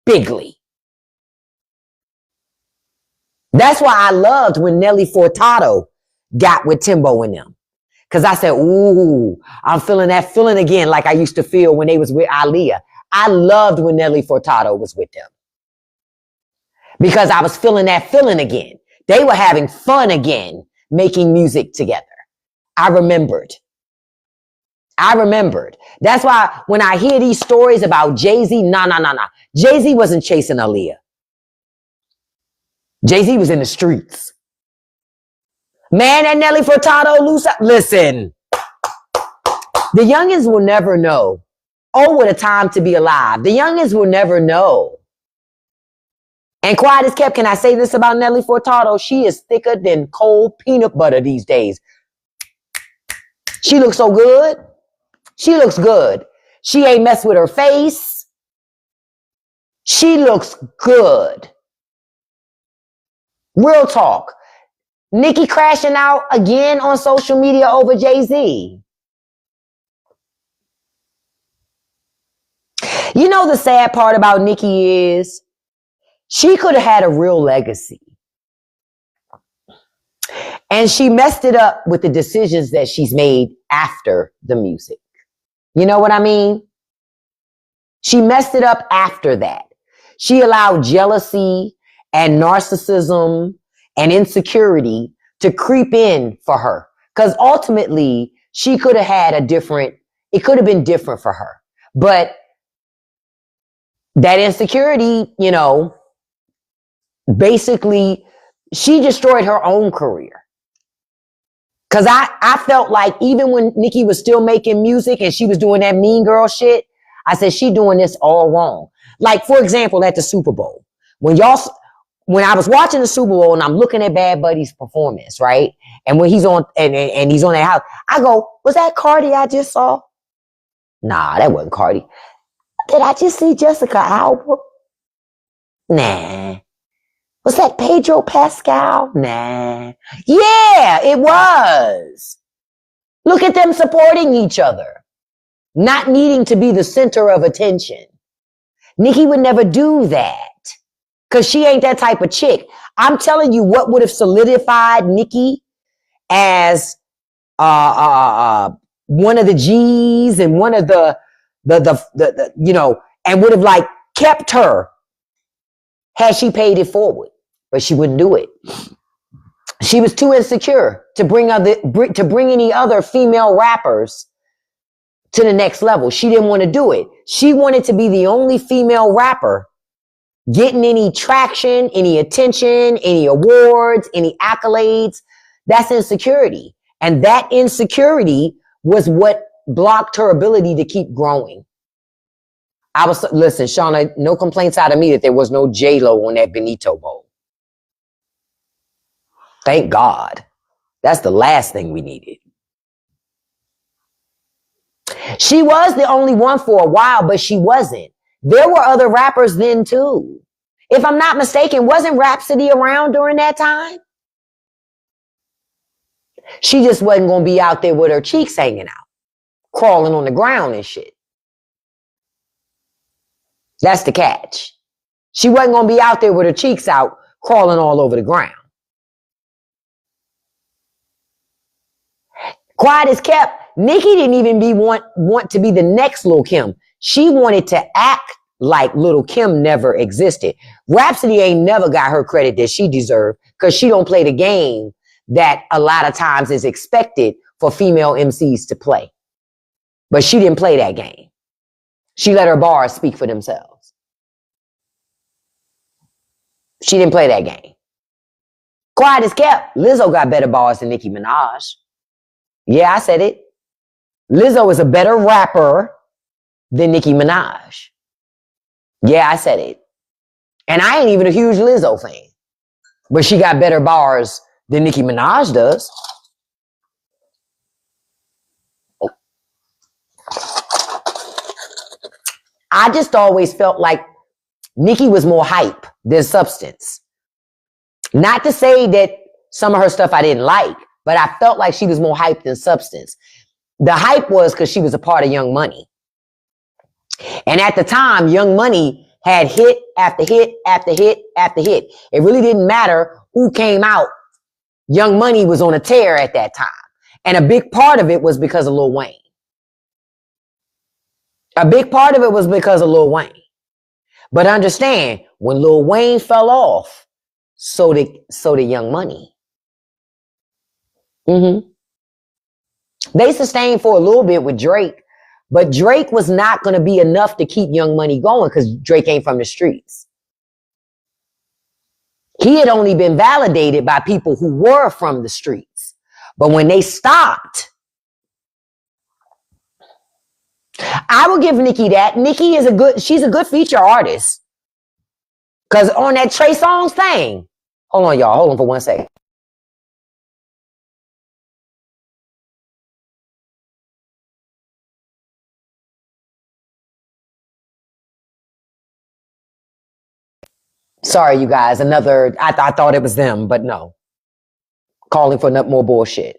Bigly. That's why I loved when Nelly Furtado got with Timbo and them. Because I said, ooh, I'm feeling that feeling again like I used to feel when they was with Aaliyah. I loved when Nelly Furtado was with them. Because I was feeling that feeling again. They were having fun again, making music together. I remembered. That's why when I hear these stories about Jay-Z, nah. Jay-Z wasn't chasing Aaliyah. Jay-Z was in the streets. Man, that Nelly Furtado listen. The youngins will never know. Oh, what a time to be alive. The youngins will never know. And quiet as kept, can I say this about Nelly Furtado? She is thicker than cold peanut butter these days. She looks so good. She looks good. She ain't messed with her face. She looks good. Real talk. Nicki crashing out again on social media over Jay-Z. You know the sad part about Nicki is she could have had a real legacy. And she messed it up with the decisions that she's made after the music. You know what I mean? She messed it up after that. She allowed jealousy and narcissism and insecurity to creep in for her. Because ultimately, she could have had it could have been different for her. But that insecurity, basically, she destroyed her own career. Because I felt like even when Nicki was still making music and she was doing that mean girl shit, I said, she doing this all wrong. Like, for example, at the Super Bowl, when I was watching the Super Bowl and I'm looking at Bad Buddy's performance, right? And when he's on, and he's on that house, I go, was that Cardi I just saw? Nah, that wasn't Cardi. Did I just see Jessica Alba? Nah. Was that Pedro Pascal? Nah. Yeah, it was. Look at them supporting each other. Not needing to be the center of attention. Nicki would never do that. Because she ain't that type of chick. I'm telling you what would have solidified Nicki as one of the G's and one of the and would have like kept her had she paid it forward, but she wouldn't do it. She was too insecure to bring any other female rappers to the next level. She didn't want to do it. She wanted to be the only female rapper getting any traction, any attention, any awards, any accolades. That's insecurity. And that insecurity was what blocked her ability to keep growing. Listen, Shauna, no complaints out of me that there was no J-Lo on that Benito Bowl. Thank God. That's the last thing we needed. She was the only one for a while, but she wasn't. There were other rappers then too. If I'm not mistaken, wasn't Rhapsody around during that time? She just wasn't going to be out there with her cheeks hanging out, crawling on the ground and shit. That's the catch. She wasn't going to be out there with her cheeks out, crawling all over the ground. Quiet as kept. Nicki didn't even want to be the next Lil' Kim. She wanted to act like Lil' Kim never existed. Rhapsody ain't never got her credit that she deserved because she don't play the game that a lot of times is expected for female MCs to play. But she didn't play that game. She let her bars speak for themselves. She didn't play that game. Quiet as kept. Lizzo got better bars than Nicki Minaj. Yeah, I said it. Lizzo is a better rapper than Nicki Minaj. Yeah, I said it. And I ain't even a huge Lizzo fan. But she got better bars than Nicki Minaj does. I just always felt like Nicki was more hype than substance. Not to say that some of her stuff I didn't like, but I felt like she was more hype than substance. The hype was because she was a part of Young Money. And at the time, Young Money had hit after hit after hit after hit. It really didn't matter who came out. Young Money was on a tear at that time. And a big part of it was because of Lil Wayne. A big part of it was because of Lil Wayne. But understand, when Lil Wayne fell off, so did Young Money. They sustained for a little bit with Drake, but Drake was not going to be enough to keep Young Money going because Drake ain't from the streets. He had only been validated by people who were from the streets. But when they stopped, I will give Nicki that. Nicki is she's a good feature artist. Because on that Trey Songz thing, hold on, y'all. Hold on for 1 second. Sorry, you guys. I thought it was them, but no. Calling for more bullshit.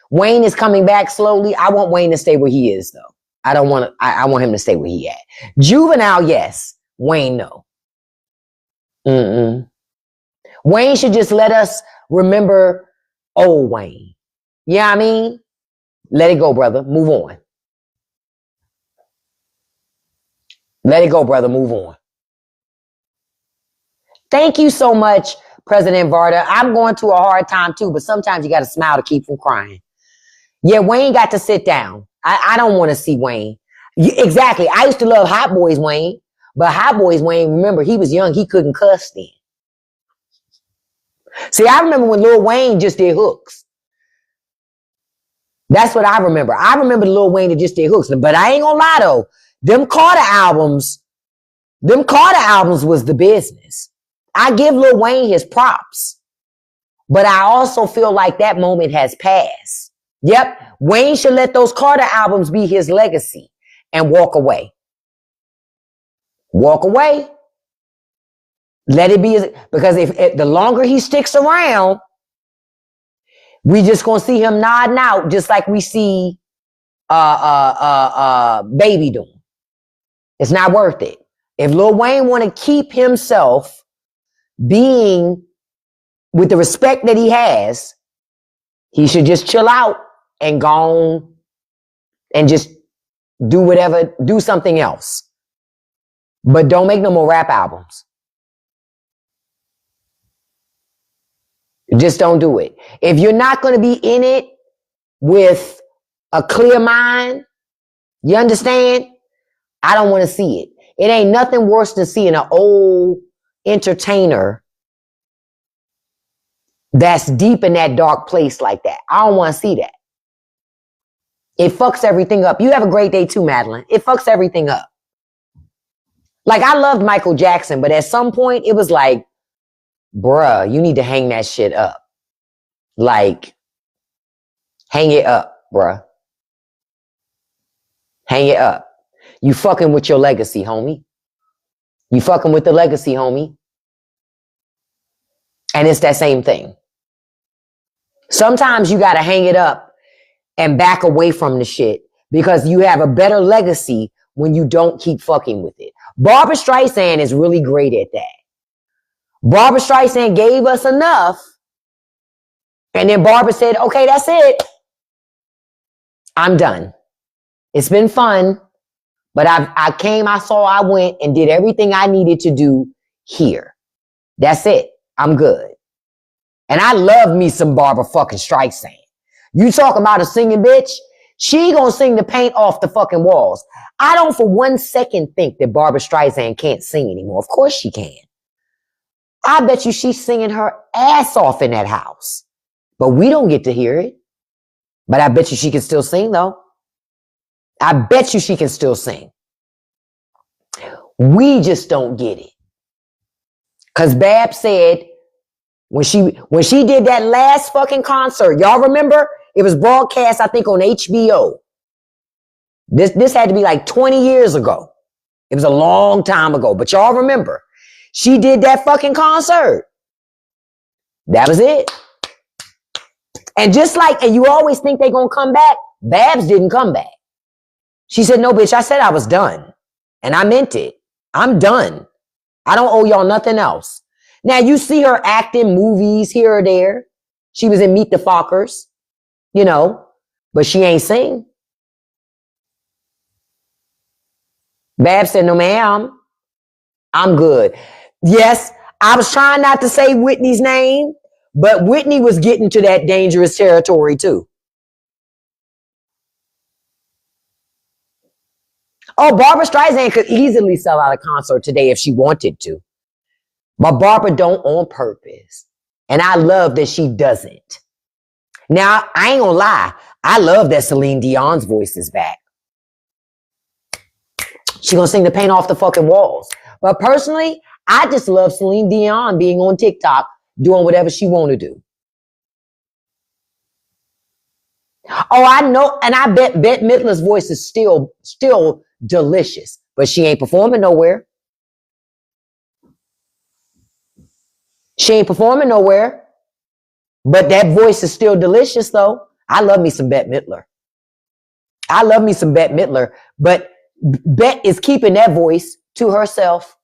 Wayne is coming back slowly. I want Wayne to stay where he is, though. I want him to stay where he at. Juvenile, yes. Wayne, no. Wayne should just let us remember old Wayne. You know what I mean? Let it go, brother. Move on. Let it go, brother. Move on. Thank you so much, President Varda. I'm going through a hard time too, but sometimes you got to smile to keep from crying. Yeah, Wayne got to sit down. I don't want to see Wayne. Exactly. I used to love Hot Boys Wayne, but Hot Boys Wayne, remember, he was young. He couldn't cuss then. See, I remember when Lil Wayne just did hooks. That's what I remember. I remember Lil Wayne that just did hooks. But I ain't gonna lie though, them Carter albums was the business. I give Lil Wayne his props, but I also feel like that moment has passed. Yep, Wayne should let those Carter albums be his legacy and walk away. Walk away. Let it be because if the longer he sticks around, we just gonna see him nodding out, just like we see Baby doing. It's not worth it. If Lil Wayne want to keep himself being with the respect that he has, he should just chill out and go on and just do something else. But don't make no more rap albums. Just don't do it. If you're not going to be in it with a clear mind, you understand? I don't want to see it. It ain't nothing worse than seeing an old entertainer that's deep in that dark place like that. I don't want to see that. It fucks everything up. You have a great day too, Madeline. It fucks everything up. Like, I loved Michael Jackson, but at some point it was like, bruh, you need to hang that shit up. Like, hang it up, bruh. Hang it up. You fucking with your legacy, homie. You fucking with the legacy, homie. And it's that same thing. Sometimes you got to hang it up and back away from the shit because you have a better legacy when you don't keep fucking with it. Barbra Streisand is really great at that. Barbra Streisand gave us enough, and then Barbara said, okay, that's it. I'm done. It's been fun, but I came, I saw, I went and did everything I needed to do here. That's it. I'm good. And I love me some Barbra fucking Streisand. You talking about a singing bitch? She gonna sing the paint off the fucking walls. I don't for 1 second think that Barbra Streisand can't sing anymore. Of course she can. I bet you she's singing her ass off in that house. But we don't get to hear it. But I bet you she can still sing though. I bet you she can still sing. We just don't get it. Cause Bab said when she did that last fucking concert, y'all remember? It was broadcast, I think, on HBO. This had to be like 20 years ago. It was a long time ago, but y'all remember. She did that fucking concert. That was it. And just like, and you always think they're gonna come back, Babs didn't come back. She said, no, bitch, I said I was done. And I meant it. I'm done. I don't owe y'all nothing else. Now, you see her acting movies here or there. She was in Meet the Fockers, you know, but she ain't sing. Babs said, no, ma'am, I'm good. Yes, I was trying not to say Whitney's name, but Whitney was getting to that dangerous territory too. Oh, Barbra Streisand could easily sell out a concert today if she wanted to. But Barbara don't on purpose. And I love that she doesn't. Now, I ain't gonna lie. I love that Celine Dion's voice is back. She gonna sing the paint off the fucking walls. But personally, I just love Celine Dion being on TikTok, doing whatever she want to do. Oh, I know, and I bet Bette Midler's voice is still delicious, but she ain't performing nowhere. She ain't performing nowhere, but that voice is still delicious, though. I love me some Bette Midler. I love me some Bette Midler, but Bette is keeping that voice to herself.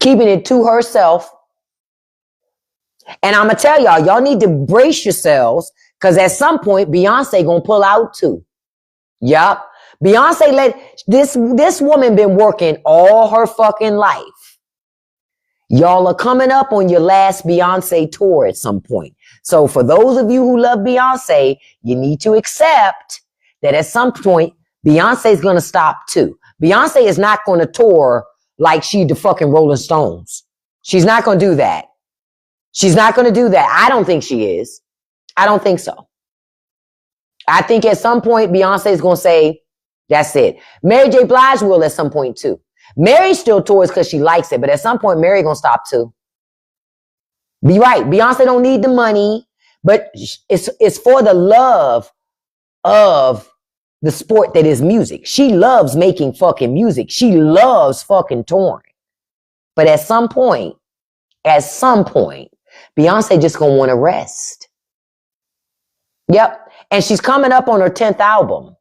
Keeping it to herself. And I'm going to tell y'all need to brace yourselves because at some point, Beyonce going to pull out too. Yup. Beyonce let this woman been working all her fucking life. Y'all are coming up on your last Beyonce tour at some point. So for those of you who love Beyonce, you need to accept that at some point, Beyonce is going to stop too. Beyonce is not going to tour like she the fucking Rolling Stones. She's not going to do that. She's not going to do that. I don't think she is. I don't think so. I think at some point, Beyonce is going to say, that's it. Mary J. Blige will at some point too. Mary still tours because she likes it, but at some point, Mary going to stop too. Be right. Beyonce don't need the money, but it's for the love of the sport that is music. She loves making fucking music. She loves fucking touring. But at some point, Beyonce just gonna want to rest. Yep. And she's coming up on her 10th album.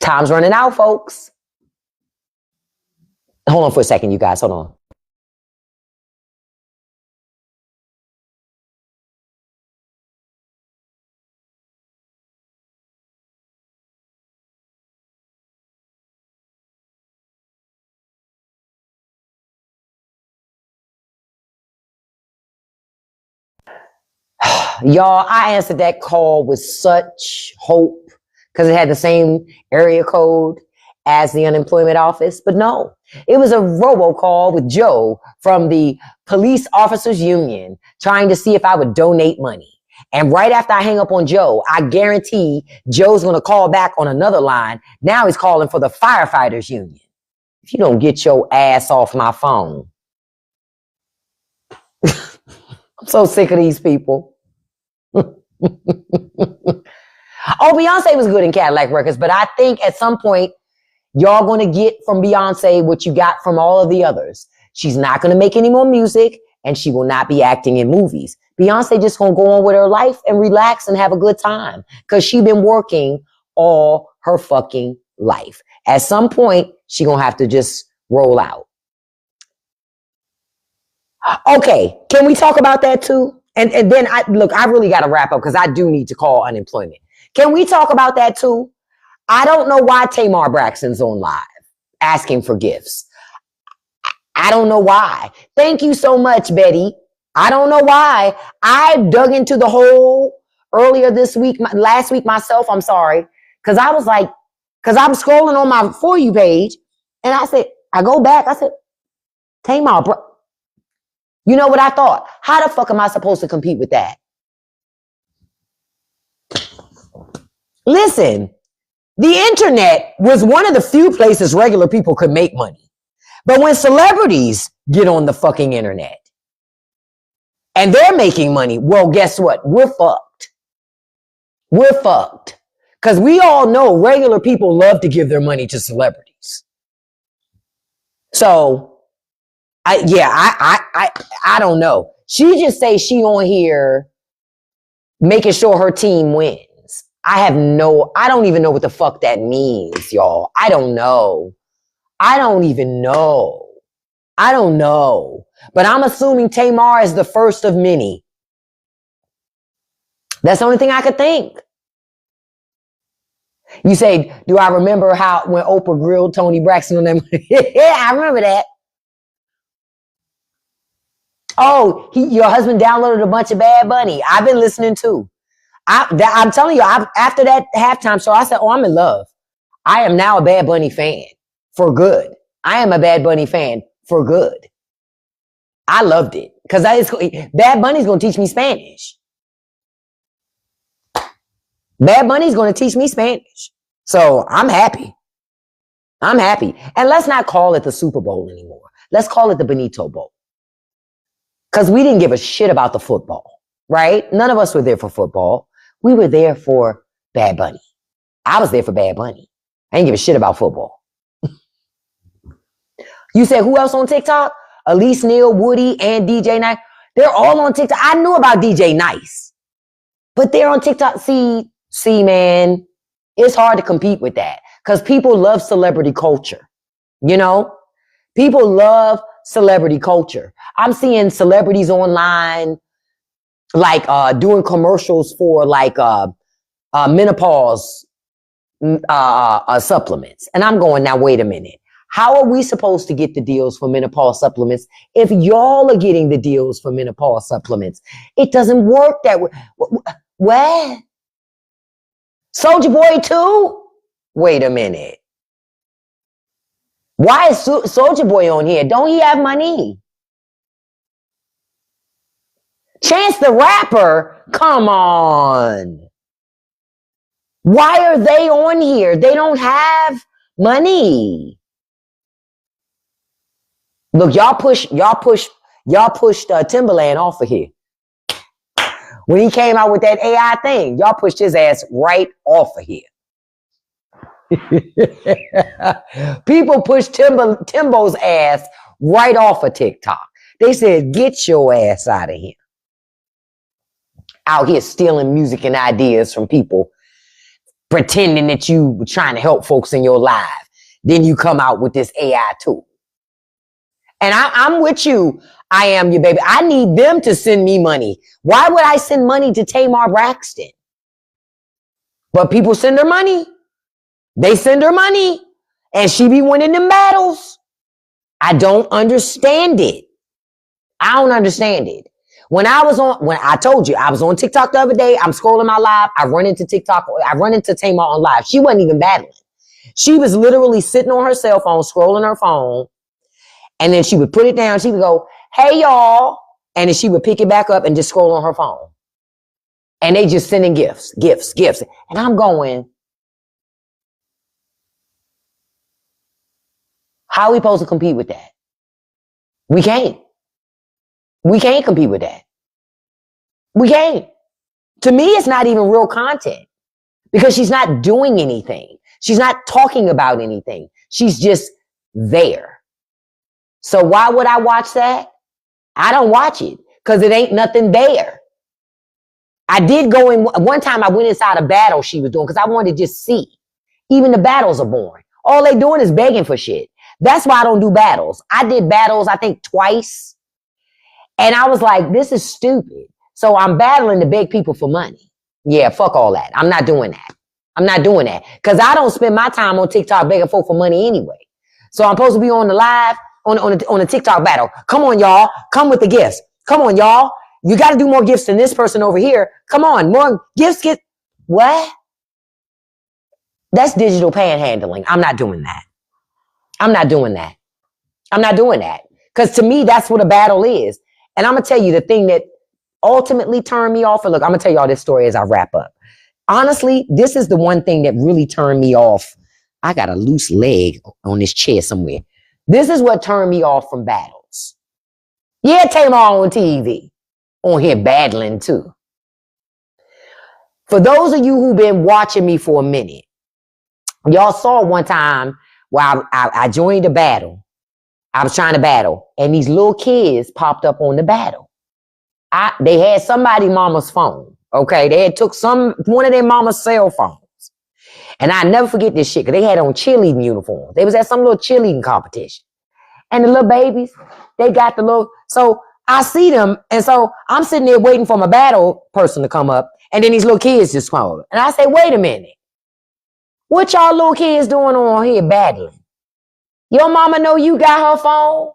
Time's running out, folks. Hold on for a second, you guys. Hold on. Y'all, I answered that call with such hope because it had the same area code as the unemployment office. But no, it was a robocall with Joe from the Police Officers Union trying to see if I would donate money. And right after I hang up on Joe, I guarantee Joe's going to call back on another line. Now he's calling for the Firefighters Union. If you don't get your ass off my phone. I'm so sick of these people. Oh, Beyonce was good in Cadillac Records, but I think at some point, y'all going to get from Beyonce what you got from all of the others. She's not going to make any more music, and she will not be acting in movies. Beyonce just going to go on with her life and relax and have a good time because she's been working all her fucking life. At some point, she going to have to just roll out. Okay, can we talk about that too? And then I really got to wrap up because I do need to call unemployment. Can we talk about that too? I don't know why Tamar Braxton's on live asking for gifts. I don't know why. Thank you so much, Betty. I don't know why. I dug into the hole earlier this week, last week myself. I'm sorry. Because I was like, because I'm scrolling on my For You page and I said, I go back. I said, Tamar, you know what I thought? How the fuck am I supposed to compete with that? Listen, the internet was one of the few places regular people could make money. But when celebrities get on the fucking internet and they're making money, well, guess what? We're fucked. We're fucked. Because we all know regular people love to give their money to celebrities. So, I don't know. She just say she on here making sure her team wins. I don't even know what the fuck that means, y'all. I don't know. I don't even know. I don't know. But I'm assuming Tamar is the first of many. That's the only thing I could think. You say, do I remember how when Oprah grilled Toni Braxton on them? Yeah, I remember that. Oh, your husband downloaded a bunch of Bad Bunny. I've been listening too. I'm telling you, after that halftime show, I said, oh, I'm in love. I am now a Bad Bunny fan for good. I am a Bad Bunny fan for good. I loved it because Bad Bunny's going to teach me Spanish. Bad Bunny's going to teach me Spanish. So I'm happy. I'm happy. And let's not call it the Super Bowl anymore. Let's call it the Benito Bowl. Because we didn't give a shit about the football, right? None of us were there for football. We were there for Bad Bunny. I was there for Bad Bunny. I didn't give a shit about football. You said who else on TikTok? Elise Neal, Woody, and DJ Nice. They're all on TikTok. I knew about DJ Nice, but they're on TikTok. See, man, it's hard to compete with that because people love celebrity culture. You know, people love celebrity culture. I'm seeing celebrities online, like doing commercials for like menopause supplements, and I'm going, now wait a minute. How are we supposed to get the deals for menopause supplements if y'all are getting the deals for menopause supplements? It doesn't work that way. What? Soulja Boy too? Wait a minute. Why is Soulja Boy on here? Don't he have money? Chance the Rapper? Come on. Why are they on here? They don't have money. Look, y'all pushed Timberland off of here. When he came out with that AI thing, y'all pushed his ass right off of here. People pushed Timbo's ass right off of TikTok. They said, get your ass out of here. Out here stealing music and ideas from people, pretending that you were trying to help folks in your life. Then you come out with this AI tool. And I'm with you. I am your baby. I need them to send me money. Why would I send money to Tamar Braxton? But people send her money. They send her money. And she be winning them battles. I don't understand it. I don't understand it. When I told you, I was on TikTok the other day, I'm scrolling my live, I run into TikTok, I run into Tamar on live. She wasn't even battling. She was literally sitting on her cell phone, scrolling her phone, and then she would put it down. She would go, hey, y'all. And then she would pick it back up and just scroll on her phone. And they just sending gifts. And I'm going, how are we supposed to compete with that? We can't. We can't compete with that. We can't. To me, it's not even real content because she's not doing anything. She's not talking about anything. She's just there. So why would I watch that? I don't watch it because it ain't nothing there. I did go in one time. I went inside a battle she was doing because I wanted to just see. Even the battles are boring. All they doing is begging for shit. That's why I don't do battles. I did battles, I think, twice. And I was like, this is stupid. So I'm battling to beg people for money. Yeah, fuck all that. I'm not doing that. I'm not doing that. Because I don't spend my time on TikTok begging folk for money anyway. So I'm supposed to be on the live, on a TikTok battle. Come on, y'all. Come with the gifts. Come on, y'all. You got to do more gifts than this person over here. Come on, more gifts. What? That's digital panhandling. I'm not doing that. I'm not doing that. I'm not doing that. Because to me, that's what a battle is. And I'm going to tell you the thing that ultimately turned me off. And look, I'm going to tell you all this story as I wrap up. Honestly, this is the one thing that really turned me off. I got a loose leg on this chair somewhere. This is what turned me off from battles. Yeah, Tamar on TV. On here battling too. For those of you who've been watching me for a minute, y'all saw one time where I joined a battle. I was trying to battle, and these little kids popped up on the battle. They had somebody mama's phone. Okay, they had took one of their mama's cell phones. And I never forget this shit, because they had on cheerleading uniforms. They was at some little cheerleading competition. And the little babies, they got the little, so I see them, and so I'm sitting there waiting for my battle person to come up, and then these little kids just come over. And I say, wait a minute. What y'all little kids doing on here battling? Your mama know you got her phone,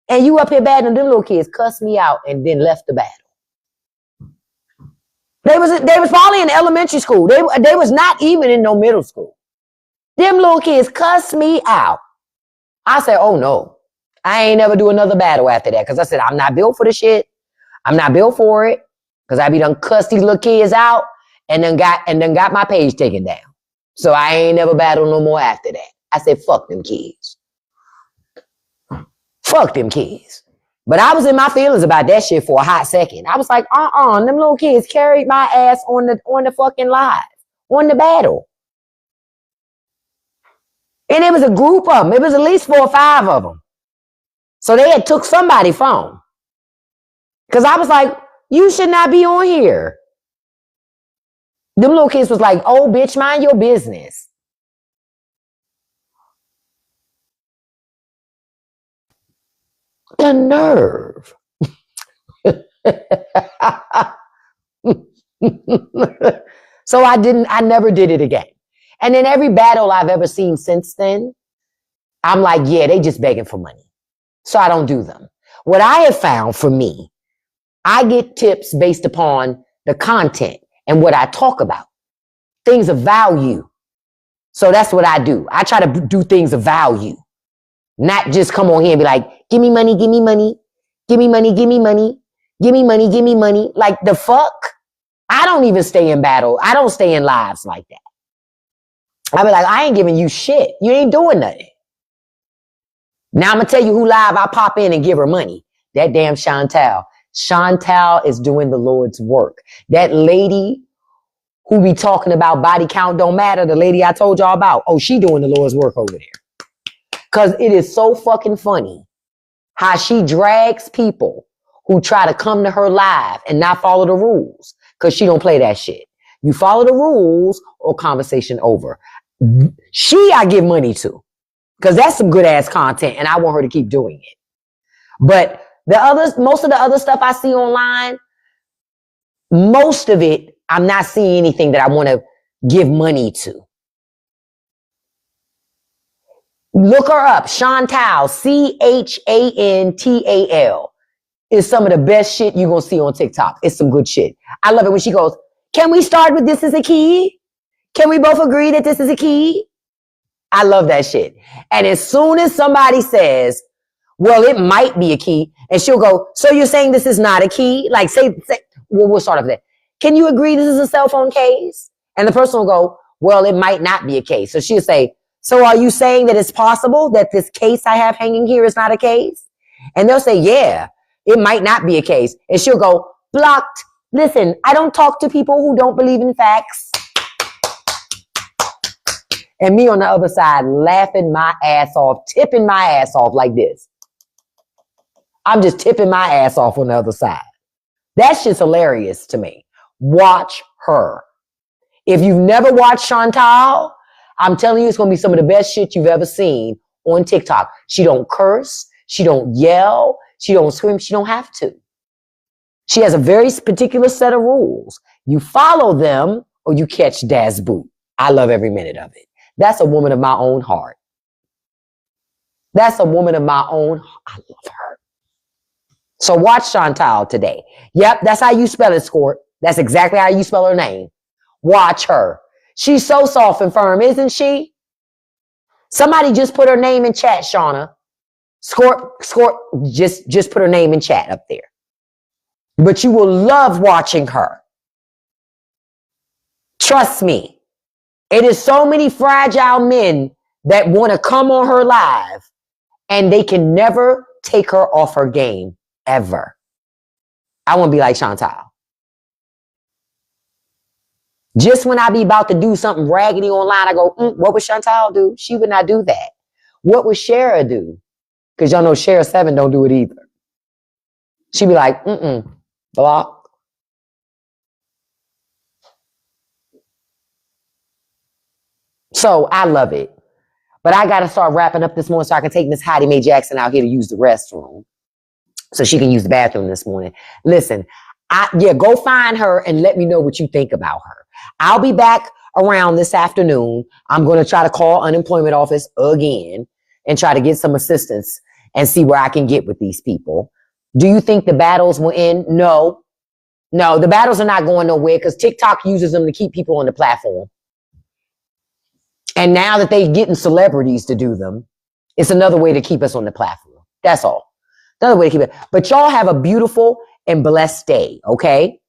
and you up here battling. Them little kids cussed me out and then left the battle. They was probably in elementary school. They was not even in no middle school. Them little kids cussed me out. I said, oh no, I ain't never do another battle after that. Cause I said, I'm not built for the shit. I'm not built for it. Cause I be done cussed these little kids out and then got my page taken down. So I ain't never battled no more after that. I said, fuck them kids. Fuck them kids. But I was in my feelings about that shit for a hot second. I was like, them little kids carried my ass on the fucking live, on the battle. And it was a group of them. It was at least 4 or 5 of them. So they had took somebody's phone. Because I was like, you should not be on here. Them little kids was like, oh, bitch, mind your business. The nerve. So I never did it again. And then every battle I've ever seen since then, I'm like, yeah, they just begging for money. So I don't do them. What I have found for me, I get tips based upon the content and what I talk about. Things of value. So that's what I do. I try to do things of value. Not just come on here and be like, give me money, give me money, give me money, give me money, give me money, give me money. Like the fuck? I don't even stay in battle. I don't stay in lives like that. I be like, I ain't giving you shit. You ain't doing nothing. Now I'm going to tell you who live I pop in and give her money. That damn Chantal. Chantal is doing the Lord's work. That lady who be talking about body count don't matter, the lady I told y'all about, oh, she doing the Lord's work over there. Because it is so fucking funny how she drags people who try to come to her live and not follow the rules, because she don't play that shit. You follow the rules or conversation over. I give money to, because that's some good ass content and I want her to keep doing it. But most of the other stuff I see online, most of it, I'm not seeing anything that I want to give money to. Look her up, Chantal, Chantal. is some of the best shit you're going to see on TikTok. It's some good shit. I love it when she goes, can we start with this is a key? Can we both agree that this is a key? I love that shit. And as soon as somebody says, well, it might be a key, and she'll go, so you're saying this is not a key? Like, say we'll start off there. Can you agree this is a cell phone case? And the person will go, well, it might not be a case. So she'll say, so are you saying that it's possible that this case I have hanging here is not a case? And they'll say, yeah, it might not be a case. And she'll go, blocked. Listen, I don't talk to people who don't believe in facts. And me on the other side, laughing my ass off, tipping my ass off like this. I'm just tipping my ass off on the other side. That shit's hilarious to me. Watch her. If you've never watched Chantal, I'm telling you, it's going to be some of the best shit you've ever seen on TikTok. She don't curse. She don't yell. She don't scream. She don't have to. She has a very particular set of rules. You follow them or you catch Das boot. I love every minute of it. That's a woman of my own heart. That's a woman of my own. I love her. So watch Chantal today. Yep, that's how you spell it, Squirt. That's exactly how you spell her name. Watch her. She's so soft and firm, isn't she? Somebody just put her name in chat, Shauna. Squirt, just put her name in chat up there. But you will love watching her. Trust me. It is so many fragile men that want to come on her live and they can never take her off her game, ever. I want to be like Chantal. Just when I be about to do something raggedy online, I go, what would Chantal do? She would not do that. What would Shara do? Because y'all know Shara 7 don't do it either. She'd be like, block. So I love it. But I got to start wrapping up this morning so I can take Miss Hattie Mae Jackson out here to use the restroom so she can use the bathroom this morning. Listen, go find her and let me know what you think about her. I'll be back around this afternoon. I'm going to try to call unemployment office again and try to get some assistance and see where I can get with these people. Do you think the battles will end? No, the battles are not going nowhere because TikTok uses them to keep people on the platform. And now that they're getting celebrities to do them, it's another way to keep us on the platform. That's all. Another way to keep it. But y'all have a beautiful and blessed day, okay?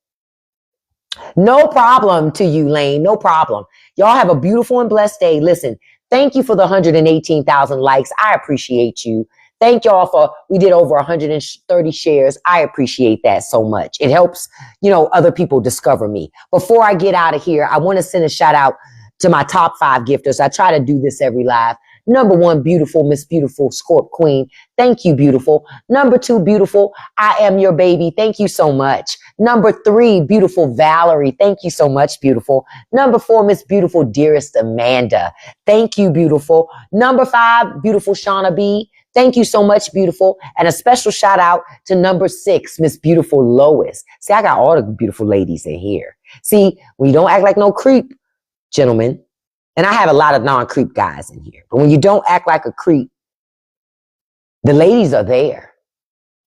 No problem to you, Lane. No problem. Y'all have a beautiful and blessed day. Listen, thank you for the 118,000 likes. I appreciate you. Thank y'all for, we did over 130 shares. I appreciate that so much. It helps, other people discover me. Before I get out of here, I want to send a shout out to my top 5 gifters. I try to do this every live. Number 1, beautiful, Miss Beautiful, Scorp Queen. Thank you, beautiful. Number 2, beautiful, I am your baby. Thank you so much. Number 3, beautiful Valerie. Thank you so much, beautiful. Number 4, Miss Beautiful, dearest Amanda. Thank you, beautiful. Number 5, beautiful Shauna B. Thank you so much, beautiful. And a special shout out to number 6, Miss Beautiful Lois. See, I got all the beautiful ladies in here. See, when you don't act like no creep, gentlemen, and I have a lot of non-creep guys in here, but when you don't act like a creep, the ladies are there.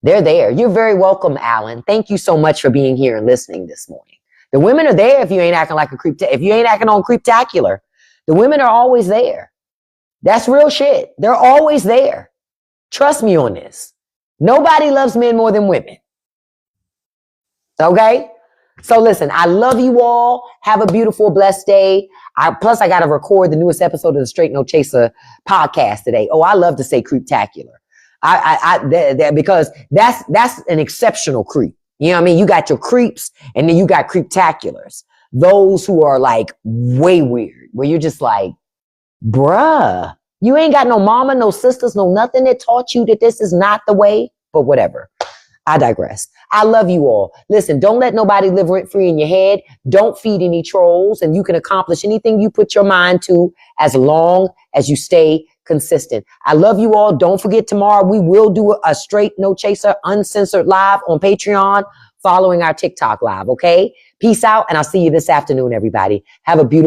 They're there. You're very welcome, Alan. Thank you so much for being here and listening this morning. The women are there if you ain't acting like a creep. If you ain't acting on creeptacular, the women are always there. That's real shit. They're always there. Trust me on this. Nobody loves men more than women. Okay? So listen, I love you all. Have a beautiful, blessed day. Plus, I got to record the newest episode of the Straight No Chaser podcast today. Oh, I love to say creeptacular. Because that's an exceptional creep. You know what I mean? You got your creeps and then you got creeptaculars. Those who are like way weird, where you're just like, bruh, you ain't got no mama, no sisters, no nothing that taught you that this is not the way, but whatever. I digress. I love you all. Listen, don't let nobody live rent free in your head. Don't feed any trolls, and you can accomplish anything you put your mind to as long as you stay consistent. I love you all. Don't forget, tomorrow we will do a Straight No Chaser uncensored live on Patreon following our TikTok live. Okay. Peace out. And I'll see you this afternoon, everybody. Have a beautiful